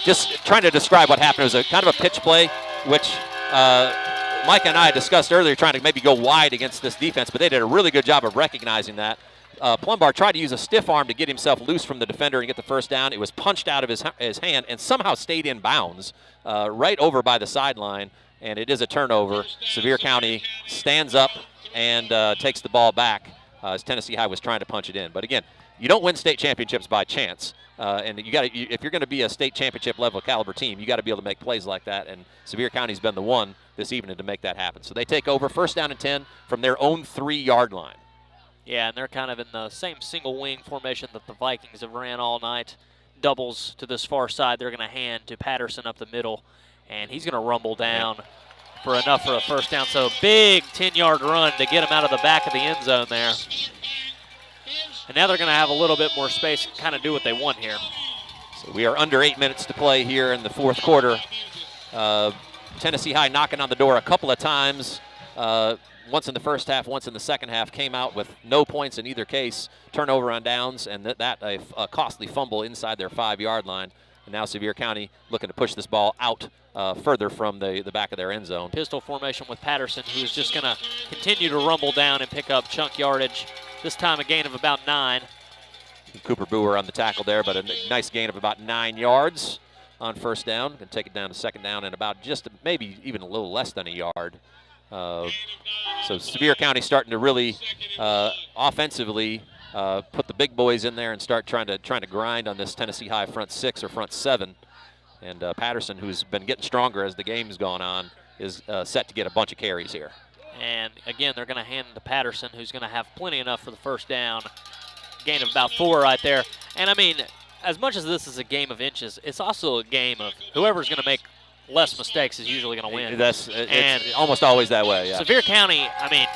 Speaker 1: Just trying to describe what happened. It was a kind of a pitch play, which Mike and I discussed earlier, trying to maybe go wide against this defense, but they did a really good job of recognizing that. Plumbar tried to use a stiff arm to get himself loose from the defender and get the 1st down. It was punched out of his hand and somehow stayed in bounds right over by the sideline, and it is a turnover. Sevier County stands up and takes the ball back as Tennessee High was trying to punch it in. But again, you don't win state championships by chance, and if you're going to be a state championship level caliber team, you got to be able to make plays like that. And Sevier County's been the one this evening to make that happen. So they take over 1st down and 10 from their own 3-yard line.
Speaker 2: Yeah, and they're kind of in the same single wing formation that the Vikings have ran all night. Doubles to this far side. They're going to hand to Patterson up the middle, and he's going to rumble down for enough for a 1st down. So big 10-yard run to get him out of the back of the end zone there. And now they're going to have a little bit more space and kind of do what they want here.
Speaker 1: So we are under 8 minutes to play here in the 4th quarter. Tennessee High knocking on the door a couple of times. Once in the first half, once in the second half, came out with no points in either case. Turnover on downs, and a costly fumble inside their 5-yard line. And now Sevier County looking to push this ball out further from the back of their end zone.
Speaker 2: Pistol formation with Patterson, who's just going to continue to rumble down and pick up chunk yardage. This time a gain of about 9.
Speaker 1: Cooper Boer on the tackle there, but a nice gain of about 9 yards on 1st down. Going to take it down to 2nd down and about just maybe even a little less than a yard. So Sevier County starting to really offensively put the big boys in there and start trying to grind on this Tennessee High front 6 or front 7. And Patterson, who's been getting stronger as the game's gone on, is set to get a bunch of carries here.
Speaker 2: And again, they're going to hand to Patterson, who's going to have plenty enough for the 1st down. Gain of about 4 right there. And I mean, as much as this is a game of inches, it's also a game of whoever's going to make less mistakes is usually going to win.
Speaker 1: It's almost always that way, yeah.
Speaker 2: Sevier County, I mean,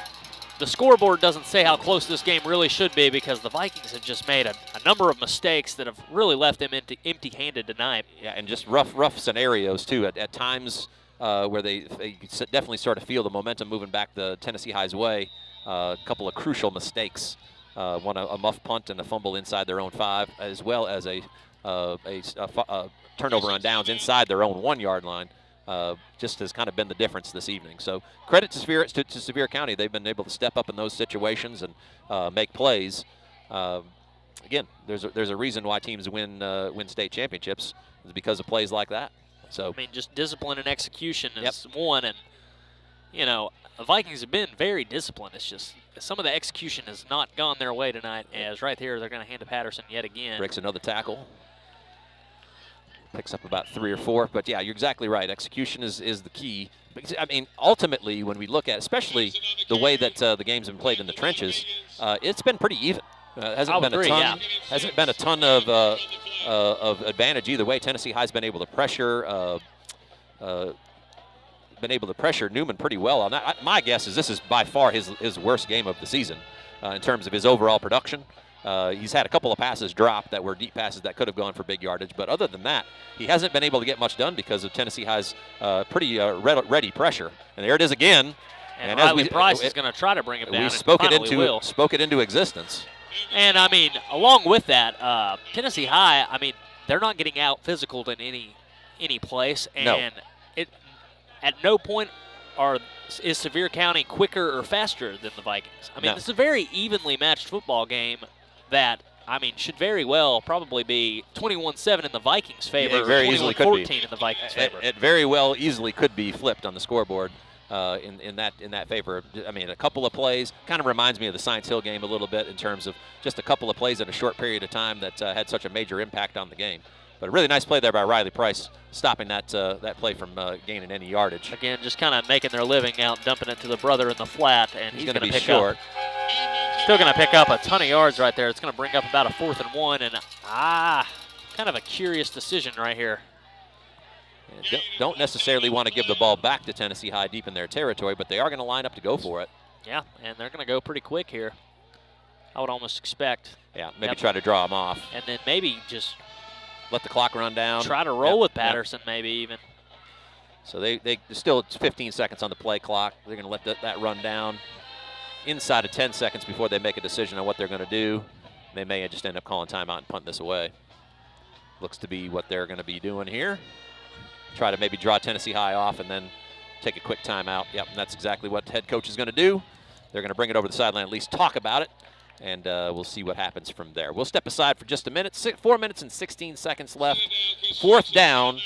Speaker 2: the scoreboard doesn't say how close this game really should be because the Vikings have just made a number of mistakes that have really left them empty-handed tonight.
Speaker 1: Yeah, and just rough scenarios, too. At times where they definitely sort of feel the momentum moving back the Tennessee High's way. A couple of crucial mistakes. One a muff punt and a fumble inside their own 5, as well as a turnover on downs inside their own 1-yard line. Just has kind of been the difference this evening. So credit to Sevier County. They've been able to step up in those situations and make plays. Again, there's a reason why teams win state championships. It's because of plays like that. So
Speaker 2: I mean, just discipline and execution is one, and you know, the Vikings have been very disciplined. It's just some of the execution has not gone their way tonight, as right here they're going to hand to Patterson yet again.
Speaker 1: Breaks another tackle. Picks up about 3 or 4. But, yeah, you're exactly right. Execution is the key. Because, I mean, ultimately, when we look at especially the way that the game's been played in the trenches, it's been pretty even. Hasn't been a ton of advantage either way. Tennessee High's been able to pressure Newman pretty well on that. My guess is this is by far his worst game of the season in terms of his overall production. He's had a couple of passes drop that were deep passes that could have gone for big yardage, but other than that, he hasn't been able to get much done because of Tennessee High's pretty ready pressure. And there it is again.
Speaker 2: And Riley Price is going to try to bring it down.
Speaker 1: We spoke it into existence.
Speaker 2: And, I mean, along with that, Tennessee High, I mean, they're not getting out physical in any place. And at no point is Sevier County quicker or faster than the Vikings. I mean, This is a very evenly matched football game that, I mean, should very well probably be 21-7 in the Vikings' favor, or 21-14 in the Vikings' favor.
Speaker 1: It very well easily could be flipped on the scoreboard. In that favor. I mean, a couple of plays kind of reminds me of the Science Hill game a little bit in terms of just a couple of plays in a short period of time that had such a major impact on the game. But a really nice play there by Riley Price, stopping that play from gaining any yardage.
Speaker 2: Again, just kind of making their living out, dumping it to the brother in the flat, and he's going to pick
Speaker 1: short.
Speaker 2: Still going to pick up a ton of yards right there. It's going to bring up about a 4th and 1, and kind of a curious decision right here.
Speaker 1: Don't necessarily want to give the ball back to Tennessee High deep in their territory, but they are going to line up to go for it.
Speaker 2: Yeah, and they're going to go pretty quick here. I would almost expect.
Speaker 1: Yeah, maybe try to draw them off.
Speaker 2: And then maybe just
Speaker 1: let the clock run down.
Speaker 2: Try to roll with Patterson maybe even.
Speaker 1: So they still, it's 15 seconds on the play clock. They're going to let that run down inside of 10 seconds before they make a decision on what they're going to do. They may just end up calling timeout and punting this away. Looks to be what they're going to be doing here. Try to maybe draw Tennessee High off and then take a quick timeout. Yep, and that's exactly what the head coach is going to do. They're going to bring it over the sideline, at least talk about it, and we'll see what happens from there. We'll step aside for just a minute. 4 minutes and 16 seconds left. 4th down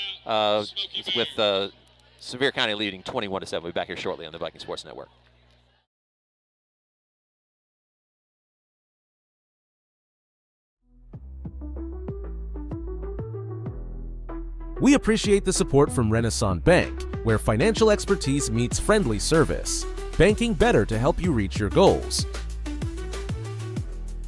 Speaker 1: with Sevier County leading 21-7. We'll be back here shortly on the Viking Sports Network.
Speaker 3: We appreciate the support from Renaissance Bank, where financial expertise meets friendly service. Banking better to help you reach your goals.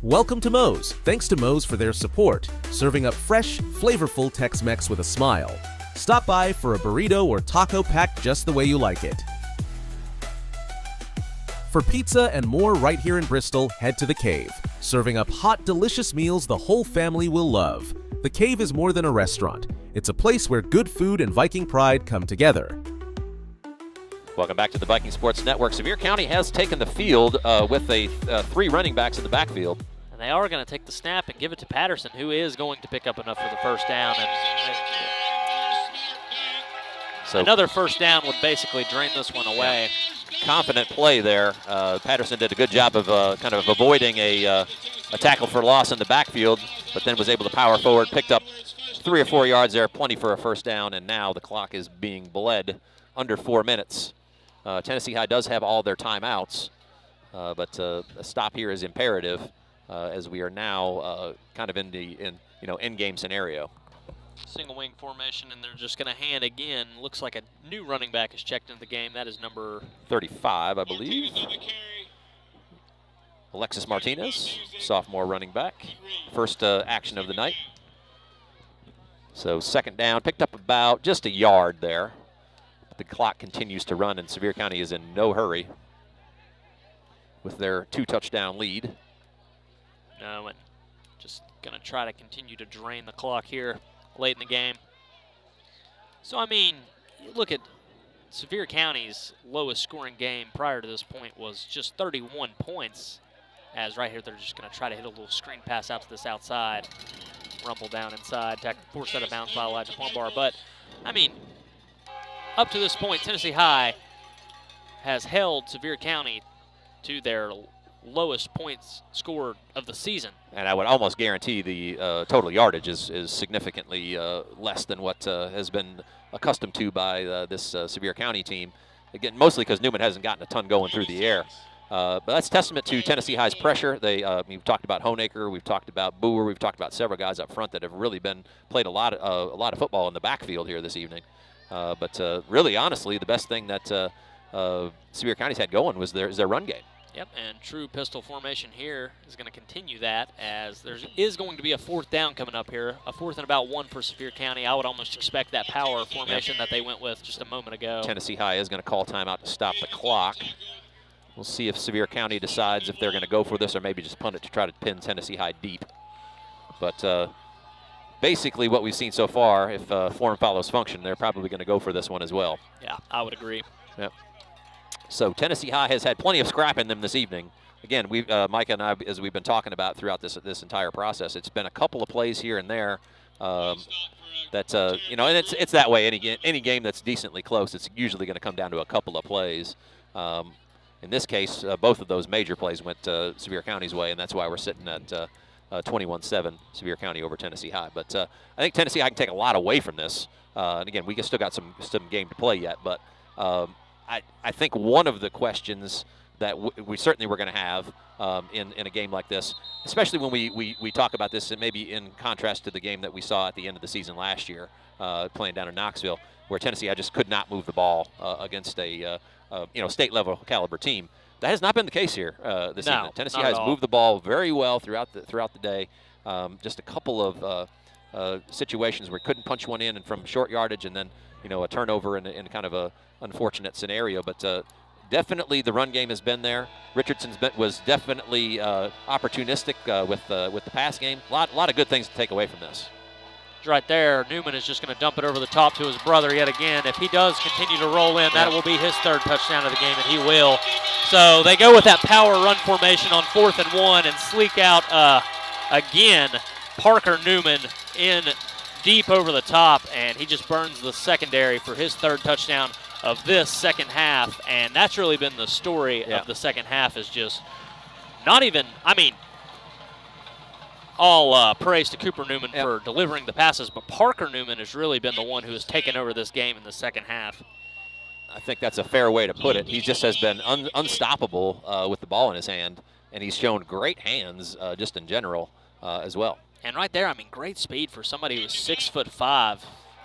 Speaker 3: Welcome to Moe's. Thanks to Moe's for their support, serving up fresh, flavorful Tex-Mex with a smile. Stop by for a burrito or taco packed just the way you like it. For pizza and more right here in Bristol, head to The Cave, serving up hot, delicious meals the whole family will love. The Cave is more than a restaurant. It's a place where good food and Viking pride come together.
Speaker 1: Welcome back to the Viking Sports Network. Sevier County has taken the field with 3 running backs in the backfield.
Speaker 2: And they are going to take the snap and give it to Patterson, who is going to pick up enough for the first down. And so another first down would basically drain this one away.
Speaker 1: Confident play there. Patterson did a good job of kind of avoiding a tackle for loss in the backfield, but then was able to power forward, picked up 3 or 4 yards there, plenty for a first down, and now the clock is being bled under 4 minutes. Tennessee High does have all their timeouts, but a stop here is imperative as we are now kind of in the in-game scenario.
Speaker 2: Single wing formation, and they're just going to hand again. Looks like a new running back is checked into the game. That is number
Speaker 1: 35, I believe. Alexis Martinez, sophomore running back. First action of the night. So 2nd down, picked up about just a yard there. The clock continues to run, and Sevier County is in no hurry with their 2-touchdown lead.
Speaker 2: No, and just going to try to continue to drain the clock here late in the game. So, I mean, you look at Sevier County's lowest scoring game prior to this point was just 31 points. As right here, they're just going to try to hit a little screen pass out to this outside. Rumble down inside, forced out of bounds by Elijah Plumbar. But, I mean, up to this point, Tennessee High has held Sevier County to their lowest points scored of the season.
Speaker 1: And I would almost guarantee the total yardage is significantly less than what has been accustomed to by this Sevier County team. again, mostly because Newman hasn't gotten a ton going through the air. But that's testament to Tennessee High's pressure. We've talked about Honaker, we've talked about Boer, we've talked about several guys up front that have really played a lot of football in the backfield here this evening. But really, honestly, the best thing that Sevier County's had going was their run game.
Speaker 2: Yep, and true pistol formation here is going to continue that, as there is going to be a 4th down coming up here, a 4th and about 1 for Sevier County. I would almost expect that power formation that they went with just a moment ago.
Speaker 1: Tennessee High is going to call timeout to stop the clock. We'll see if Sevier County decides if they're going to go for this or maybe just punt it to try to pin Tennessee High deep. But basically what we've seen so far, if form follows function, they're probably going to go for this one as well.
Speaker 2: Yeah, I would agree.
Speaker 1: Yep. So Tennessee High has had plenty of scrap in them this evening. Again, Micah and I, as we've been talking about throughout this entire process, it's been a couple of plays here and there that you know, and it's that way. Any game that's decently close, it's usually going to come down to a couple of plays. In this case, both of those major plays went Sevier County's way, and that's why we're sitting at 21-7 Sevier County over Tennessee High. But I think Tennessee High can take a lot away from this. And again, we still got some game to play yet, but I think one of the questions that we certainly were going to have in a game like this, especially when we talk about this, and maybe in contrast to the game that we saw at the end of the season last year, playing down in Knoxville, where Tennessee I just could not move the ball against a state level caliber team. That has not been the case here this evening. Tennessee has moved the ball very well throughout the day. Just a couple of situations where couldn't punch one in and from short yardage, and then a turnover in kind of a unfortunate scenario. But definitely the run game has been there. Richardson was definitely opportunistic with the pass game. A lot of good things to take away from this.
Speaker 2: Right there, Newman is just going to dump it over the top to his brother yet again. If he does continue to roll in, that will be his 3rd touchdown of the game, and he will. So they go with that power run formation on 4th and 1 and sleek out again. Parker Newman in deep over the top, and he just burns the secondary for his 3rd touchdown of this second half. And that's really been the story of the second half, is just not even, all praise to Cooper Newman for delivering the passes, but Parker Newman has really been the one who has taken over this game in the second half.
Speaker 1: I think that's a fair way to put it. He just has been unstoppable with the ball in his hand, and he's shown great hands just in general as well.
Speaker 2: And right there, great speed for somebody who's 6'5".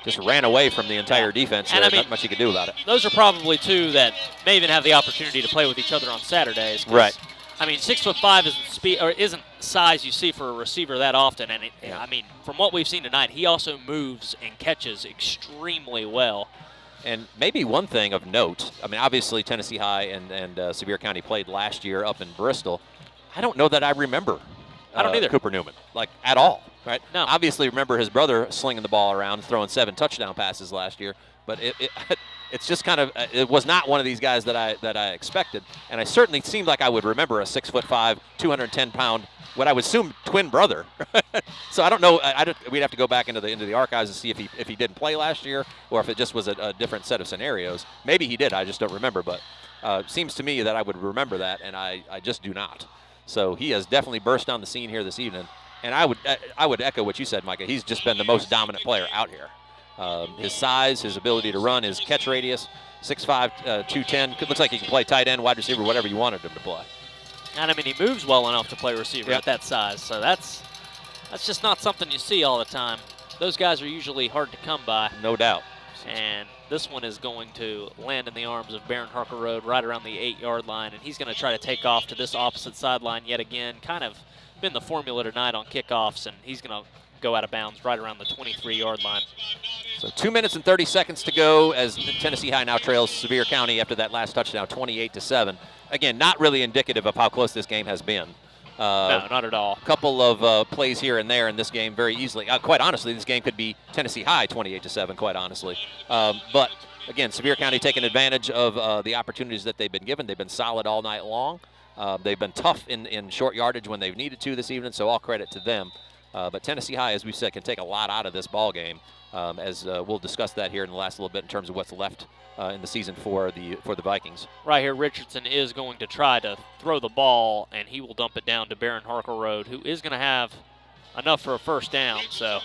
Speaker 1: Just ran away from the entire defense.
Speaker 2: And
Speaker 1: not much he could do about it.
Speaker 2: Those are probably two that may even have the opportunity to play with each other on Saturdays.
Speaker 1: Right.
Speaker 2: 6'5" isn't speed or isn't size you see for a receiver that often. And from what we've seen tonight, he also moves and catches extremely well.
Speaker 1: And maybe one thing of note, obviously Tennessee High and Sevier County played last year up in Bristol. I don't know that I remember
Speaker 2: I don't either.
Speaker 1: Cooper Newman, at all, right?
Speaker 2: No.
Speaker 1: Obviously remember his brother slinging the ball around, throwing 7 touchdown passes last year, but it's just kind of, it was not one of these guys that I expected. And I certainly seemed like I would remember a 6'5", 210-pound, what I would assume twin brother. So I don't know. We'd have to go back into the archives and see if he didn't play last year, or if it just was a different set of scenarios. Maybe he did. I just don't remember. But it seems to me that I would remember that, and I just do not. So he has definitely burst on the scene here this evening. And I would echo what you said, Micah. He's just been the most dominant player out here. His size, his ability to run, his catch radius, 6'5", 210. Looks like he can play tight end, wide receiver, whatever you wanted him to play.
Speaker 2: And he moves well enough to play receiver at that size. So that's just not something you see all the time. Those guys are usually hard to come by.
Speaker 1: No doubt.
Speaker 2: And this one is going to land in the arms of Baron Harker Road right around the 8-yard line. And he's going to try to take off to this opposite sideline yet again. Kind of been the formula tonight on kickoffs, and he's going to go out of bounds right around the 23-yard line.
Speaker 1: So 2 minutes and 30 seconds to go as Tennessee High now trails Sevier County after that last touchdown, 28-7. Again, not really indicative of how close this game has been.
Speaker 2: No, not at all.
Speaker 1: A couple of plays here and there in this game very easily. Quite honestly, this game could be Tennessee High 28-7, quite honestly. But, again, Sevier County taking advantage of the opportunities that they've been given. They've been solid all night long. They've been tough in short yardage when they've needed to this evening, so all credit to them. But Tennessee High, as we said, can take a lot out of this ball game, as we'll discuss that here in the last little bit in terms of what's left in the season for the Vikings.
Speaker 2: Right here, Richardson is going to try to throw the ball, and he will dump it down to Baron Harker Road, who is going to have enough for a first down. So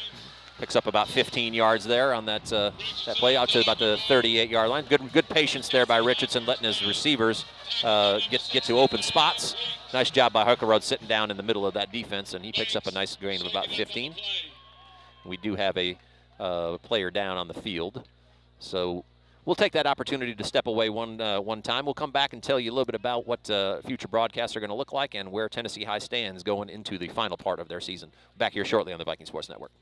Speaker 1: Picks up about 15 yards there on that that play out to about the 38-yard line. Good patience there by Richardson, letting his receivers get to open spots. Nice job by Huckerode sitting down in the middle of that defense, and he picks up a nice gain of about 15. We do have a player down on the field, so we'll take that opportunity to step away one time. We'll come back and tell you a little bit about what future broadcasts are going to look like and where Tennessee High stands going into the final part of their season. Back here shortly on the Viking Sports Network.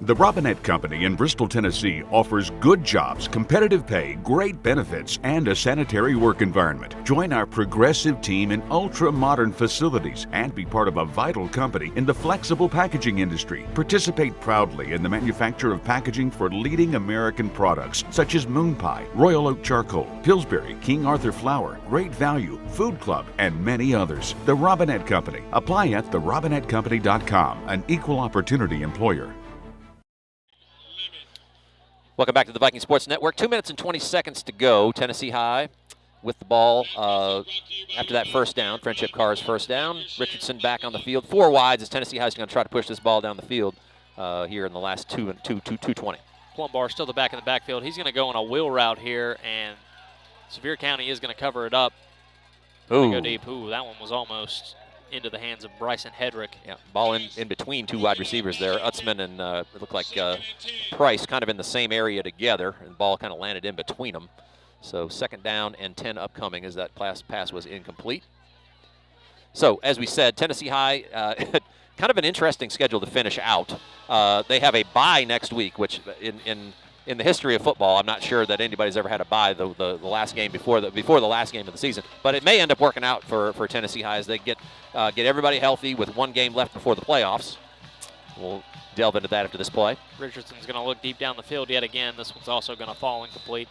Speaker 4: The Robinette Company in Bristol, Tennessee offers good jobs, competitive pay, great benefits, and a sanitary work environment. Join our progressive team in ultra-modern facilities and be part of a vital company in the flexible packaging industry. Participate proudly in the manufacture of packaging for leading American products such as Moon Pie, Royal Oak Charcoal, Pillsbury, King Arthur Flour, Great Value, Food Club, and many others. The Robinette Company. Apply at therobinettecompany.com, an equal opportunity employer.
Speaker 1: Welcome back to the Viking Sports Network. 2 minutes and 20 seconds to go. Tennessee High with the ball after that first down. Friendship Carr's first down. Richardson back on the field. 4 wides as Tennessee High is going to try to push this ball down the field here in the last 2:20.
Speaker 2: Plumbar still the back in the backfield. He's going to go on a wheel route here, and Sevier County is going to cover it up. Go deep. Ooh, that one was almost into the hands of Bryson Hedrick.
Speaker 1: Yeah, ball in between 2 wide receivers there. Utzman and it looked like Price kind of in the same area together, and the ball kind of landed in between them. So 2nd down and 10 upcoming as that pass was incomplete. So as we said, Tennessee High, kind of an interesting schedule to finish out. They have a bye next week, which in the history of football, I'm not sure that anybody's ever had a bye the last game before the last game of the season. But it may end up working out for Tennessee High as they get everybody healthy with 1 game left before the playoffs. We'll delve into that after this play.
Speaker 2: Richardson's going to look deep down the field yet again. This one's also going to fall incomplete.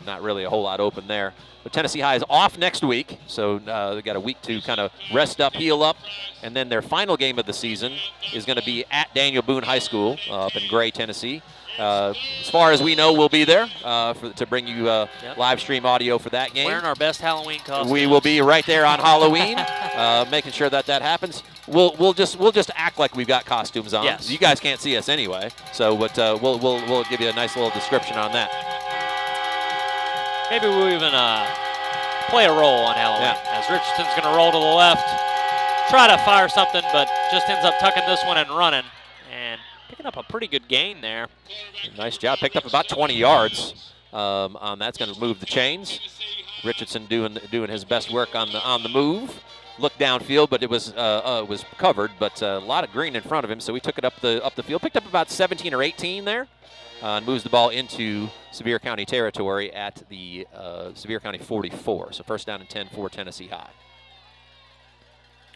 Speaker 1: Not really a whole lot open there. But Tennessee High is off next week, so they've got a week to kind of rest up, heal up, and then their final game of the season is going to be at Daniel Boone High School up in Gray, Tennessee. As far as we know, we'll be there to bring you live stream audio for that game.
Speaker 2: Wearing our best Halloween costumes.
Speaker 1: We will be right there on Halloween, making sure that happens. We'll just act like we've got costumes on.
Speaker 2: Yes.
Speaker 1: You guys can't see us anyway, so but we'll give you a nice little description on that.
Speaker 2: Maybe we'll even play a roll on Halloween.
Speaker 1: Yeah.
Speaker 2: As Richardson's going to roll to the left, try to fire something, but just ends up tucking this one and running. And picking up a pretty good gain there.
Speaker 1: Nice job. Picked up about 20 yards on that's going to move the chains. Richardson doing his best work on the move. Looked downfield, but it was covered. But a lot of green in front of him, so he took it up the field. Picked up about 17 or 18 there, and moves the ball into Sevier County territory at the Sevier County 44. So 1st down and 10 for Tennessee High.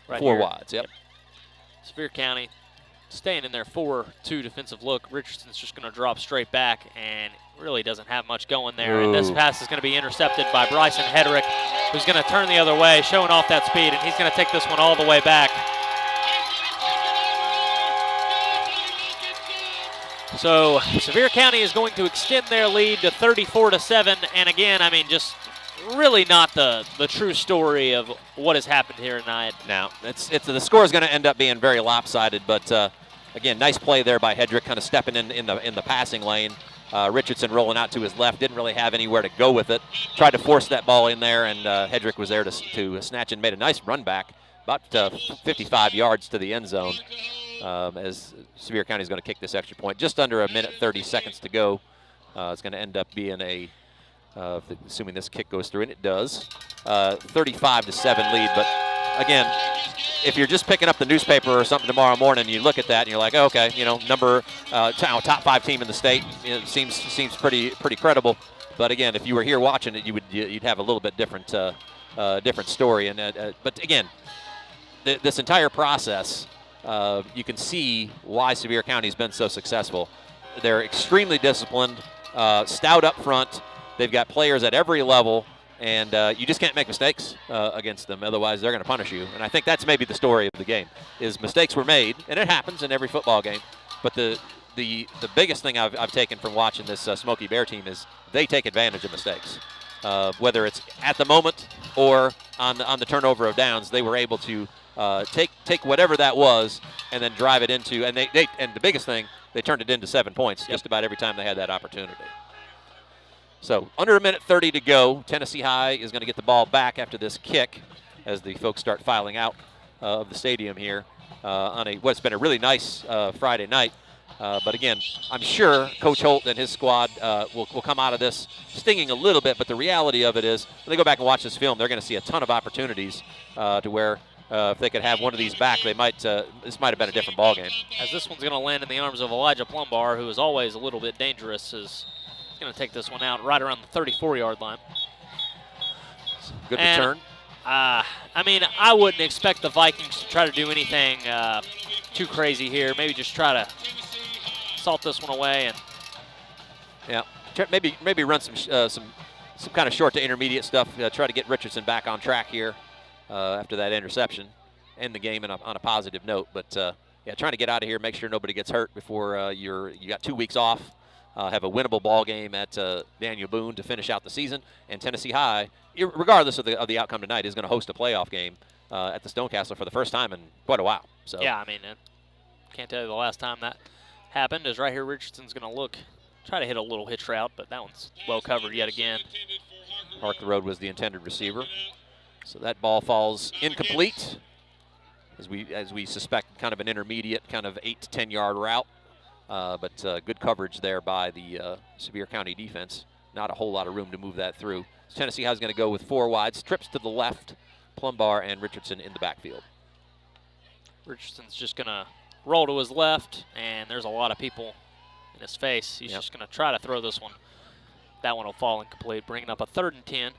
Speaker 2: Right
Speaker 1: 4
Speaker 2: here.
Speaker 1: wides. Yep.
Speaker 2: Sevier County staying in their 4-2 defensive look. Richardson's just going to drop straight back and really doesn't have much going there. And this pass is going to be intercepted by Bryson Hedrick, who's going to turn the other way, showing off that speed, and he's going to take this one all the way back. So Sevier County is going to extend their lead to 34-7. And again, I mean, just really not the true story of what has happened here tonight.
Speaker 1: Now, the score is going to end up being very lopsided, but again, nice play there by Hedrick, kind of stepping in the passing lane. Richardson rolling out to his left, didn't really have anywhere to go with it. Tried to force that ball in there, and Hedrick was there to snatch and made a nice run back, about 55 yards to the end zone. As Sevier County is going to kick this extra point. Just under 1 minute 30 seconds to go. It's going to end up being assuming this kick goes through, and it does, 35-7 lead. But again, if you're just picking up the newspaper or something tomorrow morning, you look at that and you're like, oh, okay, top 5 team in the state, it seems pretty credible. But again, if you were here watching it, you'd have a little bit different story. But again, this entire process. You can see why Sevier County has been so successful. They're extremely disciplined, stout up front. They've got players at every level, and you just can't make mistakes against them. Otherwise, they're going to punish you. And I think that's maybe the story of the game, is mistakes were made, and it happens in every football game. But the the biggest thing I've taken from watching this Smoky Bear team is they take advantage of mistakes. Whether it's at the moment or on the turnover of downs, they were able to take whatever that was and then drive it into, and and the biggest thing, they turned it into 7 points just about every time they had that opportunity. So under 1:30 to go. Tennessee High is going to get the ball back after this kick as the folks start filing out of the stadium here on what's been a really nice Friday night. But again, I'm sure Coach Holt and his squad will come out of this stinging a little bit, but the reality of it is when they go back and watch this film, they're going to see a ton of opportunities to where if they could have one of these back, they might. This might have been a different ball game.
Speaker 2: As this one's going to land in the arms of Elijah Plumbar, who is always a little bit dangerous, is going to take this one out right around the 34-yard line.
Speaker 1: Good return.
Speaker 2: I mean, I wouldn't expect the Vikings to try to do anything too crazy here. Maybe just try to salt this one away and
Speaker 1: maybe run some kind of short to intermediate stuff. Try to get Richardson back on track here after that interception. End the game on a positive note. But trying to get out of here, make sure nobody gets hurt before you got 2 weeks off. Have a winnable ball game at Daniel Boone to finish out the season, and Tennessee High, regardless of the outcome tonight, is going to host a playoff game at the Stonecastle for the first time in quite a while. So
Speaker 2: yeah, I mean, can't tell you the last time that happened. Is right here. Richardson's going to try to hit a little hitch route, but that one's well covered yet again.
Speaker 1: Mark the Road was the intended receiver, so that ball falls incomplete, as we suspect, kind of an intermediate, kind of 8 to 10 yard route. But good coverage there by the Sevier County defense. Not a whole lot of room to move that through. So Tennessee High is going to go with 4 wides, trips to the left, Plumbar and Richardson in the backfield.
Speaker 2: Richardson's just going to roll to his left, and there's a lot of people in his face. He's just going to try to throw this one. That one will fall incomplete, bringing up a 3rd and 10.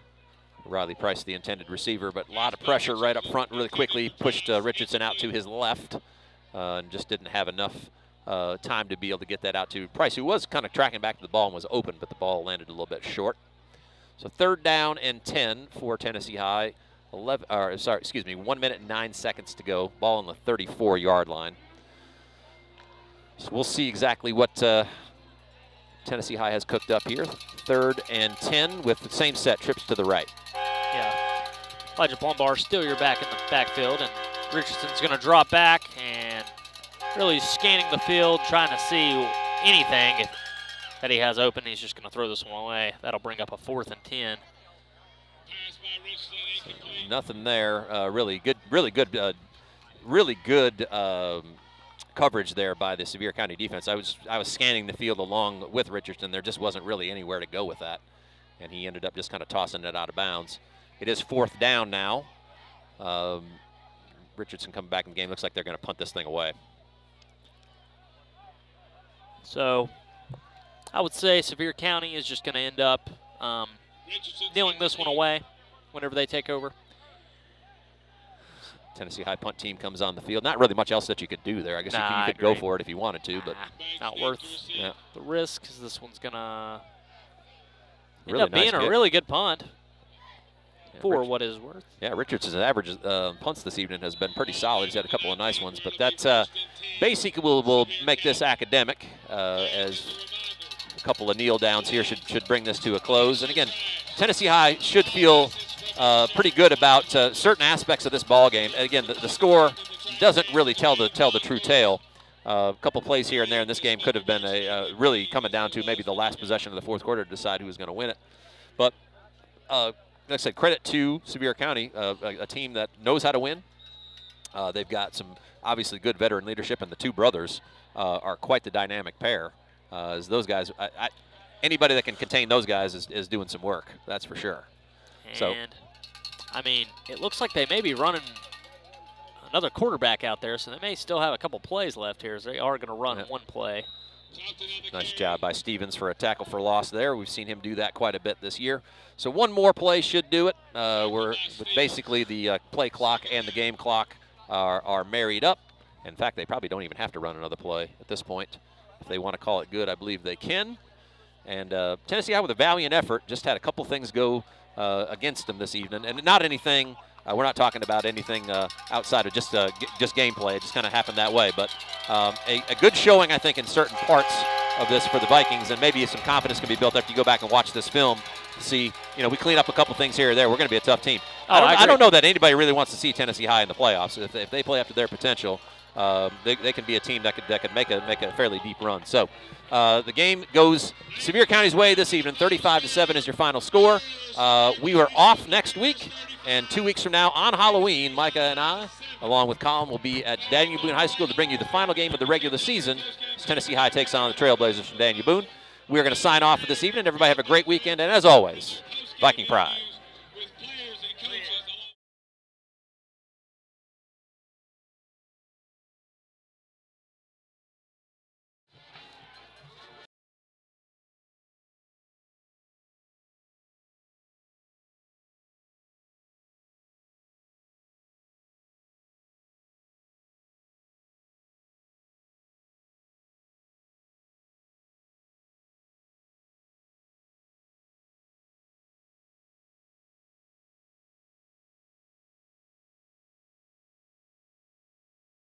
Speaker 1: Riley Price, the intended receiver, but a lot of pressure right up front really quickly. Pushed Richardson out to his left and just didn't have enough time to be able to get that out to Price, who was kind of tracking back to the ball and was open, but the ball landed a little bit short. So 3rd down and 10 for Tennessee High. 1 minute and 9 seconds to go. Ball on the 34-yard line. So we'll see exactly what Tennessee High has cooked up here. 3rd and 10 with the same set, trips to the right.
Speaker 2: Yeah, Elijah Plumbar still your back in the backfield, and Richardson's going to drop back and really scanning the field, trying to see anything that he has open. He's just going to throw this one away. That'll bring up a 4th and 10.
Speaker 1: So nothing there. Really good coverage there by the Sevier County defense. I was scanning the field along with Richardson. There just wasn't really anywhere to go with that, and he ended up just kind of tossing it out of bounds. It is 4th down now. Richardson coming back in the game. Looks like they're going to punt this thing away.
Speaker 2: So I would say Sevier County is just going to end up kneeling this one away whenever they take over.
Speaker 1: Tennessee High punt team comes on the field. Not really much else that you could do there. I guess you could go for it if you wanted to, but
Speaker 2: not worth the risk, because this one's going to end
Speaker 1: really
Speaker 2: up being a really good punt for what is worth.
Speaker 1: Yeah, Richardson's average punts this evening has been pretty solid. He's had a couple of nice ones, but that basically will make this academic, as a couple of kneel downs here should bring this to a close. And again, Tennessee High should feel pretty good about certain aspects of this ball game. And again, the score doesn't really tell the true tale. A couple plays here and there in this game could have been really coming down to maybe the last possession of the 4th quarter to decide who was going to win it. But like I said, credit to Sevier County, a team that knows how to win. They've got some obviously good veteran leadership, and the 2 brothers are quite the dynamic pair. As those guys, anybody that can contain those guys is doing some work, that's for sure.
Speaker 2: And, I mean, it looks like they may be running another quarterback out there, so they may still have a couple plays left here, as they are going to run one play.
Speaker 1: Nice job by Stevens for a tackle for loss there. We've seen him do that quite a bit this year. So one more play should do it. We're basically the play clock and the game clock are married up. In fact, they probably don't even have to run another play at this point. If they want to call it good, I believe they can. And Tennessee High with a valiant effort just had a couple things go against them this evening, and not anything We're not talking about anything outside of just gameplay. It just kind of happened that way. But a good showing, I think, in certain parts of this for the Vikings, and maybe some confidence can be built after you go back and watch this film to see, we clean up a couple things here or there. We're going to be a tough team. I don't know that anybody really wants to see Tennessee High in the playoffs. If they play up to their potential, they can be a team that could make a fairly deep run. So the game goes Sevier County's way this evening. 35-7 is your final score. We are off next week, and 2 weeks from now on Halloween, Micah and I, along with Colin, will be at Daniel Boone High School to bring you the final game of the regular season as Tennessee High takes on the Trailblazers from Daniel Boone. We are going to sign off for this evening. Everybody have a great weekend, and as always, Viking Pride.